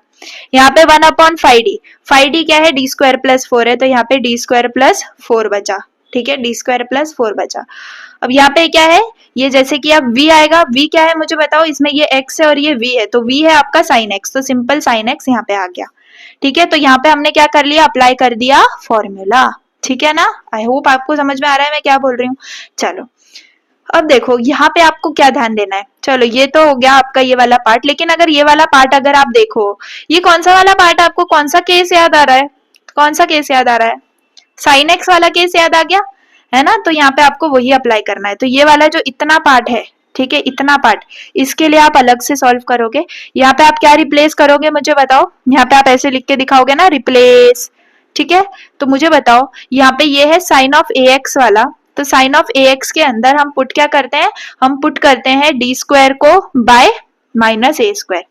यहाँ पे 1 अपॉन 5d, 5d क्या है, डी स्क्वायर प्लस 4 है, तो यहाँ पे डी स्क्वायर प्लस 4 बचा, ठीक है, डी स्क्वायर प्लस 4 बचा। अब यहाँ पे क्या है, ये जैसे कि अब v आएगा, v क्या है मुझे बताओ, इसमें ये x है और ये v है, तो v है आपका साइन x, तो सिंपल साइन x यहाँ पे आ गया, ठीक है। तो यहाँ पे हमने क्या कर लिया, अप्लाई कर दिया फॉर्मूला, ठीक है ना। आई होप आपको समझ में आ रहा है मैं क्या बोल रही हूँ। चलो अब देखो यहाँ पे आपको क्या ध्यान देना है। चलो ये तो हो गया आपका ये वाला पार्ट, लेकिन अगर ये वाला पार्ट अगर आप देखो, ये कौन सा वाला पार्ट, आपको कौन सा केस याद आ रहा है, कौन सा केस याद आ रहा है, साइन एक्स वाला केस याद आ गया, है ना। तो यहाँ पे आपको वही अप्लाई करना है। तो ये वाला जो इतना पार्ट है, ठीक है, इतना पार्ट, इसके लिए आप अलग से सॉल्व करोगे। यहाँ पे आप क्या रिप्लेस करोगे मुझे बताओ, यहाँ पे आप ऐसे लिख के दिखाओगे ना, रिप्लेस, ठीक है। तो मुझे बताओ यहाँ पे ये है साइन ऑफ ए एक्स वाला, तो साइन ऑफ ए एक्स के अंदर हम पुट क्या करते हैं, हम पुट करते हैं डी स्क्वायर को बाय माइनस ए स्क्वायर।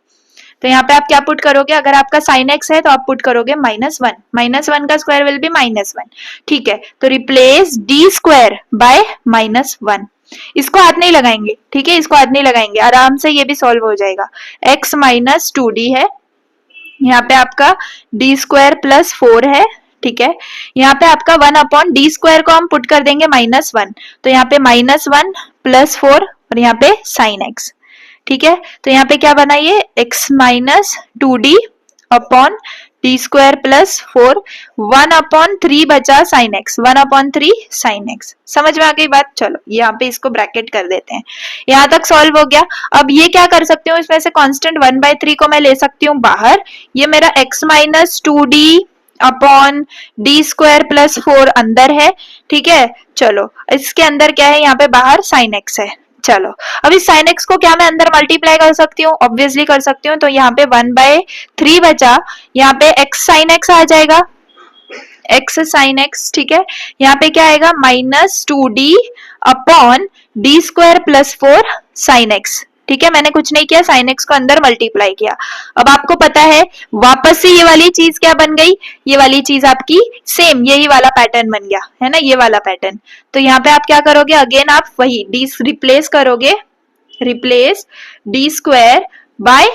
तो यहाँ पे आप क्या पुट करोगे, अगर आपका साइन एक्स है तो आप पुट करोगे -1, -1 का स्क्वायर विल बी -1, ठीक है। तो रिप्लेस डी स्क्वायर बाय -1, इसको हाथ नहीं लगाएंगे, ठीक है, इसको हाथ नहीं लगाएंगे, आराम से ये भी सॉल्व हो जाएगा। x माइनस 2d है, यहाँ पे आपका डी स्क्वायर प्लस 4 है, ठीक है। यहाँ पे आपका 1/d² को हम पुट कर देंगे -1, तो यहाँ पे -1 + 4 और यहाँ पे sin x, ठीक है। तो यहाँ पे क्या बना ये x - 2d अपॉन d² + 4, 1/3 बचा sin x, 1/3 sin x। समझ में आ गई बात? चलो यहाँ पे इसको ब्रैकेट कर देते हैं। यहाँ तक सॉल्व हो गया। अब ये क्या कर सकती हूँ, इसमें से कांस्टेंट 1/3 को मैं ले सकती हूँ बाहर। ये मेरा x - 2d अपॉन d² + 4 अंदर है, ठीक है। चलो इसके अंदर क्या है, यहाँ पे बाहर sin x है। चलो अब इस sin x को क्या मैं अंदर मल्टीप्लाई कर सकती हूँ? ऑब्वियसली कर सकती हूँ। तो यहाँ पे 1/3 बचा, यहाँ पे x sin x आ जाएगा, x sin x, ठीक है। यहाँ पे क्या आएगा -2d upon d² + 4 sin x, ठीक है। मैंने कुछ नहीं किया, sin x को अंदर मल्टीप्लाई किया। अब आपको पता है वापस से ये वाली चीज क्या बन गई, ये वाली चीज आपकी सेम यही वाला पैटर्न बन गया है ना, ये वाला पैटर्न। तो यहाँ पे आप क्या करोगे, अगेन आप वही d रिप्लेस करोगे, रिप्लेस d² बाय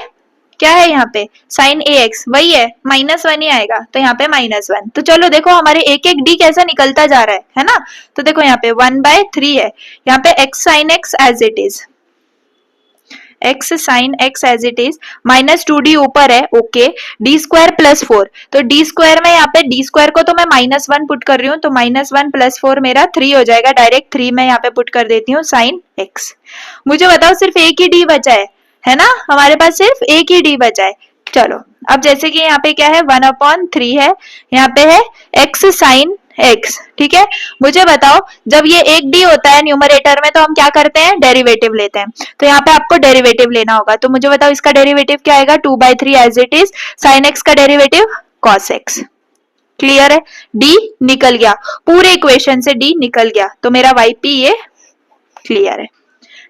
क्या है यहाँ पे sin ax, वही है -1 ही आएगा, तो यहाँ पे -1। तो चलो देखो हमारे एक एक d कैसा निकलता जा रहा है ना। तो देखो यहाँ पे 1/3 है, यहाँ पे x sin x as it is, x sin x as it is, -2d ऊपर है, ओके, d² + 4, तो d² में यहाँ पे d² को तो मैं -1 पुट कर रही हूँ, तो -1 + 4 मेरा 3 हो जाएगा, डायरेक्ट 3 मैं यहाँ पे पुट कर देती हूँ sin x। मुझे बताओ सिर्फ एक ही d बचा है ना, हमारे पास सिर्फ एक ही d बचा है। चलो अब जैसे कि यहाँ पे क्या है 1/3 है, यहाँ पे है x sin x, ठीक है। मुझे बताओ जब ये एक d होता है न्यूमरेटर में तो हम क्या करते हैं, डेरिवेटिव लेते हैं। तो यहाँ पे आपको डेरिवेटिव लेना होगा, तो मुझे बताओ इसका डेरिवेटिव क्या आएगा, 2/3 as it is, sin x का डेरिवेटिव cos x। क्लियर है, d निकल गया, पूरे इक्वेशन से d निकल गया, तो मेरा yp ये क्लियर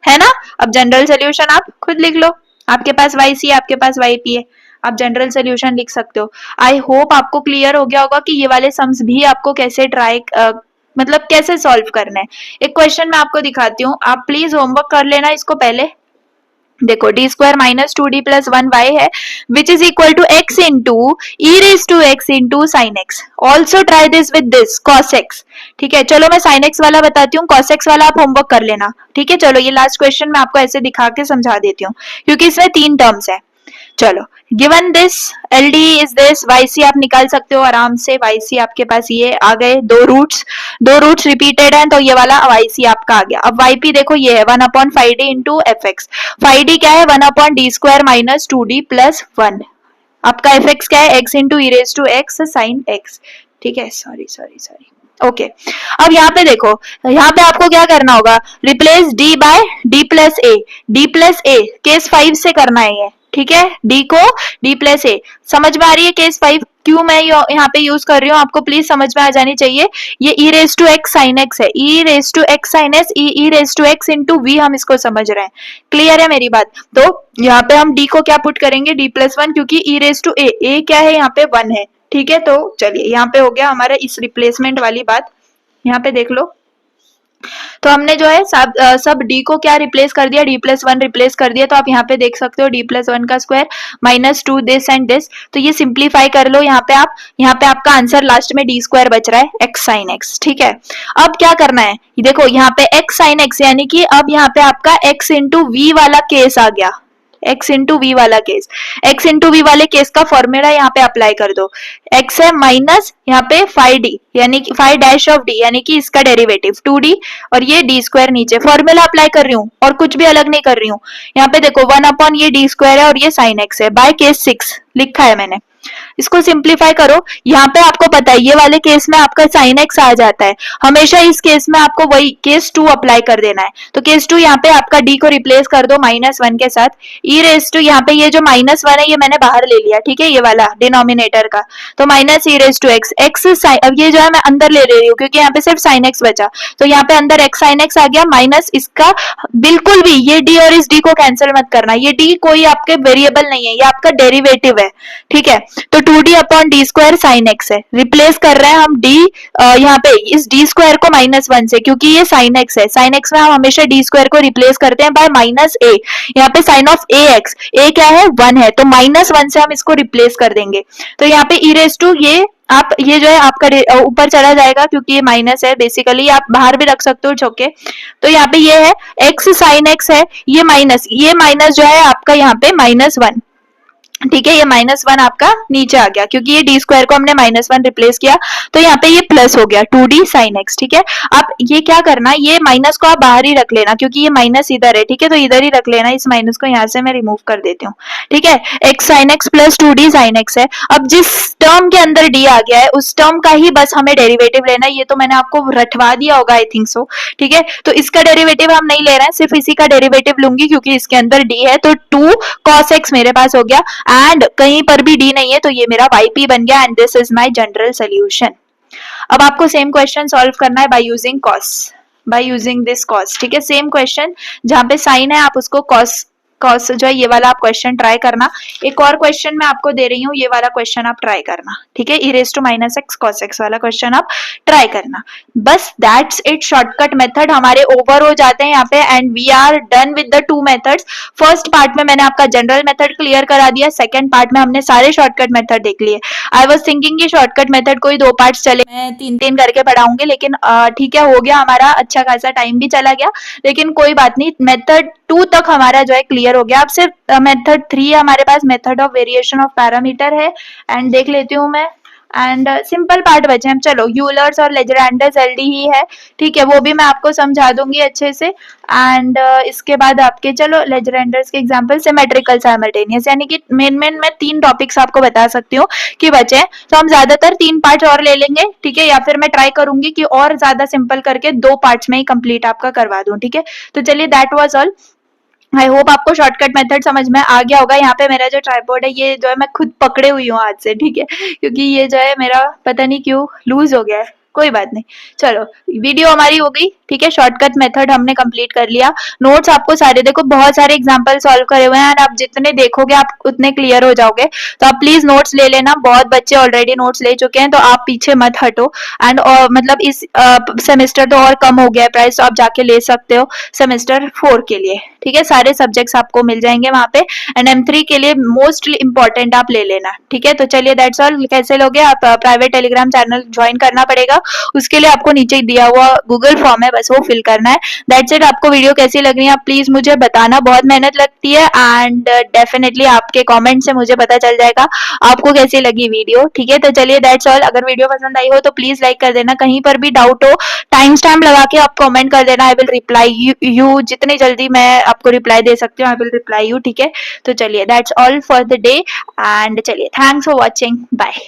है ना। अब जनरल सोल्यूशन आप खुद लिख लो, आपके पास yc है, आपके पास yp है, आप जनरल सोल्यूशन लिख सकते हो। आई होप आपको क्लियर हो गया होगा कि ये वाले सम्स भी आपको कैसे ट्राई मतलब कैसे सॉल्व करना है। एक क्वेश्चन मैं आपको दिखाती हूँ, आप प्लीज होमवर्क कर लेना इसको पहले। देखो d² - 2d + 1y है, which is equal to x into e⁻x into sin x। Also try this with this cos x, ठीक है। चलो मैं sin x वाला बताती हूँ, cos x वाला आप होमवर्क कर लेना, ठीक है। चलो ये लास्ट क्वेश्चन मैं आपको ऐसे दिखा के समझा देती हूँ, क्योंकि इसमें 3 टर्म्स है। चलो given this LD is this, YC आप निकाल सकते हो आराम से, YC आपके पास ये आ गए, दो रूट्स रिपीटेड हैं, तो ये वाला YC आपका आ गया। अब YP देखो ये है 1/5D इंटू fx, 5D क्या है 1/d² - 2d + 1, आपका fx क्या है x into e⁻x sin x, ठीक है। सॉरी ओके अब यहाँ पे देखो, यहाँ पे आपको क्या करना होगा, replace d by d + a, d + a case 5 से करना है ये, ठीक है। d को d + a, समझ में आ रही है केस 5 क्यों मैं यहाँ पे यूज कर रही हूँ, आपको प्लीज समझ में आ जानी चाहिए। ये e⁻x sin x है, e⁻x sin x, e⁻x into v, हम इसको समझ रहे हैं, क्लियर है मेरी बात। तो यहाँ पे हम d को क्या पुट करेंगे, d + 1, क्योंकि e⁻a क्या है यहाँ पे 1 है, ठीक है। तो चलिए यहाँ पे हो गया हमारा इस रिप्लेसमेंट वाली बात, यहाँ पे देख लो। तो हमने जो है सब d को क्या रिप्लेस कर दिया, d + 1 रिप्लेस कर दिया, तो आप यहाँ पे देख सकते हो d + 1 का स्क्वायर -2 दिस एंड दिस, तो ये सिंप्लीफाई कर लो। यहाँ पे आपका आंसर लास्ट में d² बच रहा है x sin x, ठीक है। अब क्या करना है, देखो यहाँ पे x sin x, यानी कि अब यहाँ पे आपका x इंटू v वाला केस आ गया, x इंटू वी वाला केस, x इंटू वी वाले केस का फॉर्मूला यहाँ पे अप्लाई कर दो। x है माइनस यहाँ पे 5d, यानी कि 5' यानी कि इसका डेरिवेटिव 2d, और ये d² नीचे, फॉर्मूला अप्लाई कर रही हूँ और कुछ भी अलग नहीं कर रही हूँ। यहाँ पे देखो 1/ ये d² है और ये sin x है, बाय केस 6 लिखा है मैंने, इसको सिंप्लीफाई करो। यहाँ पे आपको पता है ये वाले केस में आपका sin x आ जाता है, हमेशा इस केस में आपको वही केस 2 अप्लाई कर देना है। तो केस 2 यहाँ पे आपका d को रिप्लेस कर दो -1 के साथ, e⁻, यहाँ पे ये जो -1 है ये मैंने बाहर ले लिया, ठीक है, ये वाला डिनोमिनेटर का, तो -e⁻x, x अब ये जो है मैं अंदर ले रही हूँ क्योंकि यहाँ पे सिर्फ sin x बचा, तो यहाँ पे अंदर x sin x आ गया, माइनस इसका बिल्कुल भी ये d और इस d को कैंसिल मत करना, ये d कोई आपके वेरिएबल नहीं है, ये आपका डेरिवेटिव है, ठीक है। तो 2d upon d square sine x है, रिप्लेस कर रहे हैं हम d यहाँ पे इस डी स्क्वायर को -1 से, क्योंकि ये साइन एक्स है, साइन एक्स में हम हमेशा डी स्क्वायर को रिप्लेस करते हैं बाय -a, यहाँ पे sign of a x, a क्या है 1 है, तो -1 से हम इसको रिप्लेस कर देंगे, तो यहाँ पे e रेस टू ये आप ये जो है आपका ऊपर चला जाएगा क्योंकि ये माइनस है, बेसिकली आप बाहर भी रख सकते हो छोके, तो यहाँ पे ये है x साइन x है, ये माइनस जो है आपका यहाँ पे -1, ठीक है, ये -1 आपका नीचे आ गया क्योंकि ये डी स्क्वायर को हमने -1 रिप्लेस किया, तो यहाँ पे ये प्लस हो गया 2d साइन x, ठीक है। आप ये क्या करना, ये माइनस को आप बाहर ही रख लेना क्योंकि ये माइनस इधर है, ठीक है, तो इधर ही रख लेना, इस माइनस को यहाँ से मैं रिमूव कर देती हूँ, ठीक है। x sine x plus 2d sine x है, अब जिस टर्म के अंदर d आ गया है उस टर्म का ही बस हमें डेरिवेटिव लेना है, ये तो मैंने आपको रटवा दिया होगा आई थिंक सो, ठीक है, तो इसका डेरिवेटिव हम नहीं ले रहे हैं, सिर्फ इसी का डेरिवेटिव लूंगी क्योंकि इसके अंदर d है, तो 2 cos x मेरे पास हो गया, एंड कहीं पर भी डी नहीं है तो ये मेरा yp बन गया, and this is my general solution. अब आपको सेम क्वेश्चन सॉल्व करना है by using cos, by using this cos, ठीक है, सेम क्वेश्चन जहां पे साइन है आप उसको cos जो है ये वाला आप क्वेश्चन ट्राई करना। एक और क्वेश्चन मैं आपको दे रही हूँ, ये वाला क्वेश्चन आप ट्राई करना, ठीक है, e raise to -x cos x वाला क्वेश्चन आप ट्राई करना। बस दैट्स इट, शॉर्टकट मेथड हमारे ओवर हो जाते हैं यहाँ पे, and we are done with the 2 methods. First part में मैंने आपका जनरल मेथड क्लियर करा दिया, सेकंड पार्ट में हमने सारे शॉर्टकट मेथड देख लिए। आई वाज थिंकिंग कि शॉर्टकट मेथड कोई 2 पार्ट्स चले, मैं 3-3 करके पढ़ाऊंगी, लेकिन ठीक है, हो गया हमारा, अच्छा खासा टाइम भी चला गया, लेकिन कोई बात नहीं, मेथड 2 तक हमारा जो है क्लियर हो गया। अब सिर्फ मेथड 3 हमारे पास, method of variation of parameter है, एंड देख लेती हूँ मैं, एंड सिंपल पार्ट बचे हैं, चलो यूलर्स और लेजरेंडर्स एलडी ही है, ठीक है, वो भी मैं आपको समझा दूंगी अच्छे से, एंड इसके बाद आपके चलो लेजरेंडर्स के एग्जांपल सिमेट्रिकल साइमल्टेनियस, यानी कि मेन मैं 3 टॉपिक्स आपको बता सकती हूँ कि बचे, तो हम ज्यादातर 3 पार्ट और ले लेंगे, ठीक है, या फिर मैं ट्राई करूंगी कि और ज्यादा सिंपल करके 2 पार्ट्स में ही कंप्लीट आपका करवा दूं, ठीक है। तो चलिए that was all, I hope आपको शॉर्टकट मेथड समझ में आ गया होगा। यहाँ पे मेरा जो ट्राइपॉड है ये जो है मैं खुद पकड़े हुई हूँ हाथ से, ठीक है, क्योंकि ये जो है मेरा पता नहीं क्यों लूज हो गया है, कोई बात नहीं, चलो वीडियो हमारी हो गई, ठीक है, शॉर्टकट मेथड हमने कंप्लीट कर लिया। नोट्स आपको सारे देखो, बहुत सारे एग्जांपल सॉल्व करे हुए हैं, और आप जितने देखोगे आप उतने क्लियर हो जाओगे, तो आप प्लीज नोट्स ले लेना, बहुत बच्चे ऑलरेडी नोट्स ले चुके हैं, तो आप पीछे मत हटो, एंड मतलब इस सेमेस्टर तो और कम हो गया है प्राइस, तो आप जाके ले सकते हो सेमेस्टर 4 के लिए, ठीक है, सारे सब्जेक्ट्स आपको मिल जाएंगे वहां पे, एंड M3 के लिए मोस्टली इंपॉर्टेंट आप ले लेना, ठीक है। तो चलिए दैट्स ऑल, कैसे लोगे आप, प्राइवेट टेलीग्राम चैनल ज्वाइन करना पड़ेगा, उसके लिए आपको नीचे दिया हुआ गूगल फॉर्म है, बस वो फिल करना है, दैट्स इट। आपको वीडियो कैसी लग रही है आप प्लीज मुझे बताना, बहुत मेहनत लगती है, एंड डेफिनेटली आपके कमेंट से मुझे पता चल जाएगा आपको कैसी लगी वीडियो, ठीक है। तो चलिए दैट्स ऑल, अगर वीडियो पसंद आई हो तो प्लीज लाइक कर देना, कहीं पर भी डाउट हो टाइम स्टैम्प लगा के आप कमेंट कर देना, आई विल रिप्लाई यू जितनी जल्दी मैं आपको रिप्लाई दे सकती हूँ, आई विल रिप्लाई यू, ठीक है। तो चलिए that's all for the day, and चलिए थैंक्स फॉर वॉचिंग, बाय।